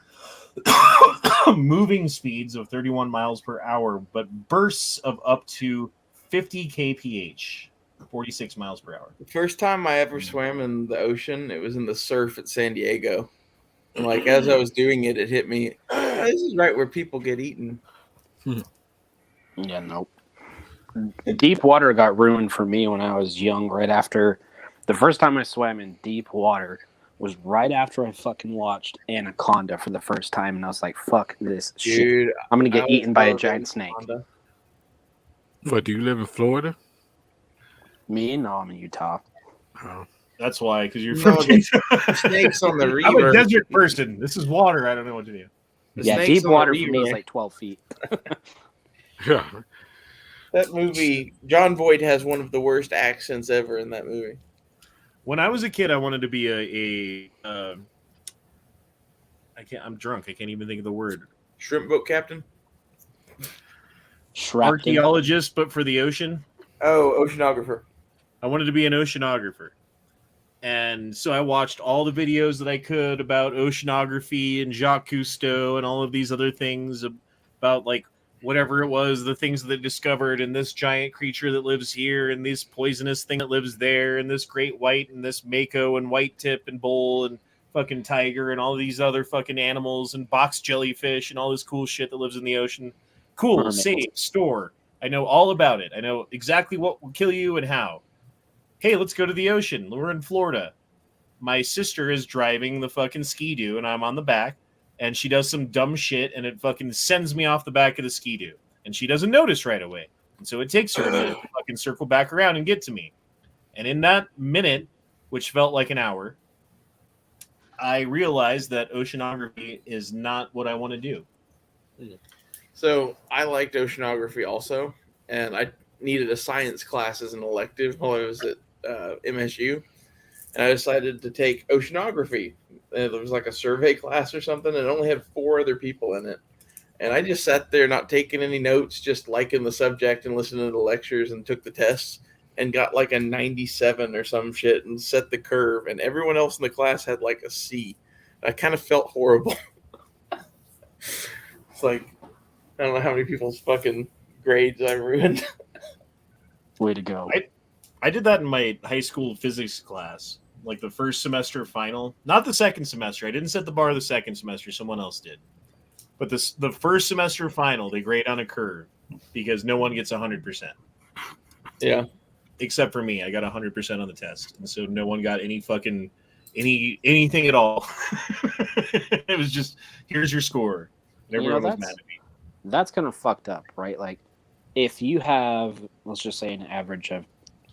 moving speeds of 31 miles per hour, but bursts of up to 50 kph, 46 miles per hour. The first time I ever swam in the ocean, it was in the surf at San Diego. And like as I was doing it, it hit me. "Oh, this is right where people get eaten." Yeah, nope. Deep water got ruined for me when I was young. Right after the first time I swam in deep water was right after I fucking watched Anaconda for the first time, and I was like, "Fuck this shit! Dude, I'm gonna I get was eaten by a loving giant snake." Honda. What, do you live in Florida? Me? No, I'm in Utah. Oh. That's why, because you're No, from the snakes on the I'm a reaver. desert person. This is water. I don't know what to do. The Yeah, snakes deep on the water for me reaver. is like 12 feet. Yeah. That movie, John Voight has one of the worst accents ever in that movie. When I was a kid, I wanted to be I'm drunk. I can't even think of the word. Shrimp boat captain? Shrapnel. Archaeologist, but for the ocean. Oh, oceanographer. I wanted to be an oceanographer. And so I watched all the videos that I could about oceanography and Jacques Cousteau and all of these other things about like whatever it was, the things that they discovered, and this giant creature that lives here, and this poisonous thing that lives there, and this great white, and this mako, and white tip, and bull, and fucking tiger, and all these other fucking animals, and box jellyfish, and all this cool shit that lives in the ocean. Cool, Mermaids. safe, store. I know all about it. I know exactly what will kill you and how. Hey, let's go to the ocean. We're in Florida. My sister is driving the fucking Ski-Doo, and I'm on the back, and she does some dumb shit, and it fucking sends me off the back of the Ski-Doo. And she doesn't notice right away. And so it takes her a minute to fucking circle back around and get to me. And in that minute, which felt like an hour, I realized that oceanography is not what I want to do. So I liked oceanography also, and I needed a science class as an elective while I was at MSU, and I decided to take oceanography. And it was like a survey class or something, and it only had 4 other people in it. And I just sat there not taking any notes, just liking the subject and listening to the lectures, and took the tests and got like a 97 or some shit and set the curve, and everyone else in the class had like a C. I kind of felt horrible. It's like, I don't know how many people's fucking grades I ruined. Way to go. I did that in my high school physics class, like the first semester final. Not the second semester. I didn't set the bar the second semester. Someone else did. But the first semester final, they grade on a curve because no one gets 100%. Yeah. Except for me. I got 100% on the test. And so no one got any fucking anything at all. It was just, here's your score. And everyone was mad at me. That's kind of fucked up, right? Like, if you have, let's just say, an average of,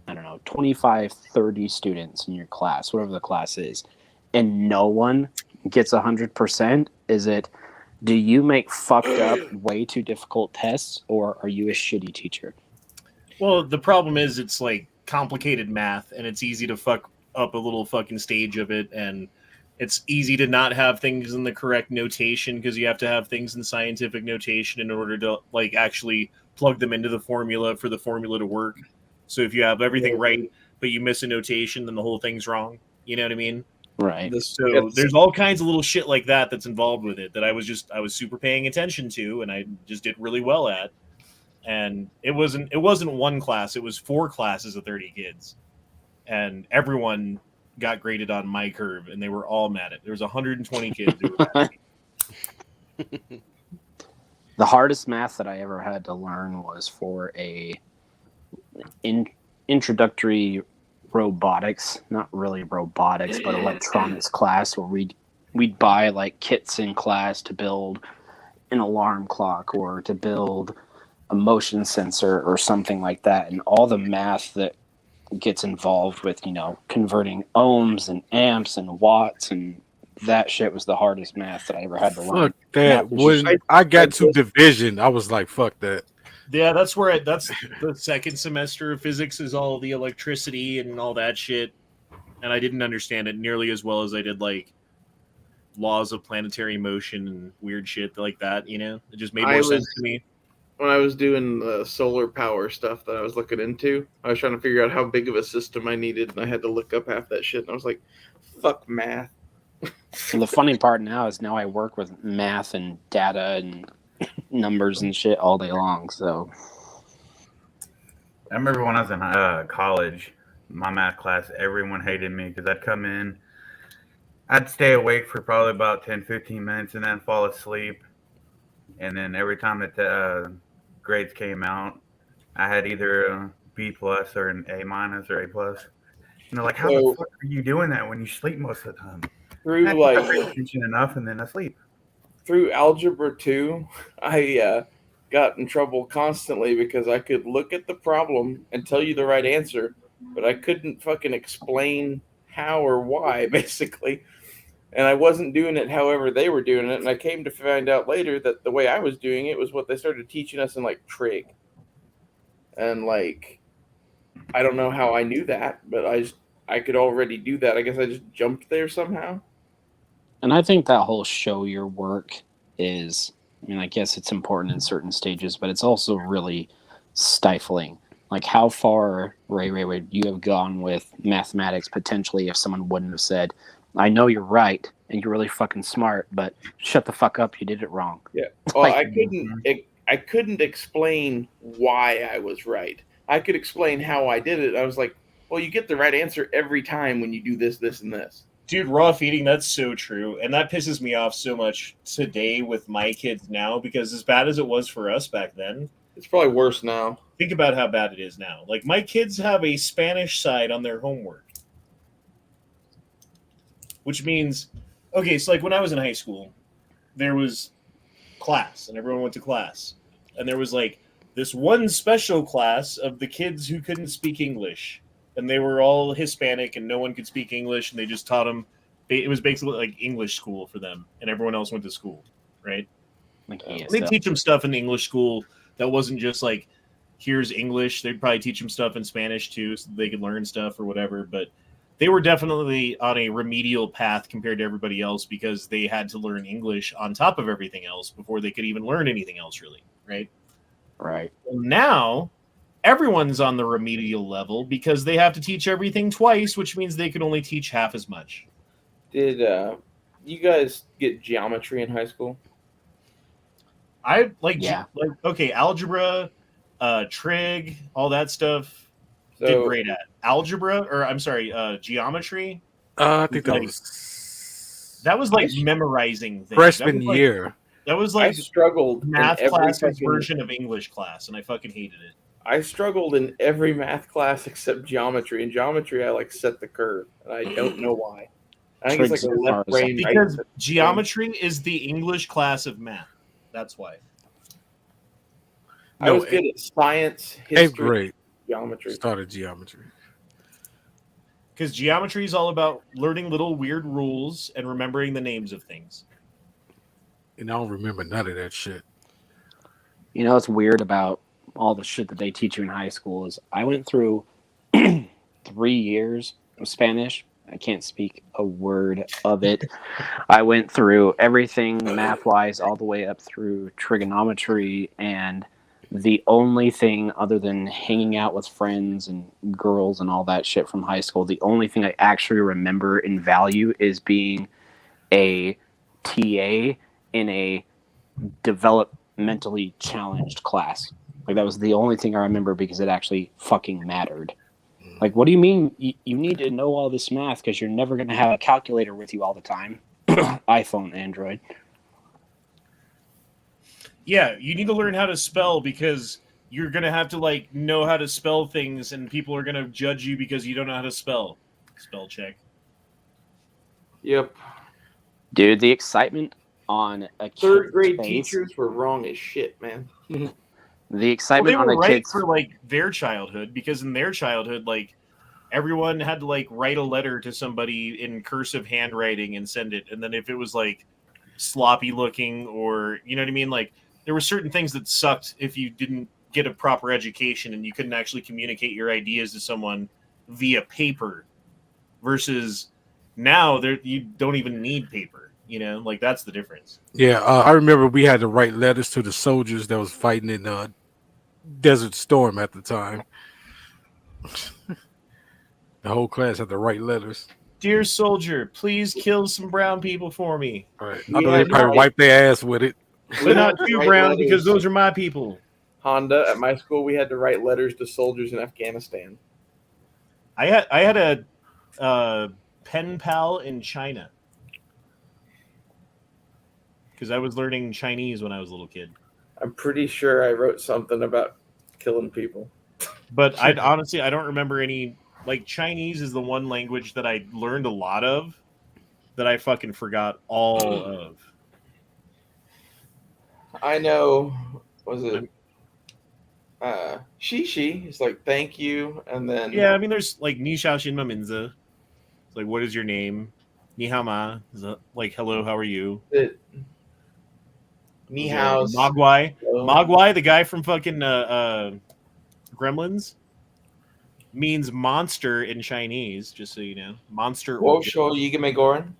I don't know, 25, 30 students in your class, whatever the class is, and no one gets 100%, do you make fucked up, way too difficult tests, or are you a shitty teacher? Well, the problem is it's like complicated math, and it's easy to fuck up a little fucking stage of it, and it's easy to not have things in the correct notation because you have to have things in scientific notation in order to like actually plug them into the formula for the formula to work. So if you have everything right, but you miss a notation, then the whole thing's wrong. You know what I mean? Right. So there's all kinds of little shit like that that's involved with it that I was super paying attention to, and I just did really well at. And it wasn't one class; it was 4 classes of 30 kids, and everyone got graded on my curve, and they were all mad at it. There was 120 kids who were mad at me. The hardest math that I ever had to learn was for a introductory robotics, not really robotics, but electronics class where we we'd buy like kits in class to build an alarm clock or to build a motion sensor or something like that, and all the math that gets involved with, you know, converting ohms and amps and watts, and that shit was the hardest math that I ever had to learn. Fuck that. Math was When I got to division, I was like, fuck that. Yeah, that's the second semester of physics is all the electricity and all that shit. And I didn't understand it nearly as well as I did like laws of planetary motion and weird shit like that, you know? It just made more sense to me. When I was doing the solar power stuff that I was looking into, I was trying to figure out how big of a system I needed, and I had to look up half that shit, and I was like, fuck math. And the funny part now is now I work with math and data and numbers and shit all day long. So I remember when I was in college, my math class, everyone hated me because I'd come in, I'd stay awake for probably about 10, 15 minutes and then fall asleep. And then every time that the grades came out, I had either a B plus or an A minus or A plus. And they're like, how the fuck are you doing that when you sleep most of the time? Through I like pay attention enough and then I sleep. through algebra 2, I got in trouble constantly because I could look at the problem and tell you the right answer, but I couldn't fucking explain how or why, basically. And I wasn't doing it however they were doing it, and I came to find out later that the way I was doing it was what they started teaching us in like trig. And like, I don't know how I knew that, but I could already do that. I guess I just jumped there somehow. and I think that whole show your work is, I mean, I guess it's important in certain stages, but it's also really stifling. Like, how far, Ray, would you have gone with mathematics potentially if someone wouldn't have said, I know you're right and you're really fucking smart, but shut the fuck up, you did it wrong. Yeah. Well, Like- I couldn't explain why I was right. I could explain how I did it. I was like, well, you get the right answer every time when you do this, this, and this. Dude, raw feeding, that's so true. And that pisses me off so much today with my kids now, because as bad as it was for us back then, It's probably worse now. think about how bad it is now. Like, my kids have a Spanish side on their homework. Which means, okay, so like when I was in high school, there was class and everyone went to class. And there was like this one special class of the kids who couldn't speak English. And they were all Hispanic and no one could speak English. And they just taught them, it was basically like English school for them. And everyone else went to school, right? Like, They teach them stuff in the English school that wasn't just like, here's English. They'd probably teach them stuff in Spanish too, so they could learn stuff or whatever. But they were definitely on a remedial path compared to everybody else because they had to learn English on top of everything else before they could even learn anything else, really, right? Right. Well, now everyone's on the remedial level because they have to teach everything twice, which means they can only teach half as much. Did you guys get geometry in high school? I like, Yeah. like okay, algebra, trig, all that stuff. Did So great at algebra, or I'm sorry, geometry. I think that Like, was That was like memorizing things. freshman That was like- year. That was I like struggled math in every class's fucking- version of English class, and I fucking hated it. I struggled in every math class except geometry. In geometry, I like set the curve, and I don't know why. I think it's like a left brain, right? Because geometry is the English class of math. That's why. I was good at science, Eighth history, grade geometry. started geometry. Because geometry is all about learning little weird rules and remembering the names of things. And I don't remember none of that shit. You know what's weird about all the shit that they teach you in high school is I went through 3 years of Spanish. I can't speak a word of it. I went through everything math-wise all the way up through trigonometry, and the only thing other than hanging out with friends and girls and all that shit from high school, the only thing I actually remember in value is being a TA in a developmentally challenged class. Like, that was the only thing I remember because it actually fucking mattered. Like, what do you mean you need to know all this math because you're never going to have a calculator with you all the time? iPhone, Android. Yeah, you need to learn how to spell because you're going to have to like know how to spell things, and people are going to judge you because you don't know how to spell. Spell check. Yep. Dude, the excitement on a Third kid's grade face, teachers were wrong as shit, man. the Well, excitement they on were a right kid's for like their childhood, because in their childhood, like everyone had to like write a letter to somebody in cursive handwriting and send it, and then if it was like sloppy looking, or you know what I mean, like there were certain things that sucked if you didn't get a proper education and you couldn't actually communicate your ideas to someone via paper, versus now there you don't even need paper, you know, like that's the difference. Yeah, I remember we had to write letters to the soldiers that was fighting in Desert Storm at the time. The whole class had to write letters. Dear soldier, please kill some brown people for me. All right. I We know they had to probably write- wiped their ass with it. But not had to too write brown, letters. because those are my people. Honda, at my school, we had to write letters to soldiers in Afghanistan. I had a pen pal in China because I was learning Chinese when I was a little kid. I'm pretty sure I wrote something about killing people. But I honestly I don't remember any. Like Chinese is the one language that I learned a lot of that I fucking forgot all of. I know, was it Shishi? It's like thank you, and then Yeah, I mean there's like Ni Xiao Xin Ma Minzi. It's like what is your name? Ni hao ma. Is that, like hello, how are you? it, Ni hao. Mogwai. Mogwai, the guy from fucking Gremlins, means monster in Chinese, just so you know. Monster or Wosho Yigame Goran.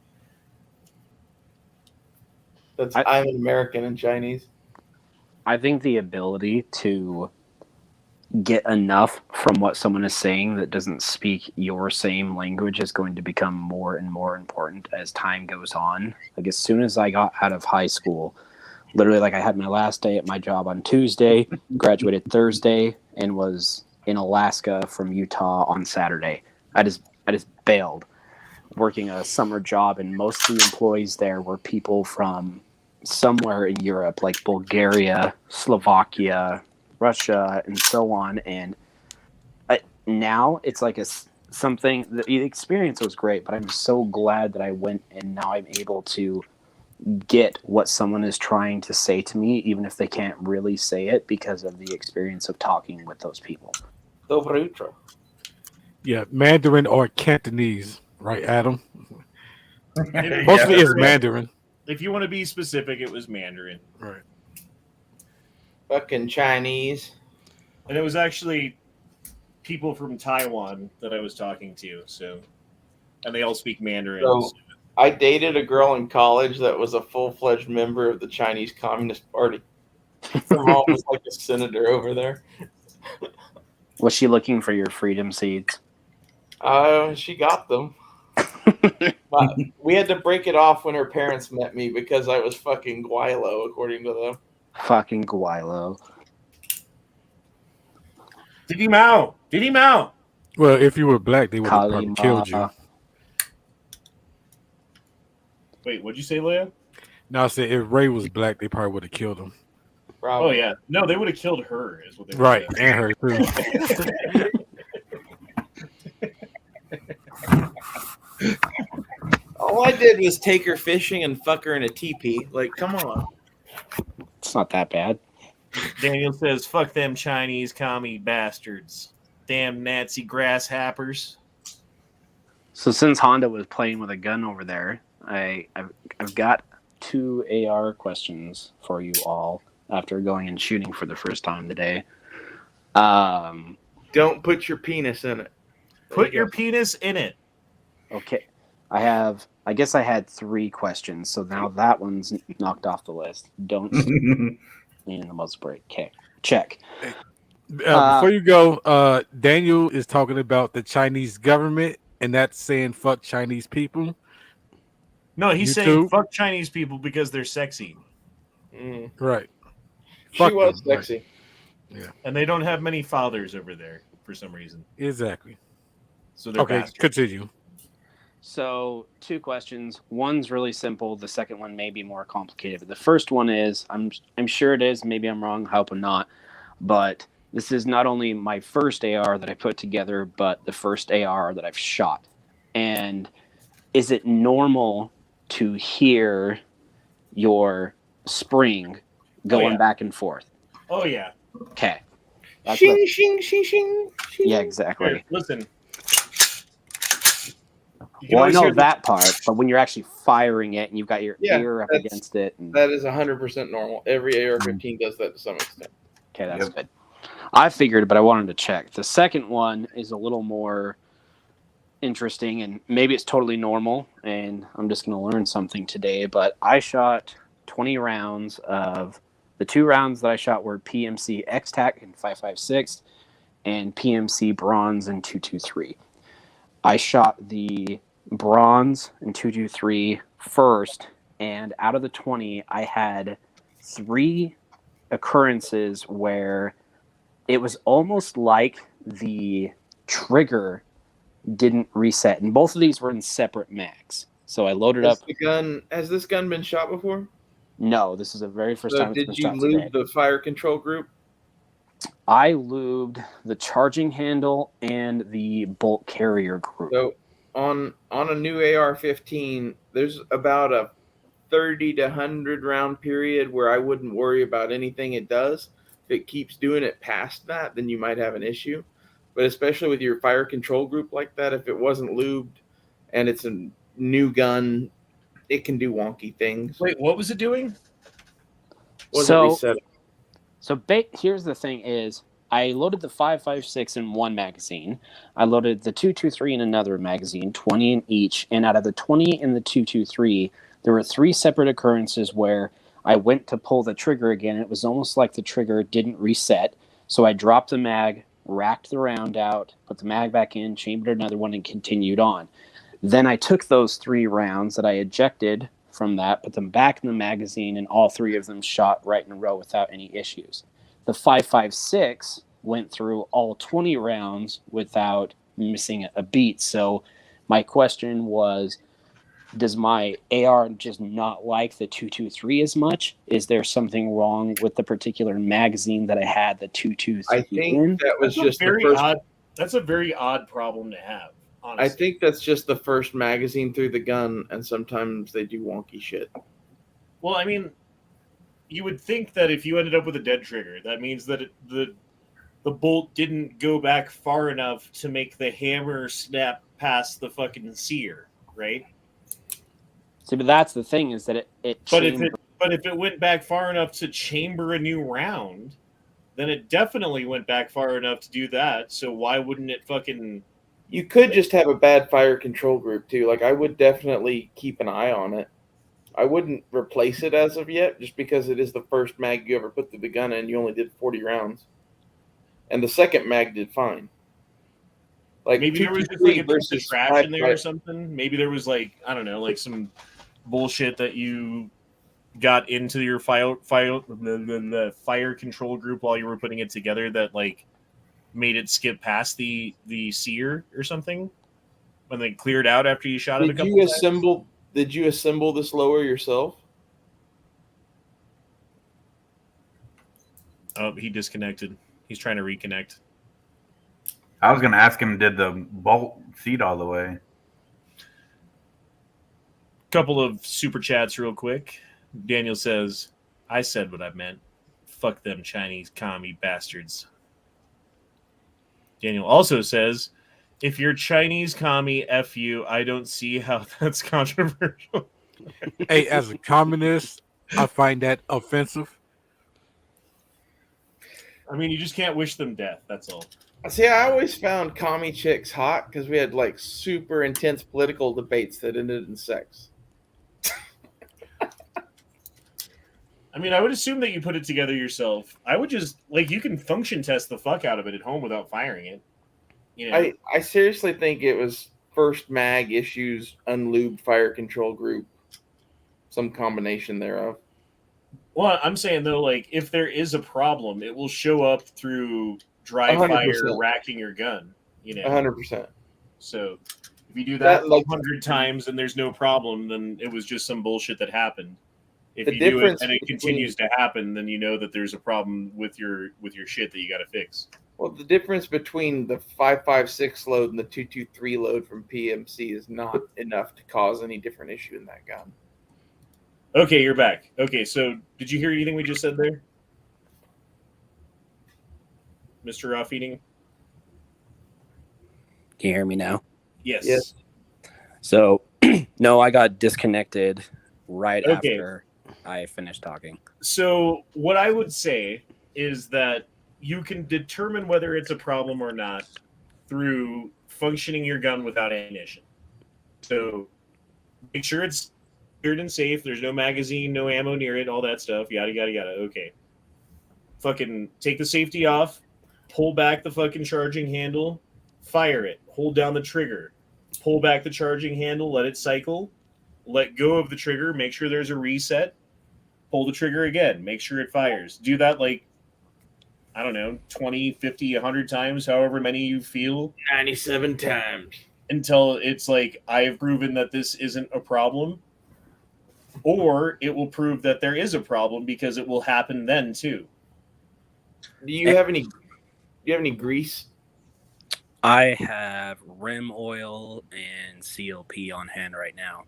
That's I'm an American in Chinese. I think the ability to get enough from what someone is saying that doesn't speak your same language is going to become more and more important as time goes on. Like as soon as I got out of high school, literally like I had my last day at my job on Tuesday, graduated Thursday, and was in Alaska from Utah on Saturday. I just bailed, working a summer job, and most of the employees there were people from somewhere in Europe, like Bulgaria, Slovakia, Russia, and so on. And now it's like something. The experience was great, but I'm so glad that I went, and now I'm able to get what someone is trying to say to me, even if they can't really say it, because of the experience of talking with those people. Dobro jutro. Yeah, Mandarin or Cantonese, right, Adam? Mostly it's Mandarin. If you want to be specific, it was Mandarin. Right. Fucking Chinese. And it was actually people from Taiwan that I was talking to, so and they all speak Mandarin. So, I dated a girl in college that was a full-fledged member of the Chinese Communist Party. Her mom was like a senator over there. Was she looking for your freedom seeds? She got them. But we had to break it off when her parents met me because I was fucking guaylo, according to them. Fucking guaylo. Did he Mao? Well, if you were black, they would have probably Kalima. killed you. Wait, what'd you say, Leia? No, I said if Ray was black, they probably would have killed him. Probably. Oh yeah, no, they would have killed her. Is what they Right, would've and her too. All I did was take her fishing and fuck her in a teepee. Like, come on. It's not that bad. Daniel says, "Fuck them Chinese commie bastards, damn Nazi grasshoppers." So since Honda was playing with a gun over there, I've got 2 AR questions for you all after going and shooting for the first time today. Don't put your penis in it. Put your penis in it. Okay. I guess I had 3 questions, so now that one's knocked off the list. Don't in the muzzle brake. Okay. Check. Before you go, Daniel is talking about the Chinese government, and that's saying fuck Chinese people. No, he's You saying too? fuck Chinese people because they're sexy Right. She Fuck was them, sexy. and they don't have many fathers over there for some reason. Exactly. So they're Okay, bastards. continue. So 2 questions. One's really simple. The second one may be more complicated. But the first one is, I'm sure it is. Maybe I'm wrong. I hope I'm not. But this is not only my first AR that I put together, but the first AR that I've shot. And is it normal to hear your spring going yeah. back and forth. Oh yeah. Okay. Shing, shing, shing, shing, shing. Yeah, exactly. Here, listen. You can Well, I always know hear the- that part, but when you're actually firing it and you've got your Yeah, ear up that's- against it, and That is 100% normal. Every AR-15 does that to some extent. okay, that's Yep. good. I figured, but I wanted to check. The second one is a little more interesting, and maybe it's totally normal, and I'm just going to learn something today. But I shot 20 rounds of the 2 rounds that I shot were PMC X-Tac in 5.56 and PMC Bronze in 2.23. I shot the Bronze in 2.23 first, and out of the 20, I had 3 occurrences where it was almost like the trigger didn't reset, and both of these were in separate mags. So I loaded up. Has this gun been shot before? No, this is the very first So time it's been did you shot today. lube the fire control group? I lubed the charging handle and the bolt carrier group. So on a new AR-15, there's about a 30 to 100 round period where I wouldn't worry about anything it does. If it keeps doing it past that, then you might have an issue. But especially with your fire control group like that, if it wasn't lubed and it's a new gun, it can do wonky things. Wait, what was it doing? Wasn't reset. So here's the thing is, I loaded the 5.56 in one magazine. I loaded the 2.23 in another magazine, 20 in each. And out of the 20 in the 2.23, there were 3 separate occurrences where I went to pull the trigger again. It was almost like the trigger didn't reset. So I dropped the mag, racked the round out, put the mag back in, chambered another one, and continued on. Then I took those 3 rounds that I ejected from that, put them back in the magazine, and all 3 of them shot right in a row without any issues. The 5.56 went through all 20 rounds without missing a beat. So my question was, does my AR just not like the 2.23 as much? Is there something wrong with the particular magazine that I had the 2.23 I think in? that was That's just the very first. odd. That's a very odd problem to have. Honestly. I think that's just the first magazine through the gun, and sometimes they do wonky shit. Well, I mean, you would think that if you ended up with a dead trigger, that means that the bolt didn't go back far enough to make the hammer snap past the fucking sear, right? See, but that's the thing is that it But if it went back far enough to chamber a new round, then it definitely went back far enough to do that. So why wouldn't it fucking? You could just have a bad fire control group too. Like I would definitely keep an eye on it. I wouldn't replace it as of yet, just because it is the first mag you ever put through the gun and you only did 40 rounds. And the second mag did fine. Like Maybe there was just like a piece of trash in there or something. Maybe there was like, I don't know, like some bullshit that you got into your the fire control group while you were putting it together that like made it skip past the sear or something when they cleared out after you shot it a couple times. Did you assemble this lower yourself? Oh, he disconnected. He's trying to reconnect. I was going to ask him, did the bolt seat all the way? Couple of super chats real quick. Daniel says, I said what I meant. Fuck them Chinese commie bastards. Daniel also says, if you're Chinese commie, F you, I don't see how that's controversial. Hey, as a communist, I find that offensive. I mean, you just can't wish them death. That's all. See, I always found commie chicks hot because we had like super intense political debates that ended in sex. I mean, I would assume that you put it together yourself. I would just, like, you can function test the fuck out of it at home without firing it. You know? I seriously think it was first mag issues, unlubed fire control group, some combination thereof. Well, I'm saying, though, like, if there is a problem, it will show up through dry 100%. fire racking your gun, you know? 100%. So if you do that like 100 times and there's no problem, then it was just some bullshit that happened. If The you do it difference and it between- continues to happen, then you know that there's a problem with your shit that you got to fix. Well, the difference between the 5.56 load and the 2.23 load from PMC is not enough to cause any different issue in that gun. Okay, you're back. Okay, so did you hear anything we just said there, Mr. Raw Feeding? Can you hear me now? Yes. Yes. So, no, I got disconnected right Okay. after I finished talking. So what I would say is that you can determine whether it's a problem or not through functioning your gun without ammunition. So make sure it's secured and safe. There's no magazine, no ammo near it, all that stuff. Yada, yada, yada. Okay. Fucking take the safety off, pull back the fucking charging handle, fire it, hold down the trigger, pull back the charging handle, let it cycle, let go of the trigger, make sure there's a reset, pull the trigger again, make sure it fires. Do that like, I don't know, 20, 50, 100 times, however many you feel. 97 times. Until it's like, I have proven that this isn't a problem. Or it will prove that there is a problem because it will happen then too. Do you have any grease? I have rim oil and CLP on hand right now.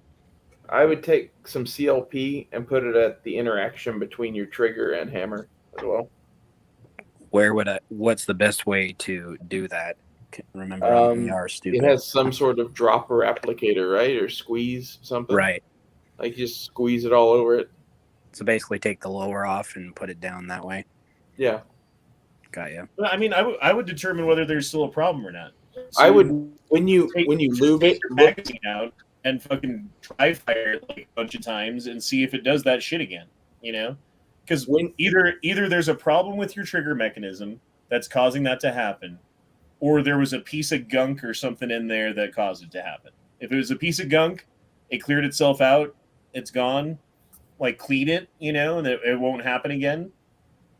I would take some CLP and put it at the interaction between your trigger and hammer as well. What's the best way to do that? Remember, I'm AR stupid. It has some sort of dropper applicator, right? Or squeeze something. Right. Like just squeeze it all over it. So basically take the lower off and put it down that way. Yeah. Got you. Well, I mean, I would determine whether there's still a problem or not. So I would when you lube take it, your magazine out and fucking dry fire it like a bunch of times and see if it does that shit again. You know, because either there's a problem with your trigger mechanism that's causing that to happen, or there was a piece of gunk or something in there that caused it to happen. If it was a piece of gunk, it cleared itself out, it's gone. Like clean it, you know, and it won't happen again.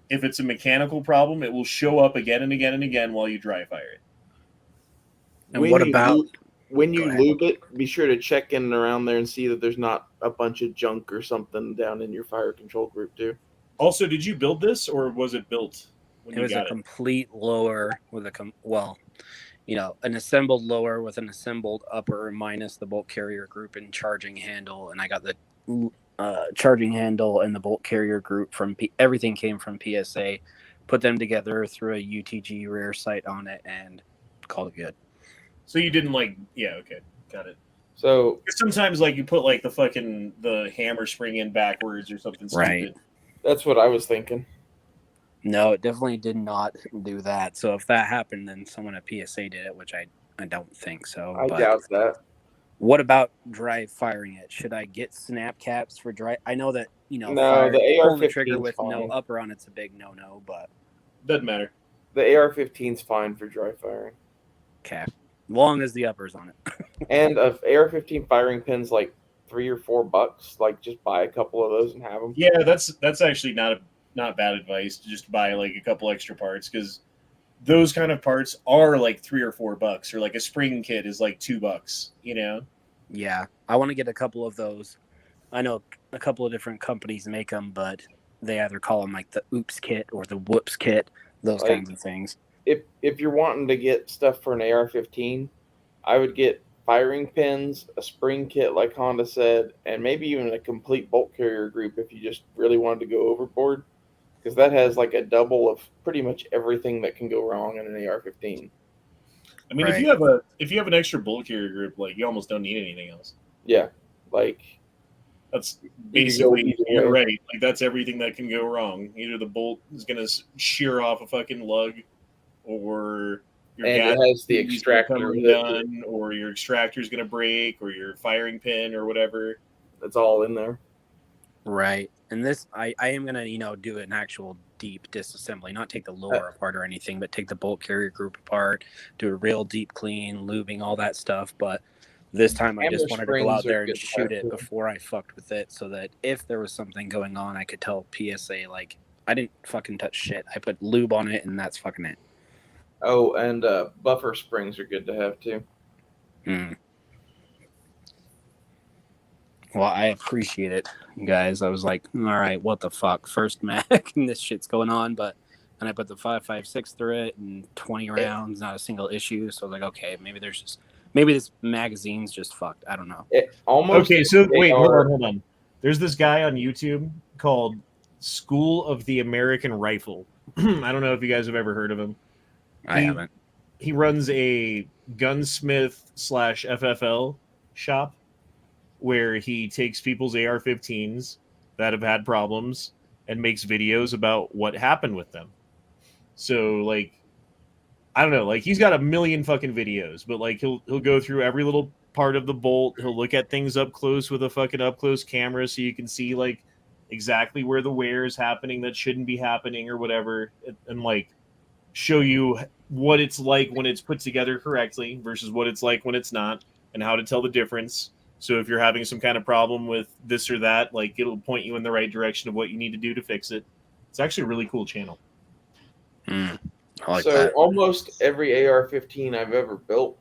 If it's a mechanical problem, it will show up again and again and again while you dry fire it. And when you lube it, be sure to check in and around there and see that there's not a bunch of junk or something down in your fire control group too. Also, did you build this or was it built when it you was got a complete lower with an assembled lower with an assembled upper minus the bolt carrier group and charging handle, and I got the charging handle and the bolt carrier group from everything came from PSA. Put them together, threw a UTG rear sight on it, and called it good. So you didn't okay, got it. So sometimes you put the hammer spring in backwards or something stupid. Right. That's what I was thinking. No, it definitely did not do that. So if that happened, then someone at PSA did it, which I don't think so. I doubt that. What about dry firing it? Should I get snap caps for dry? I know that No, the AR-15 the trigger with fine. no upper on it's a big no, but Doesn't matter. The AR-15's fine for dry firing. Okay, long as the upper's on it. And if AR-15 firing pins like $3 or $4, like just buy a couple of those and have them. Yeah, that's actually not bad advice to just buy a couple extra parts, because those kind of parts are like $3 or $4, or like a spring kit is like $2, you know? Yeah, I want to get a couple of those. I know a couple of different companies make them, but they either call them like the Oops kit or the Whoops kit, those kinds of things. If you're wanting to get stuff for an AR-15, I would get firing pins, a spring kit like Honda said, and maybe even a complete bolt carrier group if you just really wanted to go overboard, because that has like a double of pretty much everything that can go wrong in an AR-15. I mean, Right. if you have an extra bolt carrier group, you almost don't need anything else. Yeah, That's You can go basically either way. right. That's everything that can go wrong. Either the bolt is going to shear off a fucking lug, or your and gas it has the is gonna extractor come with it. undone, or your extractor is going to break, or your firing pin, or whatever. That's all in there. Right. And this, I am going to, do an actual deep disassembly, not take the lower apart or anything, but take the bolt carrier group apart, do a real deep clean, lubing, all that stuff. But this time I just Hammer wanted to go out springs are there good and to shoot have, it too. before I fucked with it, so that if there was something going on, I could tell PSA, I didn't fucking touch shit. I put lube on it, and that's fucking it. Oh, and buffer springs are good to have too. Well, I appreciate it, guys. I was like, all right, what the fuck? First Mac, and this shit's going on, but and I put the 5.56 through it and 20 rounds, not a single issue. So I was like, okay, maybe this magazine's just fucked. I don't know. Okay, so wait, hold on. There's this guy on YouTube called School of the American Rifle. I don't know if you guys have ever heard of him. I haven't. He runs a gunsmith/FFL shop where he takes people's AR-15s that have had problems and makes videos about what happened with them. So, like, I don't know, like, he's got a million fucking videos, but, like, he'll go through every little part of the bolt. He'll look at things up close with a fucking up-close camera so you can see, like, exactly where the wear is happening that shouldn't be happening or whatever, and like, show you what it's like when it's put together correctly versus what it's like when it's not, and how to tell the difference. So if you're having some kind of problem with this or that, like, it'll point you in the right direction of what you need to do to fix it. It's actually a really cool channel. I like So that. almost every AR-15 I've ever built,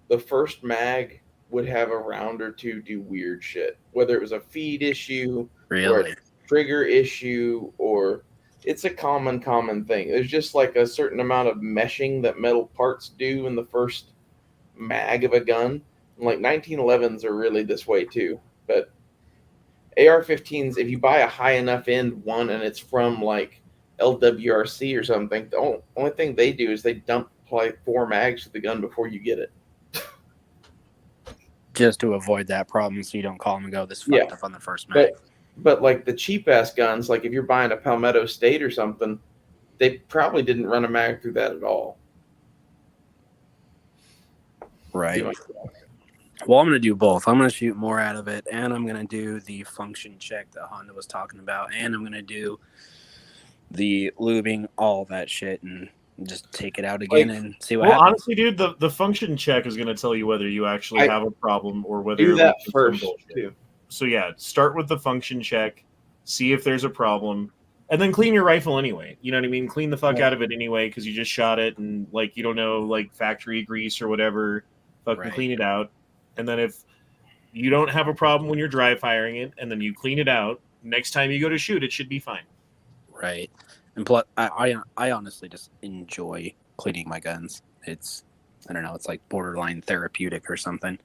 the first mag would have a round or two do weird shit, whether it was a feed issue, or Really? a trigger issue, or it's a common thing. There's just like a certain amount of meshing that metal parts do in the first mag of a gun. And like 1911s are really this way too. But AR-15s, if you buy a high enough end one and it's from like LWRC or something, the only thing they do is they dump like 4 mags to the gun before you get it. Just to avoid that problem, so you don't call them and go, "This fucked up on the first mag." But like the cheap ass guns, like if you're buying a Palmetto State or something, they probably didn't run a mag through that at all. Right. Well, I'm going to do both. I'm going to shoot more out of it, and I'm going to do the function check that Honda was talking about, and I'm going to do the lubing, all that shit, and just take it out again and see what happens. Honestly, dude, the function check is going to tell you whether you actually have a problem or whether do that it's some first bullshit. too. So yeah, start with the function check, see if there's a problem, and then clean your rifle anyway. You know what I mean? Clean the fuck out of it anyway, because you just shot it and like you don't know like factory grease or whatever. Fucking clean it out, and then if you don't have a problem when you're dry firing it, and then you clean it out, next time you go to shoot, it should be fine. Right. And plus, I honestly just enjoy cleaning my guns. It's, I don't know, it's like borderline therapeutic or something.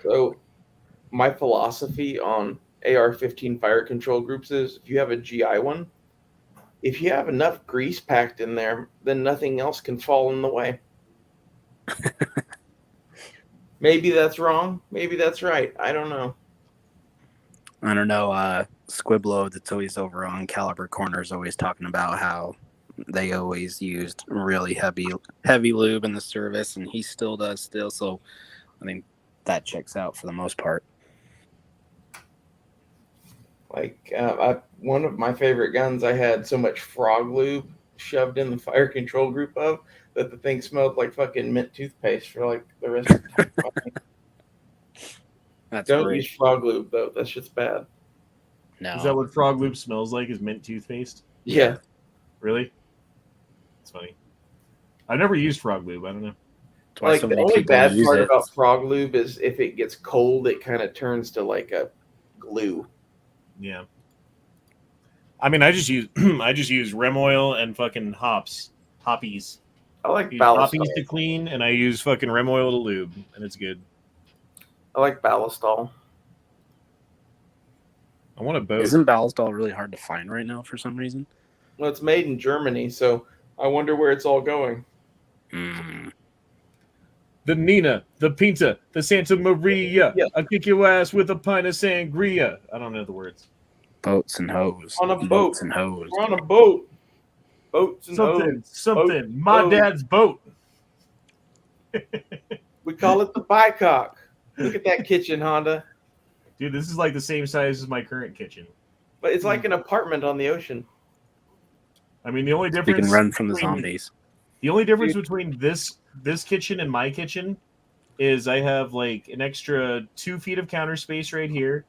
So my philosophy on AR-15 fire control groups is if you have a GI one, if you have enough grease packed in there, then nothing else can fall in the way. Maybe that's wrong. Maybe that's right. I don't know. I don't know. Squiblo, that's always over on Caliber Corner, is always talking about how they always used really heavy lube in the service, and he still does still. So I think that checks out for the most part. Like one of my favorite guns, I had so much frog lube shoved in the fire control group of that the thing smelled like fucking mint toothpaste for like the rest of the time. Don't use frog lube though. That shit's bad. No. Is that what frog lube smells like? Is mint toothpaste? Yeah. Really? It's funny. I've never used frog lube. I don't know. Like the only bad part about frog lube is if it gets cold, it kind of turns to like a glue. Yeah. I mean, I just use rem oil and fucking hoppies. I like ballast Ballistol to clean, and I use fucking rem oil to lube, and it's good. I like Ballistol. I want a boat. Isn't Ballistol really hard to find right now for some reason? Well, it's made in Germany, so I wonder where it's all going. The Nina, the Pinta, the Santa Maria. Yeah. I'll kick your ass with a pint of sangria. I don't know the words. Boats and hoes. On a boat. Boats and hoes. We're on a boat. Boats and hoes. Something. My dad's boat. We call it the bicock. Look at that kitchen, Honda. Dude, this is like the same size as my current kitchen. But it's like an apartment on the ocean. I mean, the only difference... We can run from the zombies. The only difference between this kitchen and my kitchen is I have like an extra 2 feet of counter space right here,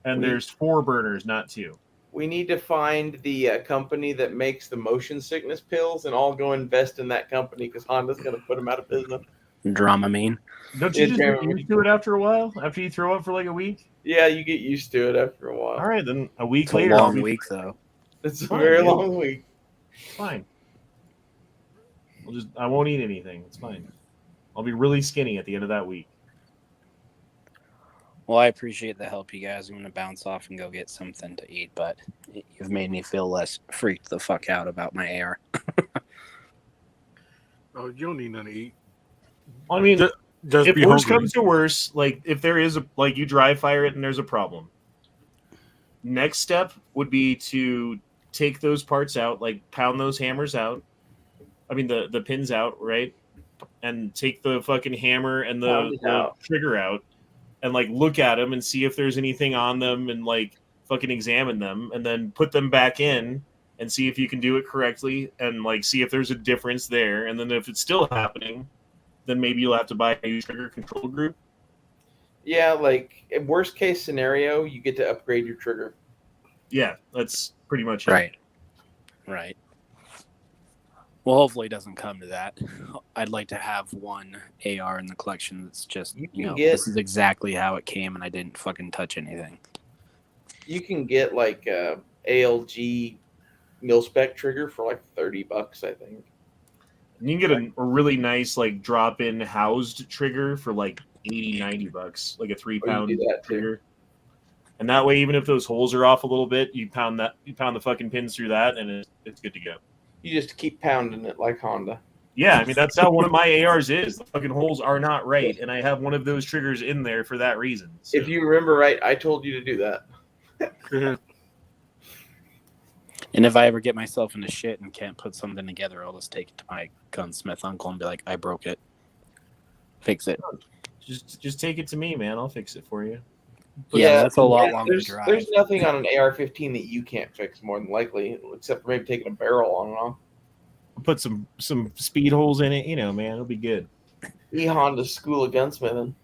and there's 4 burners, not 2. We need to find the company that makes the motion sickness pills and all go invest in that company because Honda's going to put them out of business. Dramamine. Don't you just get used to it after a while? After you throw up for like a week? Yeah, you get used to it after a while. All right, then a week It's later. a long week, though. It's a very long week. Fine. I won't eat anything. It's fine. I'll be really skinny at the end of that week. Well, I appreciate the help, you guys. I'm going to bounce off and go get something to eat, but you've made me feel less freaked the fuck out about my AR. Oh, you don't need nothing to eat. I mean, Just if be worse hungry. comes to worse, like if there is you dry fire it and there's a problem, next step would be to take those parts out, like pound those hammers out. I mean the pins out, right? And take the fucking hammer and the trigger out, and like look at them and see if there's anything on them, and like fucking examine them, and then put them back in and see if you can do it correctly, and like see if there's a difference there. And then if it's still happening, then maybe you'll have to buy a new trigger control group. Yeah, like in worst case scenario, you get to upgrade your trigger. Yeah, that's pretty much it. Right. Well, hopefully it doesn't come to that. I'd like to have one AR in the collection that's just, this is exactly how it came and I didn't fucking touch anything. You can get like a ALG mil-spec trigger for like $30, I think. And you can get a really nice like drop-in housed trigger for like $80-$90, like a 3-pound trigger. And that way, even if those holes are off a little bit, you pound the fucking pins through that, and it's good to go. You just keep pounding it like Honda. Yeah, I mean that's how one of my ARs is. The fucking holes are not right, and I have one of those triggers in there for that reason. So. If you remember right, I told you to do that. And if I ever get myself into shit and can't put something together, I'll just take it to my gunsmith uncle and be like, I broke it. Fix it. Just take it to me, man. I'll fix it for you. But yeah, that's a lot longer drive. There's nothing on an AR-15 that you can't fix, more than likely, except for maybe taking a barrel on and off. Put some speed holes in it, man. It'll be good. Honda's School of Gunsmithing.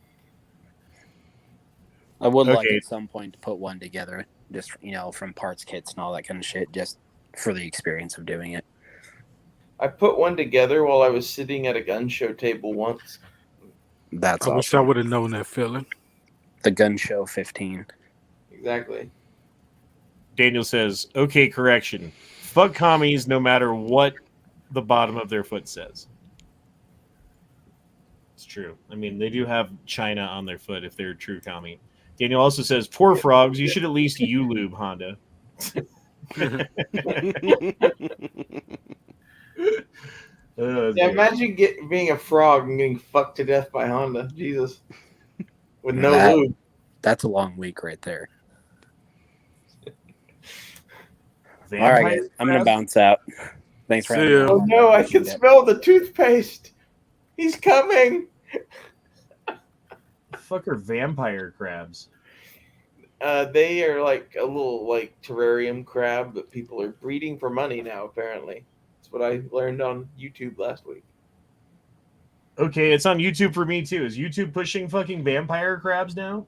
I would like at some point to put one together, just from parts kits and all that kind of shit, just for the experience of doing it. I put one together while I was sitting at a gun show table once. That's I wish I would have known that feeling. The gun show 15. Exactly. Daniel says, okay, correction. Fuck commies no matter what the bottom of their foot says. It's true. I mean, they do have China on their foot if they're a true commie. Daniel also says, poor frogs, you should at least U-lube Honda. Imagine being a frog and getting fucked to death by Honda. Jesus. With no lube. That's a long week right there. All right, guys, I'm going to bounce out. Thanks for having me. Oh, no, I can smell the toothpaste. He's coming. The fuck are vampire crabs? They are like a little like terrarium crab that people are breeding for money now, apparently. That's what I learned on YouTube last week. Okay, it's on YouTube for me too. Is YouTube pushing fucking vampire crabs now?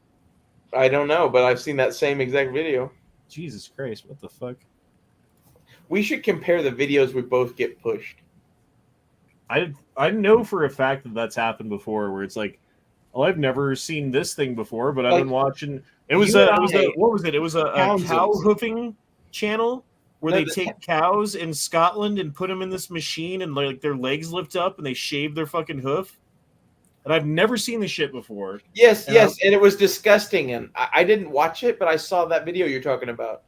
I don't know, but I've seen that same exact video. Jesus Christ, what the fuck? We should compare the videos we both get pushed. I know for a fact that that's happened before, where it's like, oh, I've never seen this thing before, but I've been watching. What was it? It was a cow hoofing channel where they take cows in Scotland and put them in this machine, and like their legs lift up and they shave their fucking hoof. And I've never seen this shit before. Yes, and it was disgusting, and I didn't watch it, but I saw that video you're talking about.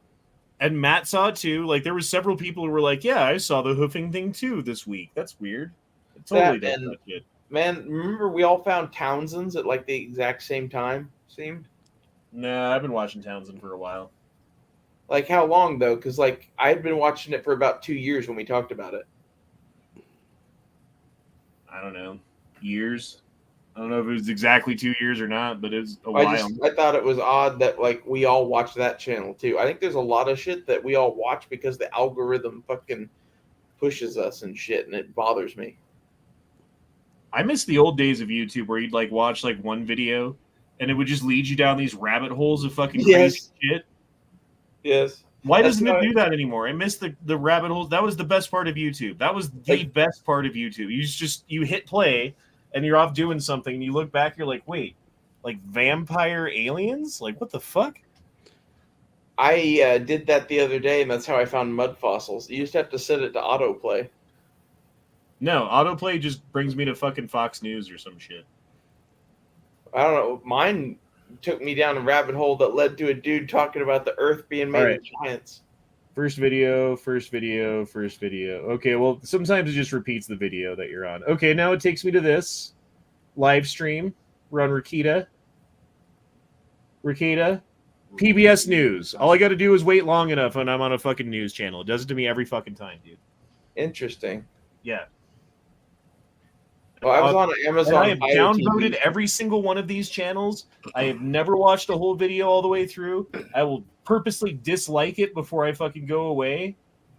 And Matt saw it too. Like there were several people who were like, "Yeah, I saw the hoofing thing too this week. That's weird." It totally does that shit. Man, remember we all found Townsend's at like the exact same time? Seemed. Nah, I've been watching Townsend for a while. Like how long though? Because like I'd been watching it for about 2 years when we talked about it. I don't know, years. I don't know if it was exactly 2 years or not, but it was a while. I thought it was odd that like we all watch that channel too. I think there's a lot of shit that we all watch because the algorithm fucking pushes us and shit, and it bothers me. I miss the old days of YouTube where you'd like watch like one video and it would just lead you down these rabbit holes of fucking crazy shit. Yes. Why doesn't it do that anymore? I miss the rabbit holes. That was the best part of YouTube. That was the best part of YouTube. You hit play and you're off doing something and you look back, you're like, wait, like vampire aliens? Like what the fuck? I did that the other day, and that's how I found mud fossils. You just have to set it to autoplay. No, autoplay just brings me to fucking Fox News or some shit. I don't know. Mine took me down a rabbit hole that led to a dude talking about the Earth being made of giants. First video. Okay, well, sometimes it just repeats the video that you're on. Okay, now it takes me to this live stream. We're on Rakita. PBS News. All I got to do is wait long enough when I'm on a fucking news channel. It does it to me every fucking time, dude. Interesting. Yeah. Well, I was on Amazon. And I have Fire downvoted TV. every single one of these channels. I have never watched a whole video all the way through. I will purposely dislike it before I fucking go away.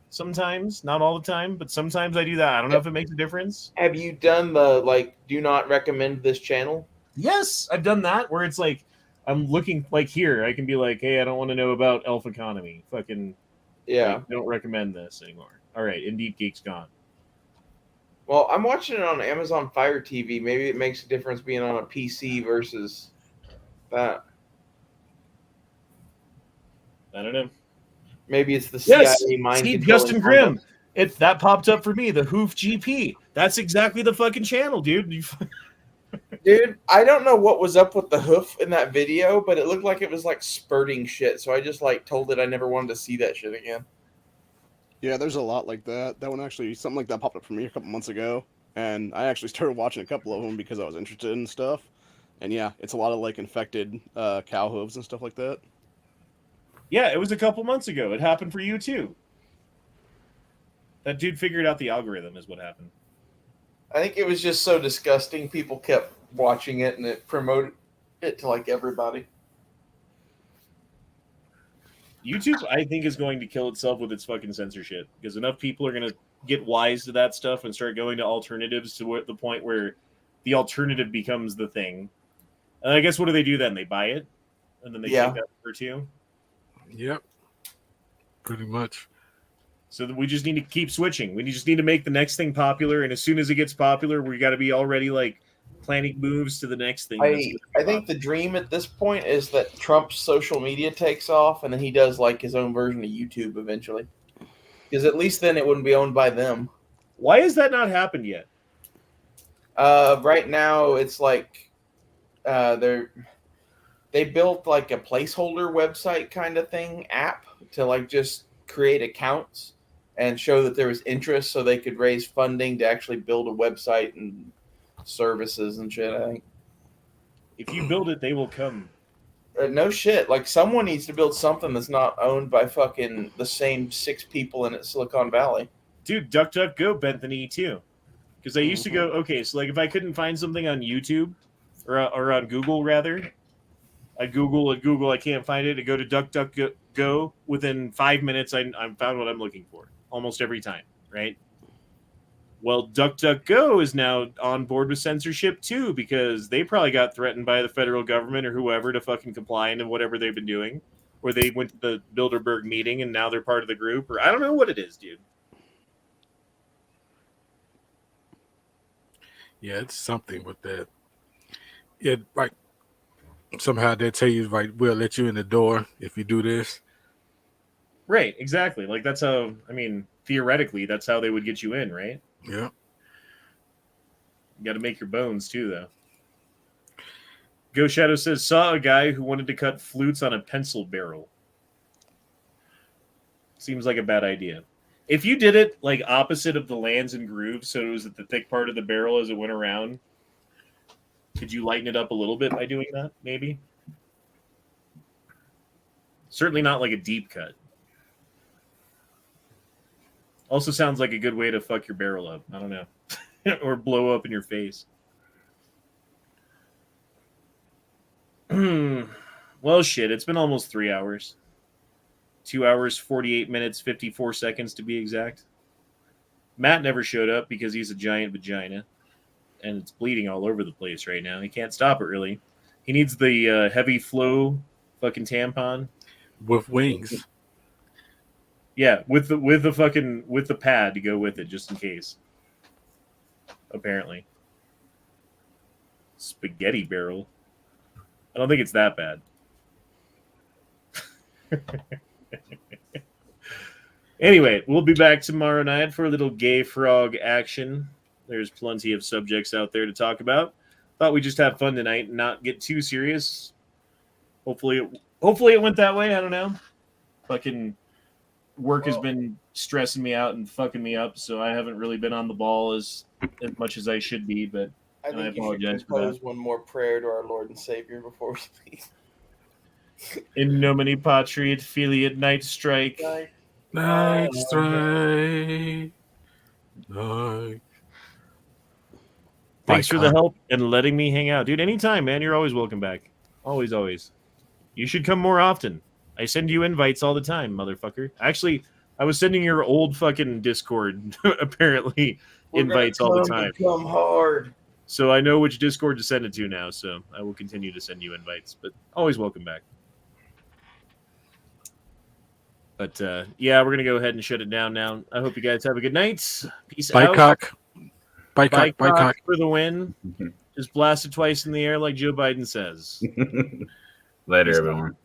Sometimes, not all the time, but sometimes I do that. I don't know if it makes a difference. Have you done the do not recommend this channel? Yes, I've done that where it's like I'm looking like here. I can be like, hey, I don't want to know about elf economy. Fucking Yeah. don't recommend this anymore. All right, Indeed Geek's gone. Well, I'm watching it on Amazon Fire TV. Maybe it makes a difference being on a PC versus that. I don't know. Maybe it's the Yes, CIA mind see, controlling Justin Grimm. If that popped up for me, the Hoof GP. That's exactly the fucking channel, dude. Dude, I don't know what was up with the hoof in that video, but it looked like it was like spurting shit. So I just told it I never wanted to see that shit again. Yeah, there's a lot like that. That one actually, something like that popped up for me a couple months ago, and I actually started watching a couple of them because I was interested in stuff. And yeah, it's a lot of like infected cow hooves and stuff like that. Yeah, it was a couple months ago. It happened for you too. That dude figured out the algorithm is what happened. I think it was just so disgusting. People kept watching it, and it promoted it to like everybody. YouTube, I think, is going to kill itself with its fucking censorship because enough people are going to get wise to that stuff and start going to alternatives to the point where the alternative becomes the thing. And I guess what do? Then they buy it, and then they take that for two. Yep, pretty much. So we just need to keep switching. We just need to make the next thing popular, and as soon as it gets popular, we got to be already like planning moves to the next thing. I think the dream at this point is that Trump's social media takes off, and then he does like his own version of YouTube eventually. Because at least then it wouldn't be owned by them. Why has that not happened yet? Right now, it's like they built like a placeholder website kind of thing app to like just create accounts and show that there was interest, so they could raise funding to actually build a website and services and shit. I think if you build it, they will come. No shit. Like someone needs to build something that's not owned by fucking the same 6 people in Silicon Valley. Dude, DuckDuckGo bent the knee too. Because I used to go, okay, so like if I couldn't find something on YouTube or on Google rather, I Google, I can't find it. I go to DuckDuckGo. Within 5 minutes, I found what I'm looking for almost every time, right? Well, DuckDuckGo is now on board with censorship too because they probably got threatened by the federal government or whoever to fucking comply into whatever they've been doing, or they went to the Bilderberg meeting and now they're part of the group, or I don't know what it is, dude. Yeah, it's something with that. Yeah, like somehow they tell you, like, we'll let you in the door if you do this. Right, exactly. Like that's how, I mean, theoretically, that's how they would get you in, right? Yeah. You got to make your bones too, though. Ghost Shadow says, saw a guy who wanted to cut flutes on a pencil barrel. Seems like a bad idea. If you did it like opposite of the lands and grooves, so it was at the thick part of the barrel as it went around, could you lighten it up a little bit by doing that? Maybe. Certainly not like a deep cut. Also sounds like a good way to fuck your barrel up. I don't know. Or blow up in your face. Well, shit. It's been almost 3 hours. 2 hours, 48 minutes, 54 seconds to be exact. Matt never showed up because he's a giant vagina. And it's bleeding all over the place right now. He can't stop it, really. He needs the heavy flow fucking tampon. With wings. Yeah, with the pad to go with it, just in case. Apparently. Spaghetti barrel. I don't think it's that bad. Anyway, we'll be back tomorrow night for a little gay frog action. There's plenty of subjects out there to talk about. Thought we'd just have fun tonight and not get too serious. Hopefully it went that way. I don't know. Fucking work has been stressing me out and fucking me up, so I haven't really been on the ball as much as I should be, but I think you apologize should for that. compose one more prayer to our Lord and Savior before we leave. In nomine patri et filii et night strike. Night strike. Night. Thanks for the Bye, help and letting me hang out. Dude, anytime, man. You're always welcome back. Always, always. You should come more often. I send you invites all the time, motherfucker. Actually, I was sending your old fucking Discord, apparently, invites all the time. Come hard. So I know which Discord to send it to now, so I will continue to send you invites. But always welcome back. But, yeah, we're going to go ahead and shut it down now. I hope you guys have a good night. Peace out. Cock. Bye cock. For the win. Just blast it twice in the air like Joe Biden says. Later, everyone.